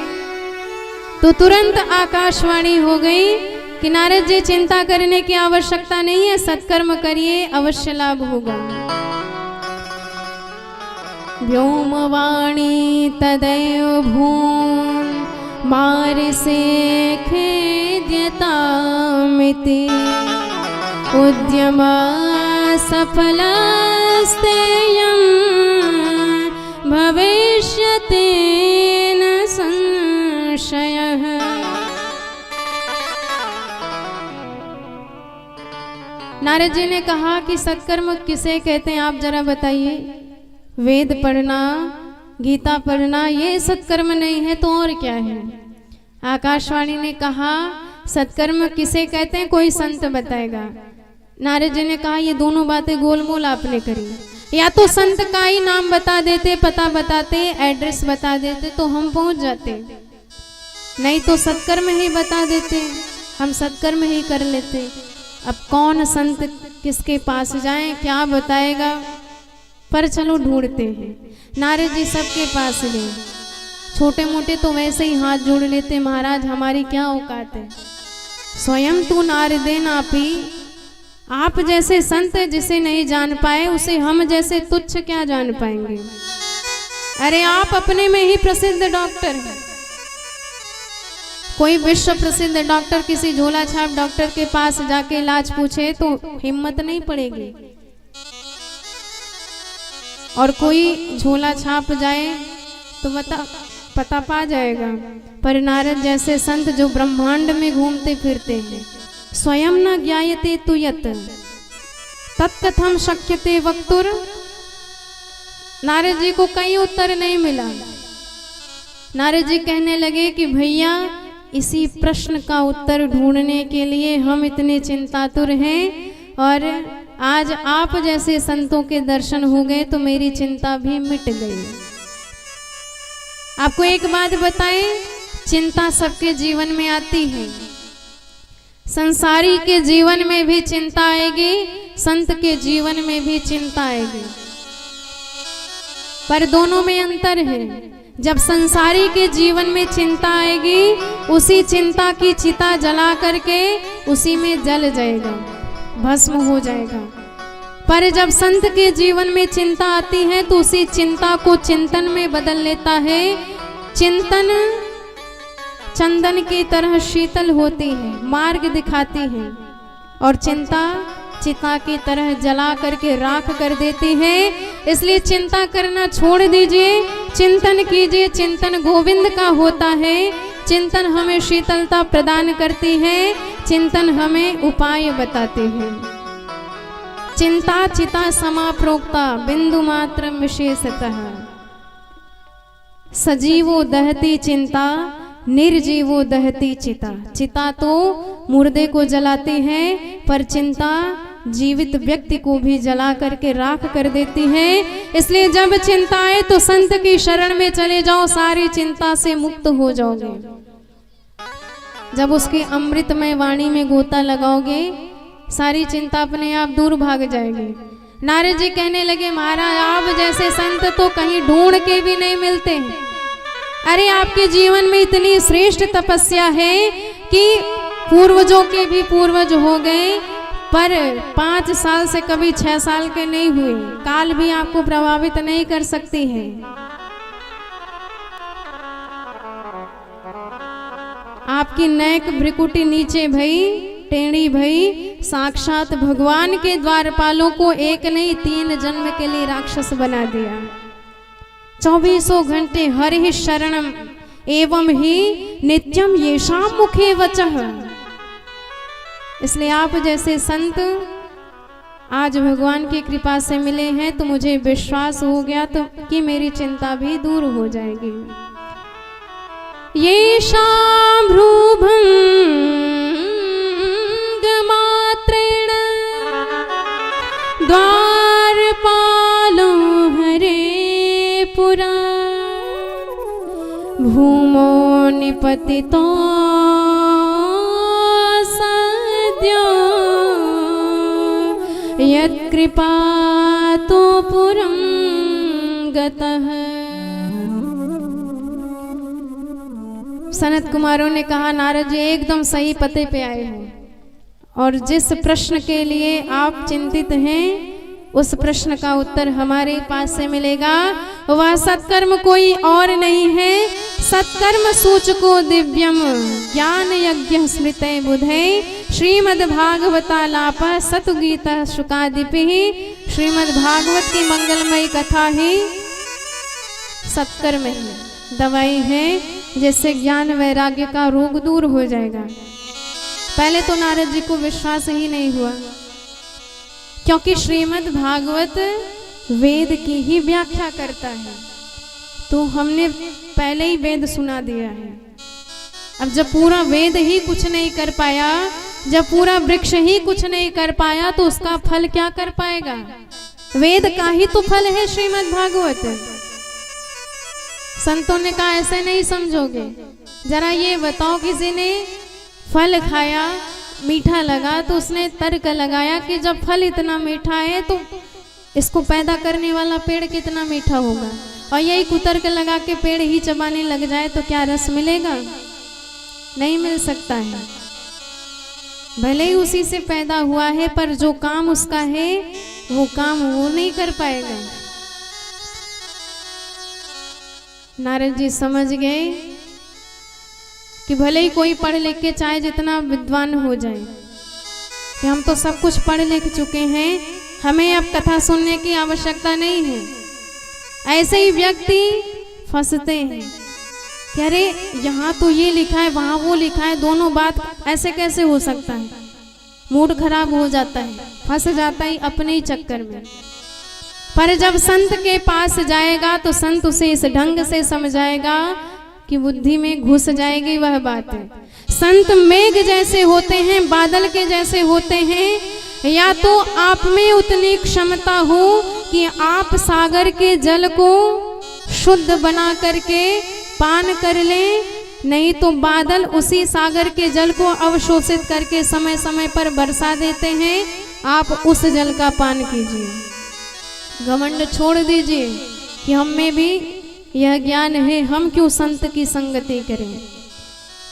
तो तुरंत आकाशवाणी हो गई कि नारद जी चिंता करने की आवश्यकता नहीं है, सत्कर्म करिए अवश्य लाभ होगा। व्योमवाणी तदैव भूम मारिसे खेद्यतामिति उद्यमा सफलस्तेयं भविष्यते न संशयः। नारद जी ने कहा कि सत्कर्म किसे कहते हैं, आप जरा बताइए। वेद पढ़ना, गीता पढ़ना ये सत्कर्म नहीं है तो और क्या है। आकाशवाणी ने कहा सत्कर्म किसे कहते हैं, कोई संत बताएगा। नारद जी ने कहा ये दोनों बातें गोलमोल आपने करी, या तो संत का ही नाम बता देते, पता बताते, एड्रेस बता देते तो हम पहुंच जाते, नहीं तो सत्कर्म ही बता देते, हम सत्कर्म ही कर लेते। अब कौन संत किसके पास जाएं, क्या बताएगा, पर चलो ढूंढते हैं। नारद जी सबके पास गए, छोटे मोटे तो वैसे ही हाथ जोड़ लेते, महाराज हमारी क्या औकात है, स्वयं तू नारदे नापी। आप जैसे संत जिसे नहीं जान पाए उसे हम जैसे तुच्छ क्या जान पाएंगे। अरे आप अपने में ही प्रसिद्ध डॉक्टर हैं, कोई विश्व प्रसिद्ध डॉक्टर किसी झोला छाप डॉक्टर के पास जाके इलाज पूछे तो हिम्मत नहीं पड़ेगी, और कोई झोला छाप जाए तो पता पा जाएगा। पर नारद जैसे संत जो ब्रह्मांड में घूमते फिरते हैं, स्वयं न ज्ञायते तु यत् तत्कथम शक्यते वक्तुर। नारद जी को कहीं उत्तर नहीं मिला। नारद जी कहने लगे कि भैया इसी प्रश्न का उत्तर ढूंढने के लिए हम इतने चिंतातुर हैं, और आज आप जैसे संतों के दर्शन हो गए तो मेरी चिंता भी मिट गई। आपको एक बात बताएं, चिंता सबके जीवन में आती है, संसारी के जीवन में भी चिंता आएगी, संत के जीवन में भी चिंता आएगी, पर दोनों में अंतर है। जब संसारी के जीवन में चिंता आएगी, उसी चिंता की चिता जला करके उसी में जल जाएगा, भस्म हो जाएगा। पर जब संत के जीवन में चिंता आती है तो उसी चिंता को चिंतन में बदल लेता है। चिंतन चंदन की तरह शीतल होती है, मार्ग दिखाती है, और चिंता चिता की तरह जला करके राख कर देती है। इसलिए चिंता करना छोड़ दीजिए, चिंतन कीजिए। चिंतन गोविंद का होता है, चिंतन हमें शीतलता प्रदान करती है, चिंतन हमें उपाय बताते हैं। चिंता चिता समाप्रोक्ता बिंदु मात्र विशेषतः, सजीवो दहती चिंता निर्जीवो दहती चिता। चिता तो मुर्दे को जलाती है, पर चिंता जीवित व्यक्ति को भी जला करके राख कर देती है। इसलिए जब चिंता आए तो संत की शरण में चले जाओ, सारी चिंता से मुक्त हो जाओगे। जब उसकी अमृतमय वाणी में गोता लगाओगे, सारी चिंता अपने आप दूर भाग जाएगी। नारद जी कहने लगे महाराज आप जैसे संत तो कहीं ढूंढ के भी नहीं मिलते हैं। अरे आपके जीवन में इतनी श्रेष्ठ तपस्या है कि पूर्वजों के भी पूर्वज हो गए, पर 5 साल से कभी 6 साल के नहीं हुए। काल भी आपको प्रभावित नहीं कर सकती है। आपकी नैक भ्रिकुटी नीचे भई, टेढ़ी भई, साक्षात भगवान के द्वारपालों को एक नहीं 3 जन्म के लिए राक्षस बना दिया। 24 घंटे हरि शरणम एवं ही नित्यम येषाम मुखे वचः। इसलिए आप जैसे संत आज भगवान की कृपा से मिले हैं तो मुझे विश्वास हो गया तो कि मेरी चिंता भी दूर हो जाएगी। येषां भ्रूभंग मात्रेण निपति तो सद्यो यत्कृपा तो पुरं गतः। सनत कुमारों ने कहा, नारद जी एकदम सही पते पे आए हैं, और जिस प्रश्न के लिए आप चिंतित हैं उस प्रश्न का उत्तर हमारे पास से मिलेगा। वह सत्कर्म कोई और नहीं है, सत्कर्म सूचको दिव्यम ज्ञान यज्ञ स्मृते बुधे श्रीमद्भागवतालाप सतुगीता शुकादिपि। श्रीमद्भागवत की मंगलमयी कथा ही सत्कर्म है, दवाई है जिससे ज्ञान वैराग्य का रोग दूर हो जाएगा। पहले तो नारद जी को विश्वास ही नहीं हुआ, क्योंकि श्रीमद् भागवत वेद की ही व्याख्या करता है, तो हमने पहले ही वेद सुना दिया है। अब जब पूरा वेद ही कुछ नहीं कर पाया, जब पूरा वृक्ष ही कुछ नहीं कर पाया, तो उसका फल क्या कर पाएगा? वेद का ही तो फल है श्रीमद् भागवत। संतों ने कहा ऐसे नहीं समझोगे, जरा ये बताओ, किसी ने फल खाया, मीठा लगा, तो उसने तर्क लगाया कि जब फल इतना मीठा है तो इसको पैदा करने वाला पेड़ कितना मीठा होगा, और यही कुतर्क लगा के पेड़ ही चबाने लग जाए तो क्या रस मिलेगा? नहीं मिल सकता है। भले ही उसी से पैदा हुआ है, पर जो काम उसका है वो काम वो नहीं कर पाएगा। नारद जी समझ गए कि भले ही कोई पढ़ लिख के चाहे जितना विद्वान हो जाए, कि हम तो सब कुछ पढ़ लिख चुके हैं, हमें अब कथा सुनने की आवश्यकता नहीं है। ऐसे ही व्यक्ति फंसते हैं कि अरे यहाँ तो ये लिखा है, वहाँ वो लिखा है, दोनों बात ऐसे कैसे हो सकता है? मूड खराब हो जाता है, फंस जाता है अपने ही चक्कर में। पर जब संत के पास जाएगा तो संत उसे इस ढंग से समझाएगा कि बुद्धि में घुस जाएगी वह बात है। संत मेघ जैसे होते हैं, बादल के जैसे होते हैं, या तो आप में उतनी क्षमता हो कि आप सागर के जल को शुद्ध बना करके पान कर लें, नहीं तो बादल उसी सागर के जल को अवशोषित करके समय समय पर बरसा देते हैं, आप उस जल का पान कीजिए। घमंड छोड़ दीजिए कि हम में भी यह ज्ञान है, हम क्यों संत की संगति करें।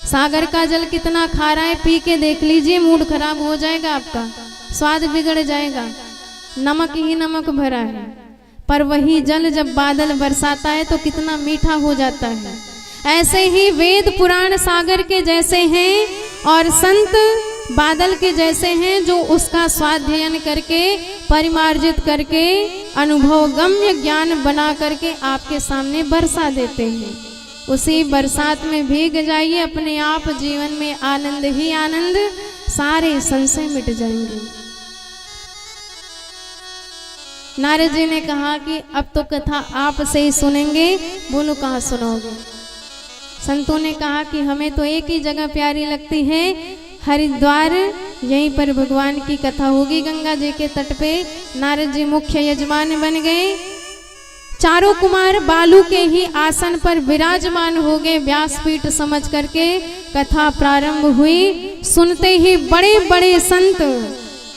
सागर का जल कितना खारा है, पी के देख लीजिए, मूड खराब हो जाएगा आपका, स्वाद बिगड़ जाएगा, नमक ही नमक भरा है। पर वही जल जब बादल बरसाता है तो कितना मीठा हो जाता है। ऐसे ही वेद पुराण सागर के जैसे हैं और संत बादल के जैसे हैं, जो उसका स्वाध्ययन करके परिमार्जित करके अनुभव गम्य ज्ञान बना करके आपके सामने बरसा देते हैं। उसी बरसात में भीग जाइए, अपने आप जीवन में आनंद ही आनंद, सारे संशय मिट जाएंगे। नारद जी ने कहा कि अब तो कथा आप से ही सुनेंगे, बोलो कहाँ सुनाओगे। संतों ने कहा कि हमें तो एक ही जगह प्यारी लगती है, हरिद्वार, यहीं पर भगवान की कथा होगी गंगा जी के तट पे। नारद जी मुख्य यजमान बन गए, चारों कुमार बालू के ही आसन पर विराजमान हो गए, व्यासपीठ समझ करके कथा प्रारंभ हुई। सुनते ही बड़े बड़े संत,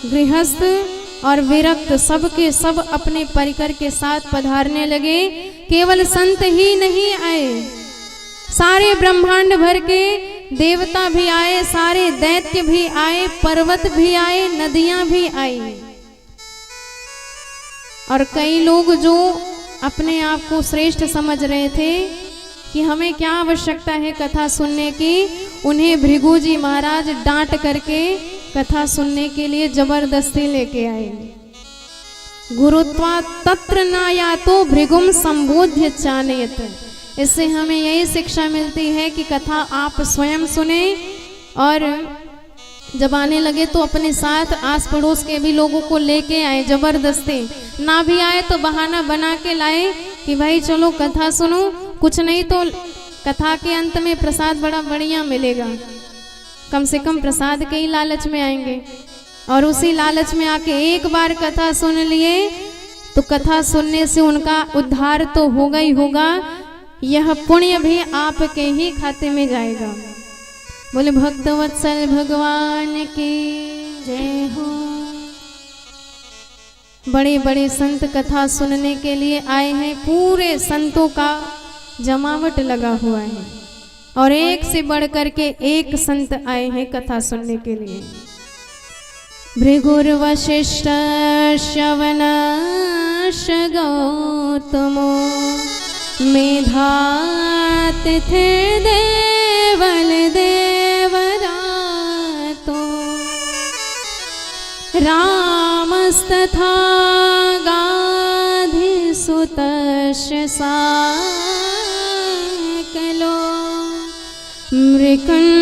गृहस्थ और विरक्त सबके सब अपने परिकर के साथ पधारने लगे। केवल संत ही नहीं आए, सारे ब्रह्मांड भर के देवता भी आए, सारे दैत्य भी आए, पर्वत भी आए, नदियां भी आई, और कई लोग जो अपने आप को श्रेष्ठ समझ रहे थे कि हमें क्या आवश्यकता है कथा सुनने की, उन्हें भृगु जी महाराज डांट करके कथा सुनने के लिए जबरदस्ती लेके आए। गुरुत्वा तत्र न यातो भृगुम संबोध्य चानयत। इससे हमें यही शिक्षा मिलती है कि कथा आप स्वयं सुने, और जब आने लगे तो अपने साथ आस पड़ोस के भी लोगों को लेके आए, जबरदस्ती। ना भी आए तो बहाना बना के लाए कि भाई चलो कथा सुनो, कुछ नहीं तो कथा के अंत में प्रसाद बड़ा बढ़िया मिलेगा, कम से कम प्रसाद के ही लालच में आएंगे। और उसी लालच में आके एक बार कथा सुन लिए तो कथा सुनने से उनका उद्धार तो होगा ही होगा, यह पुण्य भी आपके ही खाते में जाएगा। बोले भक्तवत्सल भगवान की जय हो। बड़े बड़े संत कथा सुनने के लिए आए हैं, पूरे संतों का जमावट लगा हुआ है और एक से बढ़ करके एक संत आए हैं कथा सुनने के लिए। भृगुर वशिष्ठ श्रवण गौतमो मेधातिथि देवल देवरातो रामस्तथा गाधिसुतस्य साकलो मृकण्डपुत्र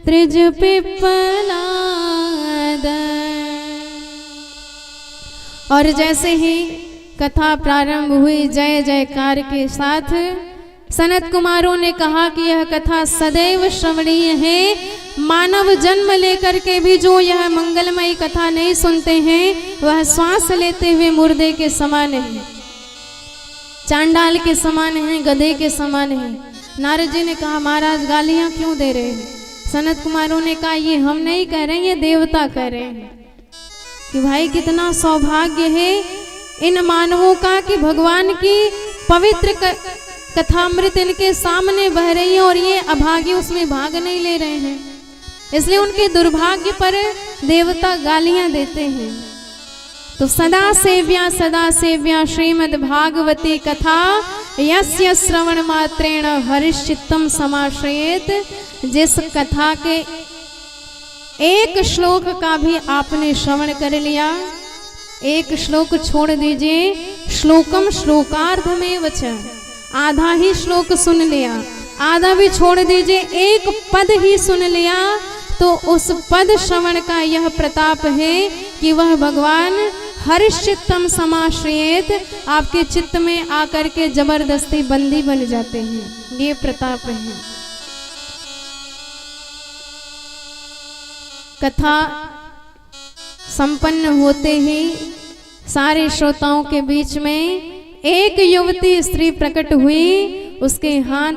त्रिजपिप्पलाद। और जैसे ही कथा प्रारंभ हुई जय जयकार के साथ सनत कुमारों ने कहा कि यह कथा सदैव श्रवणीय है। मानव जन्म लेकर के भी जो यह मंगलमयी कथा नहीं सुनते हैं वह श्वास लेते हुए मुर्दे के समान है, चांडाल के समान है, गधे के समान है। नारद जी ने कहा महाराज गालियां क्यों दे रहे हैं? सनत कुमारों ने कहा ये हम नहीं कह रहे हैं, ये देवता कह रहे हैं कि भाई कितना सौभाग्य है इन मानवों का कि भगवान की पवित्र कथामृत इनके सामने बह रही है और ये अभागी उसमें भाग नहीं ले रहे हैं, इसलिए उनके दुर्भाग्य पर देवता गालियां देते हैं। तो सदा सेव्या श्रीमद् भागवती कथा यस्य श्रवण मात्रेण हरिश्चित्तम समाश्रयेत। जिस कथा के एक श्लोक का भी आपने श्रवण कर लिया, एक श्लोक छोड़ दीजिए, श्लोकम श्लोकार्धमेव च, आधा ही श्लोक सुन लिया, आधा भी छोड़ दीजिए, एक पद ही सुन लिया, तो उस पद श्रवण का यह प्रताप है कि वह भगवान हरिश्चित्तम समाश्रयेत, आपके चित्त में आकर के जबरदस्ती बंदी बन जाते हैं। ये प्रताप है। कथा संपन्न होते ही सारे श्रोताओं के बीच में एक युवती स्त्री प्रकट हुई। उसके हाथ,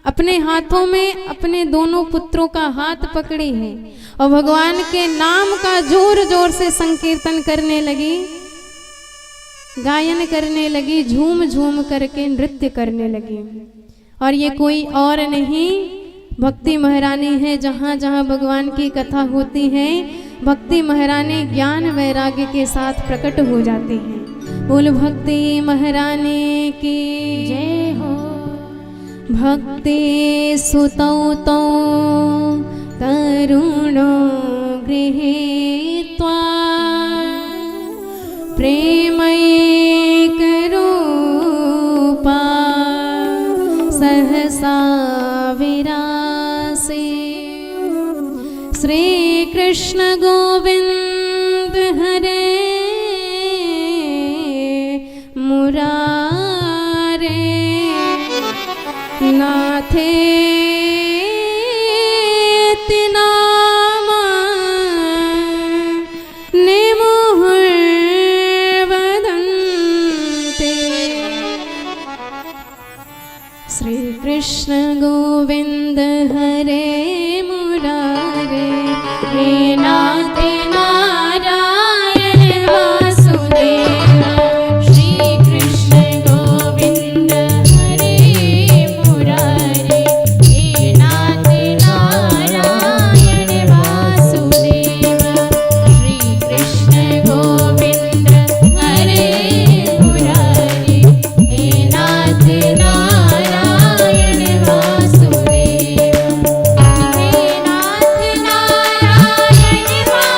अपने हाथों में अपने दोनों पुत्रों का हाथ पकड़ी है और भगवान के नाम का जोर जोर से संकीर्तन करने लगी, गायन करने लगी, झूम झूम करके नृत्य करने लगी। और ये कोई और नहीं भक्ति महारानी है। जहाँ जहाँ भगवान की कथा होती है भक्ति महारानी ज्ञान वैराग्य के साथ प्रकट हो जाती हैं। बोल भक्ति महारानी की जय हो। भक्ति सुतौ तौ तरुणो गृहीत्वा प्रेमैकरूपा सहसा विरासे। श्री कृष्ण गोविंद हरे मुरारे नाथे नामा निमुहुर्वदन्ते। श्री कृष्ण गोविंद हरे मुरारे हे नाथे नारायण वासुदेव। श्री कृष्ण गोविंद हरे मुरारे हे नाथे नारायण वासुदेव। श्री कृष्ण गोविंद हरे मुरारे हे नाथे नारायण वासुदेव। हे नाथ नारायण वासुदेव।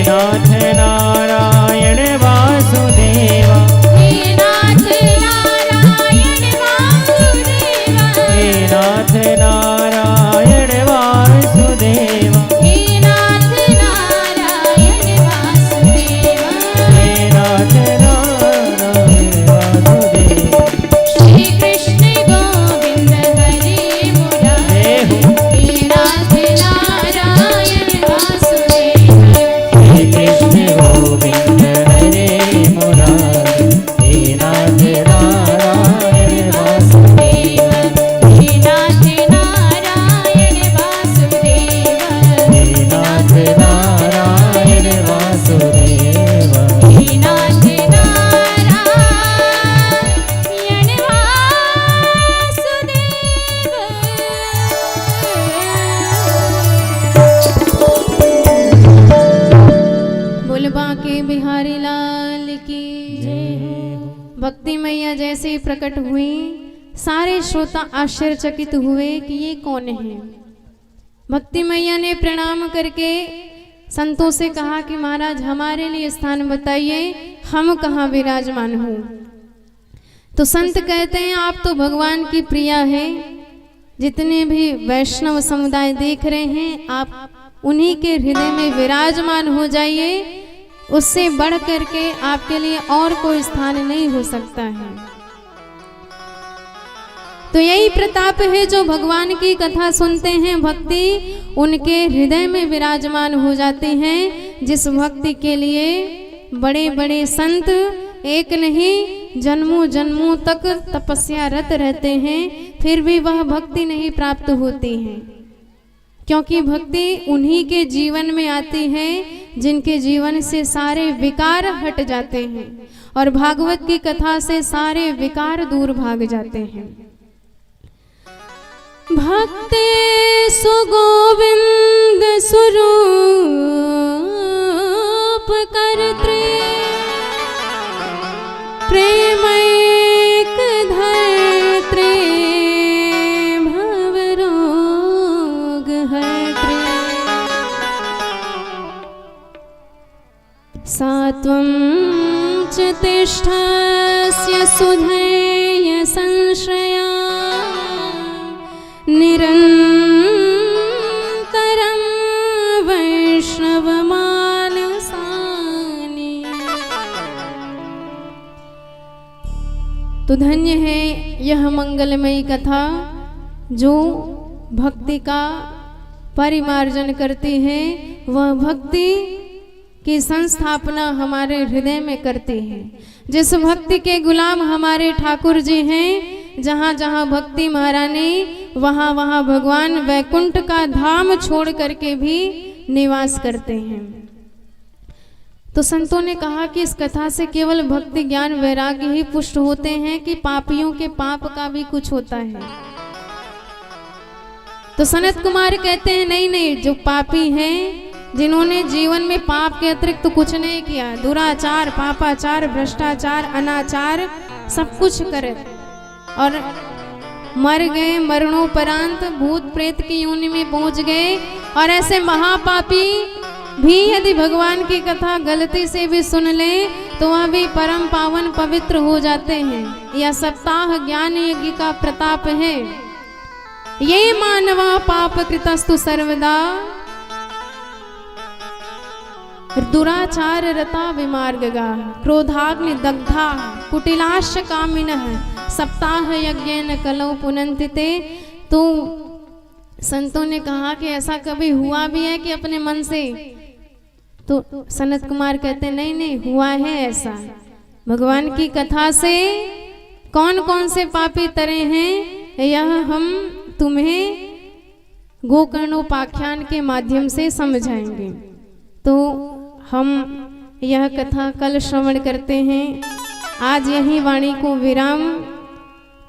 नाथ नारायण वासुदेवा, हे नाथ नारायण वासुदेवा, हे नाथ नारायण वासुदेवा, हे नाथ नारायण वासुदेवा, हे नाथ नारायण वासुदेवा। श्री कृष्ण गोविंद हरे मुरारी, हे नाथ नारायण वासुदेवा, हे कृष्ण गोविंद हरे मुरारी, हे नाथ नारायण वासुदेवा, हे नाथ नारायण वासुदेवा, हे नाथ नारायण वासुदेवा। हे नाथ नारायण वासुदेवा। बोलबा के बिहारी लाल की जय। भक्ति मैया जैसे ही प्रकट हुई, सारे श्रोता आश्चर्यचकित हुए कि ये कौन है। भक्ति मैया ने प्रणाम करके संतों से कहा कि महाराज हमारे लिए स्थान बताइए, हम कहाँ विराजमान हो। तो संत कहते हैं आप तो भगवान की प्रिया है, जितने भी वैष्णव समुदाय देख रहे हैं आप उन्हीं के हृदय में विराजमान हो जाइए, उससे बढ़ करके आपके लिए और कोई स्थान नहीं हो सकता है। तो यही प्रताप है, जो भगवान की कथा सुनते हैं भक्ति उनके हृदय में विराजमान हो जाते हैं। जिस भक्ति के लिए बड़े बड़े संत एक नहीं जन्मों जन्मों तक तपस्या रत रहते हैं, फिर भी वह भक्ति नहीं प्राप्त होती है, क्योंकि भक्ति उन्हीं के जीवन में आती है जिनके जीवन से सारे विकार हट जाते हैं और भागवत की कथा से सारे विकार दूर भाग जाते हैं। भक्ते सुगोविंद स्वरूप करते प्रेमैक धर्त्रे भवरोग हर्त्रे सात्वं च तिष्ठस्य सुधैर्य संश्रया निरन्तरं वैष्णवमानसानि। तो धन्य है यह मंगलमयी कथा जो भक्ति का परिमार्जन करती है, वह भक्ति की संस्थापना हमारे हृदय में करती है। जिस भक्ति के गुलाम हमारे ठाकुर जी हैं, जहाँ जहाँ भक्ति महारानी वहाँ वहाँ भगवान वैकुंठ का धाम छोड़ करके भी निवास करते हैं। तो संतों ने कहा कि इस कथा से केवल भक्ति ज्ञान वैराग्य ही पुष्ट होते हैं कि पापियों के पाप का भी कुछ होता है। तो सनत कुमार कहते हैं नहीं नहीं, जो पापी हैं जिन्होंने जीवन में पाप के अतिरिक्त तो कुछ नहीं किया, दुराचार पापाचार भ्रष्टाचार अनाचार सब कुछ करे और मर गए, मरणोपरांत भूत प्रेत की योनि में पहुंच गए, और ऐसे महापापी भी यदि भगवान की कथा गलती से भी सुन ले तो वह भी परम पावन पवित्र हो जाते हैं। यह सप्ताह ज्ञान यज्ञ का प्रताप है। ये मानवा पाप कृतस्तु सर्वदा दुराचार रता विमार्गगा क्रोधाग्नि दग्धा कुटिलाश कामिनः सप्ताह यज्ञेन कलौ पुनन्तिते। तो संतों ने कहा कि ऐसा कभी हुआ भी है कि अपने मन से? तो सनत कुमार कहते नहीं नहीं, हुआ है ऐसा। भगवान की कथा से कौन कौन से पापी तरे हैं यह हम तुम्हें गोकर्णोपाख्यान के माध्यम से समझाएंगे। तो हम यह कथा कल श्रवण करते हैं। आज यही वाणी को विराम,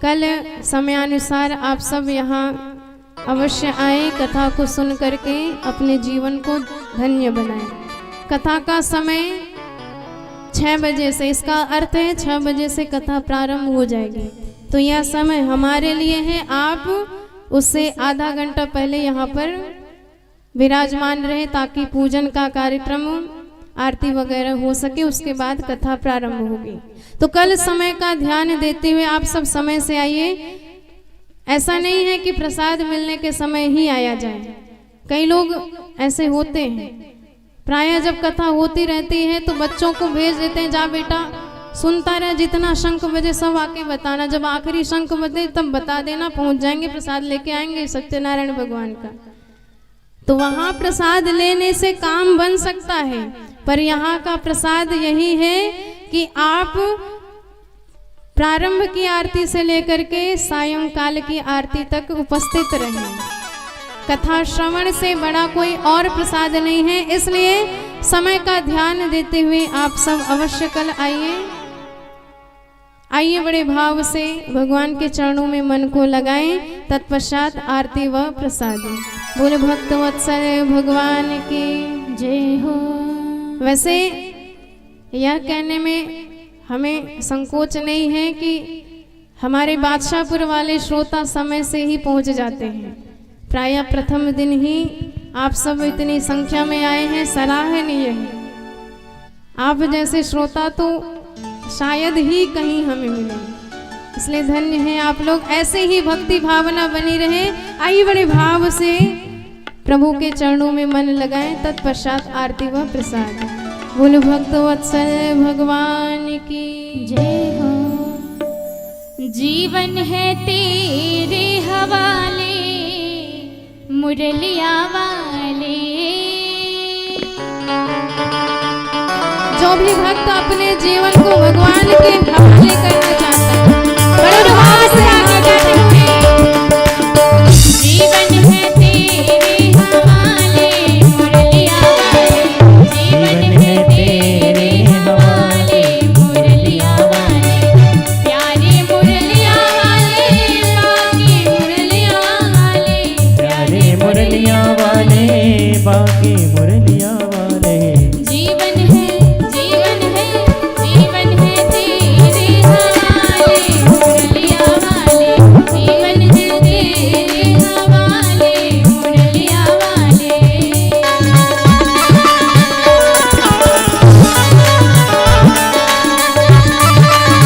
कल समयानुसार आप सब यहाँ अवश्य आए, कथा को सुन करके अपने जीवन को धन्य बनाएं। कथा का समय 6 बजे से, इसका अर्थ है 6 बजे से कथा प्रारंभ हो जाएगी। तो यह समय हमारे लिए है, आप उससे आधा घंटा पहले यहाँ पर विराजमान रहे ताकि पूजन का कार्यक्रम आरती वगैरह हो सके, उसके बाद कथा प्रारंभ होगी। तो कल समय का ध्यान देते हुए आप सब समय से आइए। ऐसा नहीं है कि प्रसाद मिलने के समय ही आया जाए, कई लोग ऐसे होते हैं। प्रायः जब कथा होती रहती है तो बच्चों को भेज देते हैं, जा बेटा सुनता रहे, जितना शंख बजे सब आके बताना, जब आखिरी शंख बजे तब बता देना, पहुंच जाएंगे, प्रसाद लेके आएंगे सत्यनारायण भगवान का। तो वहां प्रसाद लेने से काम बन सकता है, पर यहाँ का प्रसाद यही है कि आप प्रारंभ की आरती से लेकर के सायंकाल की आरती तक उपस्थित रहें। कथा श्रवण से बड़ा कोई और प्रसाद नहीं है, इसलिए समय का ध्यान देते हुए आप सब अवश्य कल आइए। आइए बड़े भाव से भगवान के चरणों में मन को लगाएं, तत्पश्चात आरती व प्रसाद। बोले भक्त वत्सल भगवान की जय हो। वैसे यह कहने में हमें संकोच नहीं है कि हमारे बादशाहपुर वाले श्रोता समय से ही पहुंच जाते हैं। प्रायः प्रथम दिन ही आप सब इतनी संख्या में आए हैं, सराहनीय है। आप जैसे श्रोता तो शायद ही कहीं हमें मिले, इसलिए धन्य है आप लोग। ऐसे ही भक्ति भावना बनी रहे। आइए बड़े भाव से प्रभु के चरणों में मन लगाएं, तत्पश्चात आरती व प्रसाद। बोलो भक्त वत्सल भगवान की जय हो। जीवन है तेरे हवाले मुरलिया वाले। जो भी भक्त अपने जीवन को भगवान के हवाले करना चाहता है, बड़े भाव से आगे गाते हुए। जीवन है तेरे हवाले मुरलिया वाले, जीवन है तेरे हवाले मुरलिया वाले, प्यारे मुरलिया वाले, बाकी मुरलिया वाले, प्यारे मुरलिया वाले, बाकी मुरलिया वाले। जीवन है तेरे हवाले मुरलिया वाले, जीवन है तेरे हवाले मुरलिया वाले।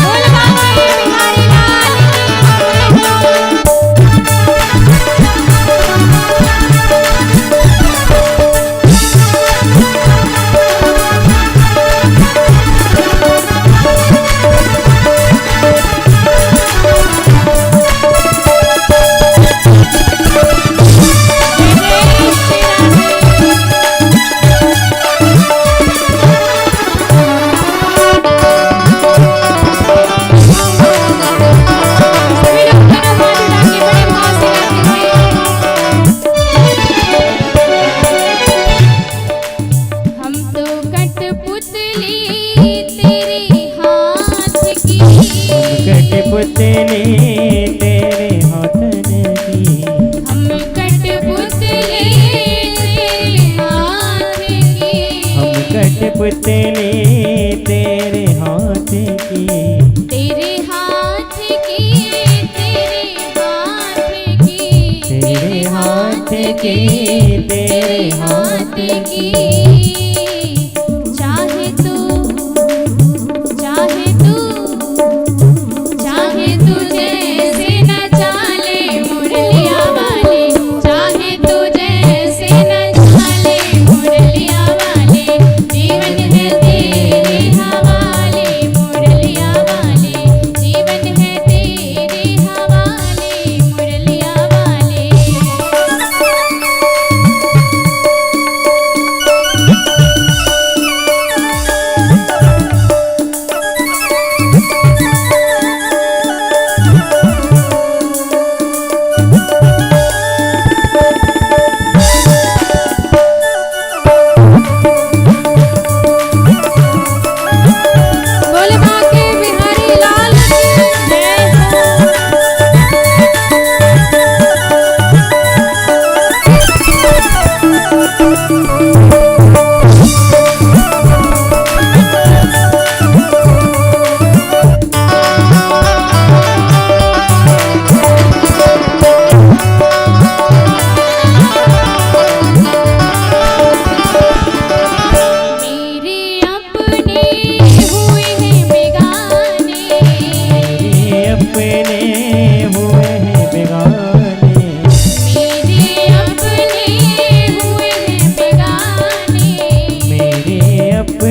बोल बाबा बिहारी लाल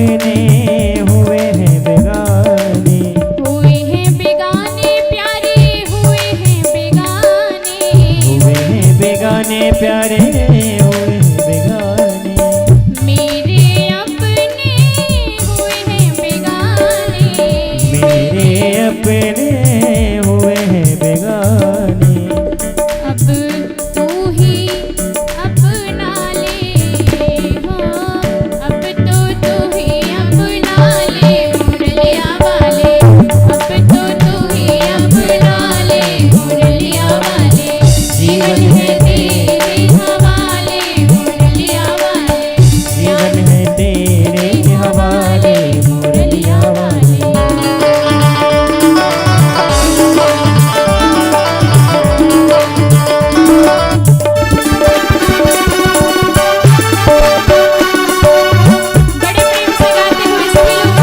अपने हुए हैं बेगाने, हुए हैं बेगाने प्यारे, हुए हैं बेगाने, हुए हैं बेगाने प्यारे, हुए हैं बेगाने। मेरे अपने हुए हैं बेगाने, मेरे अपने हुए हैं बेगाने। अब तू ही अपना ले हो, अब तो तू ही अपना ले मुरलिया वाले, अब तो तू ही अपना ले मुरलिया वाले, जीवन है तेरे हवाले मुरलिया वाले, जीवन है तेरे हवाले मुरलिया वाले। बड़े प्रेम से गाते हुए सभी लोग।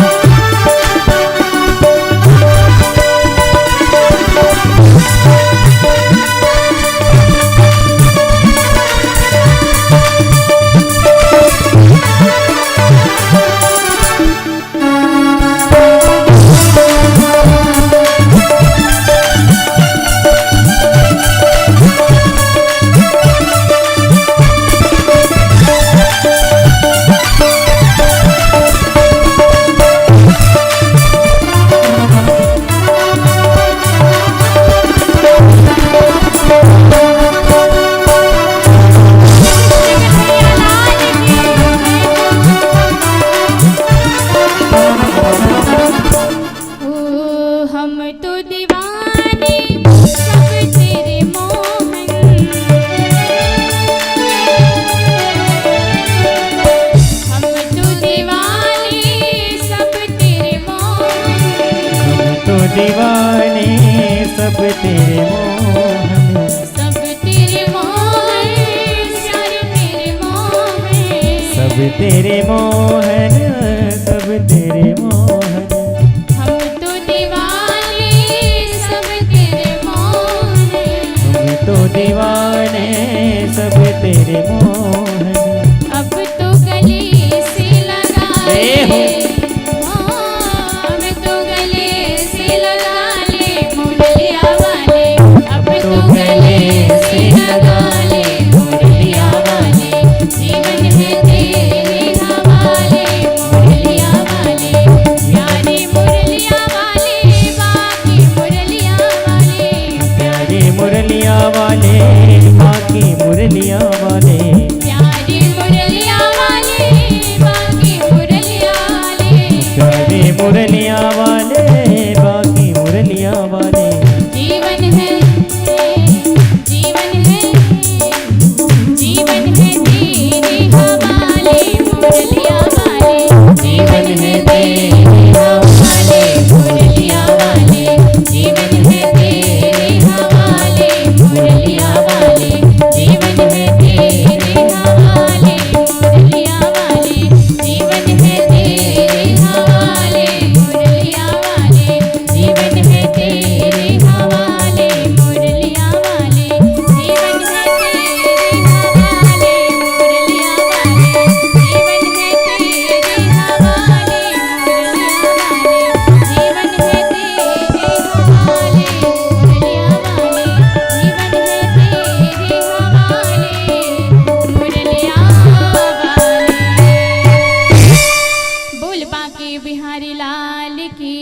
ओ हम तो दीवाने सब तेरे मोहन, हम तो दीवाने सब तेरे मोहन, हम तो दीवाने सब तेरे मोहन, सब तेरे मोहन प्यारे मेरे मोहन, सब तेरे मोहन, सब तेरे मोहन। हम तो दीवाने सब तेरे मोहन, हम तो दीवाने सब तेरे मोहन। अब तो गले से लगा ले, अब तो गले से लगा ले मुरलिया वाले, अब तो गले से लगा ले मुरलिया वाले, जीवन है तेरे हवाले मुरलिया वाले, प्यारे मुरलिया वाले, बाकी मुरलिया वाले, प्यारे मुरलिया वाले, बाकी मुरलिया वाले, प्यारे मुरलिया वाले, बाकी मुरलिया वाले, प्यारे मुरलिया वाले, बाकी मुरलिया वाले। जीवन है, जीवन है, जीवन है तेरे हवाले मुरलिया वाले, जीवन है तेरे हवाले मुरलिया वाले, जीवन है तेरे हवाले मुरलिया वाले, जीवन है तेरे हवाले मुरलिया वाले, जीवन है तेरे हवाले मुरलिया वाले, जीवन है तेरे हवाले मुरलिया वाले, जीवन है तेरे हवाले मुरलिया वाले, जीवन है तेरे हवाले मुरलिया वाले, जीवन है तेरे हवाले मुरलिया वाले, जीवन है तेरे हवाले मुरलिया वाले। बोल बांके बिहारी लाल की।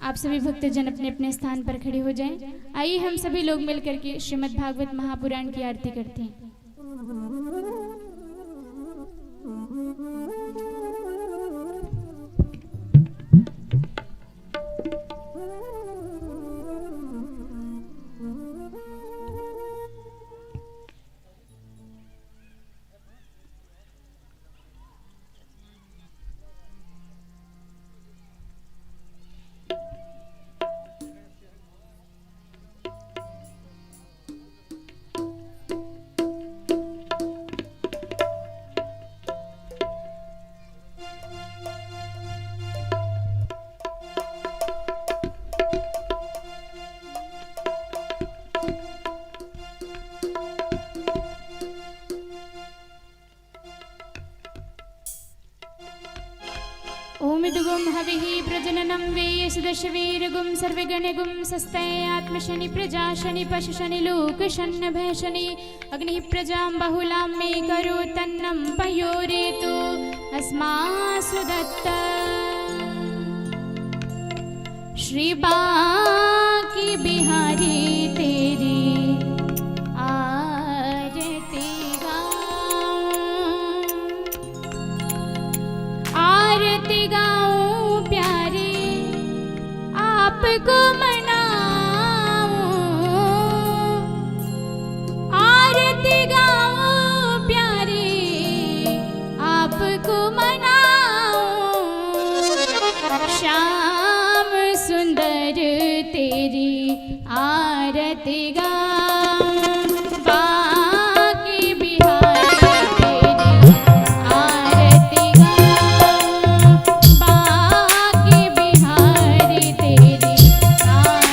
आप सभी भक्तजन अपने अपने स्थान पर खड़े हो जाएं। आइए हम सभी लोग मिलकर के श्रीमद् भागवत महापुराण की आरती करते हैं। ओमिदुगुं हविः प्रजननं वेयसदशवीरगुं सर्वगणगुं सस्तये आत्मशनि प्रजा शनि पशु शनि लोक शन्न भय शनि अग्निः प्रजां बहुलां मे करो तन्नं पयोरेतु अस्मासु दत्त श्री बांकी बिहारी तेरी आरती गाऊं प्यारे आपको मनाऊं आरती गाऊं प्यारे आपको मनाऊं श्याम सुंदर तेरी आरती गाऊं बांकी बिहारी तेरी आरती गाऊं बांकी बिहारी तेरी आरती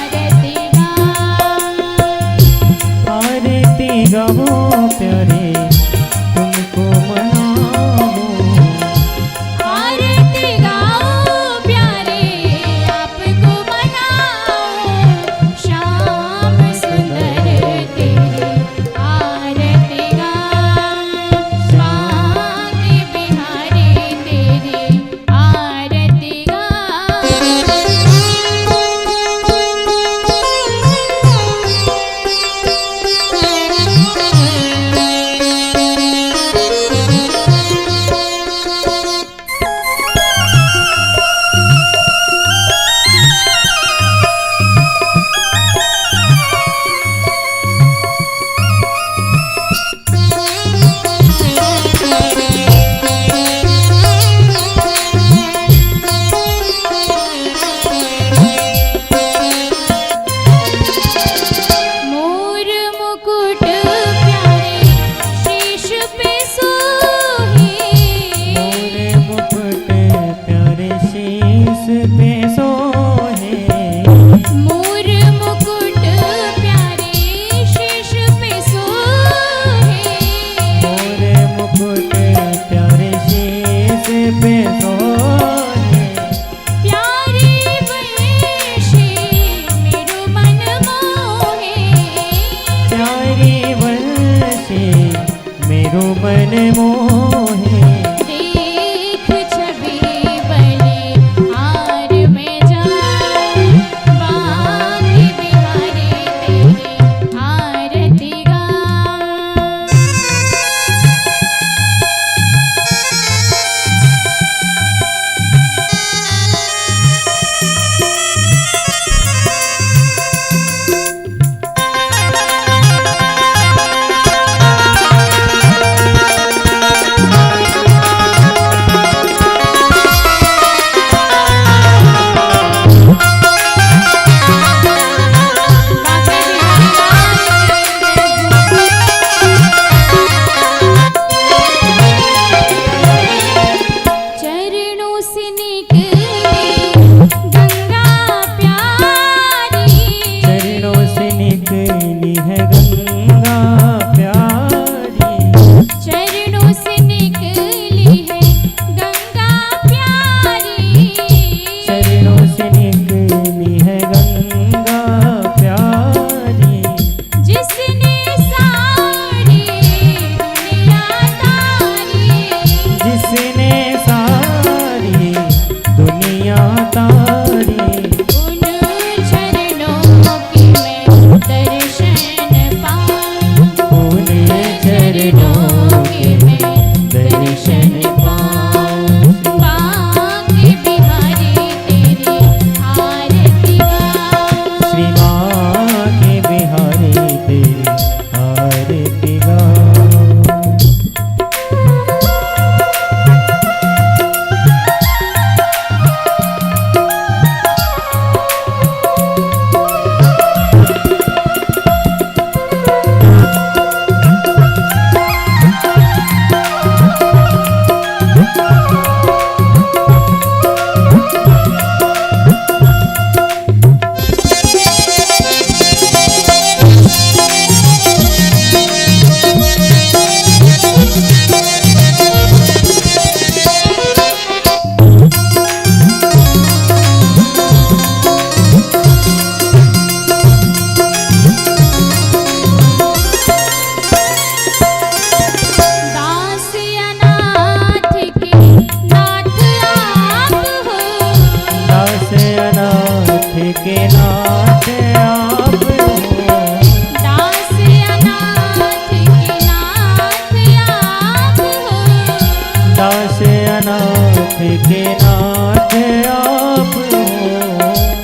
अनाथ के नाथ आप हो।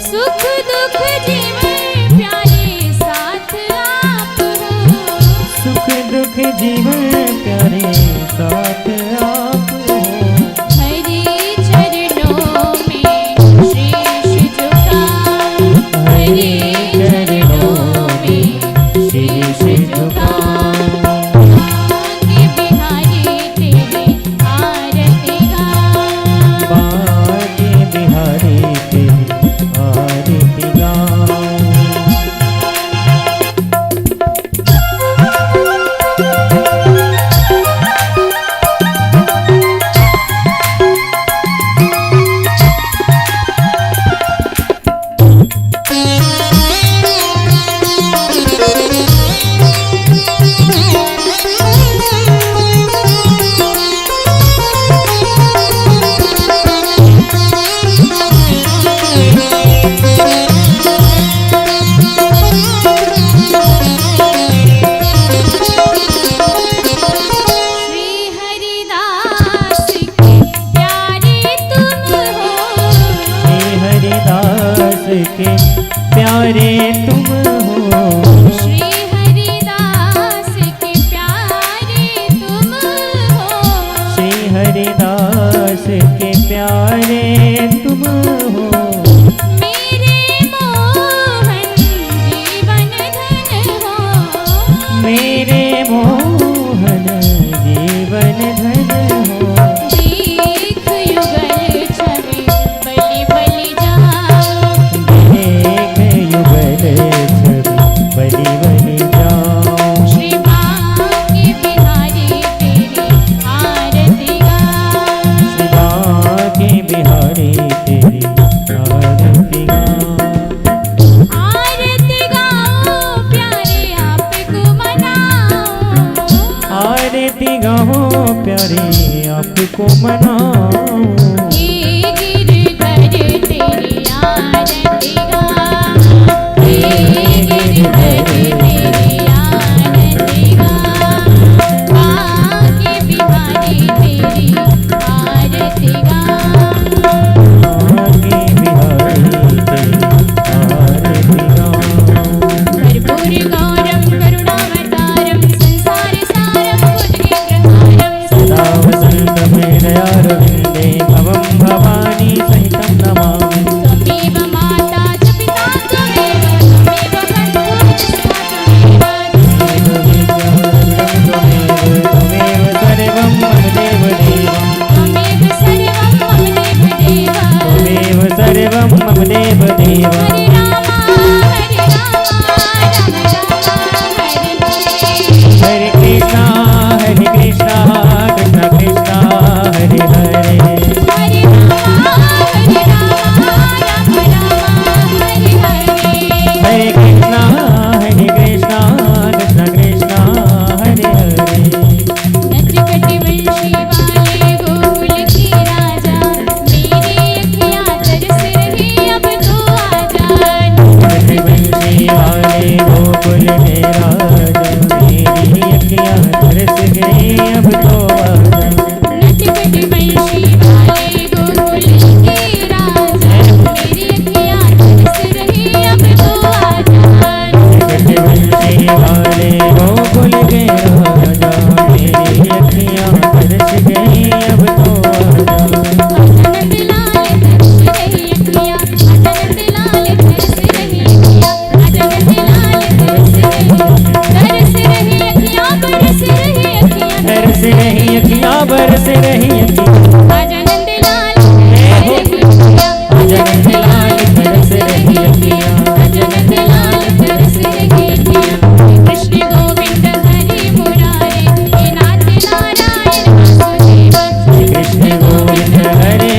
सुख दुख जीवन प्यारे साथ आप हो। सुख दुख जीवन प्यारे साथ आप हो। हरि चरणों में शीश झुकाऊं, हरि चरणों में शीश झुकाऊं। बांके बिहारी तेरी आरती गाऊं, बांके बिहारी तेरी आरती गाऊं। के प्यारे तुम हो। श्री हरिदास के प्यारे तुम हो। श्री हरिदास के प्यारे तुम हो। मेरे मोहन जीवन धन हो। मेरे मोहन जीवन धन हो। देख युगल छवि बलि बलि जाऊं, देख युगल छवि बलि बलि जाऊं। श्री बांके बिहारी तेरी आरती गाऊं, श्री बांके बिहारी तेरी आरती गाऊं। आरती गाऊं प्यारे आपको मनाऊं, आरती गाओ प्यारे आपको मनाऊं। हे गिरधर तेरी आरती गाऊं, हे गिरधर तेरी आरती गाऊं। बांके बिहारी तेरी आरती गाऊं, बांके बिहारी तेरी आरती गाऊं। कर्पूर गौरम करुणावतारम संसार सारम भुजगेन्द्रहारम सदा वसन्तं हृदयारविन्दे भवं भवानी सहितं नमामि। त्वमेव माता च पिता त्वमेव, त्वमेव बन्धुः च त्वमेव, त्वमेव सर्वं मम देवदेवं। त्वमेव सर्वं मम देवदेव। त्वमेव सर्वं मम देवदेव। हरे राम राम राम हरे हरे कृष्णा कृष्णा कृष्णा हरे हरे। हरे राम राम राम हरे हरे। हरे कृष्णा कृष्णा कृष्णा हरे हरे। नटखट वंशी वाले गोकुल की राजा, मेरी अखियाँ तरस रही अब तो आजा। वंशी वाले गोकुल के राजा, मेरी अखियाँ तरस गई अब तो आजा। नटखट वंशी वाले गोकुल की राजा, मेरी अखियाँ तरस रही अब तो आजा। वंशी वाले गोकुल के राजा, मेरी अखियाँ तरस गई अब तो आजा। नंद लाल तरस रही अखियाँ, नंद लाल तरस रही अखियाँ, नंद लाल तरस रही अखियाँ, बरस रही अखियाँ, बरस रही अखियाँ बरस रही अखियाँ। आजा नंद लाल तरस रही अखियाँ, आजा नंद लाल तरस रही अखियाँ, आजा नंद लाल तरस रही अखियाँ। कृष्ण गोविंद हरि मुरारे, हे नाथ नारायण वासुदेव। कृष्ण गोविंद हरे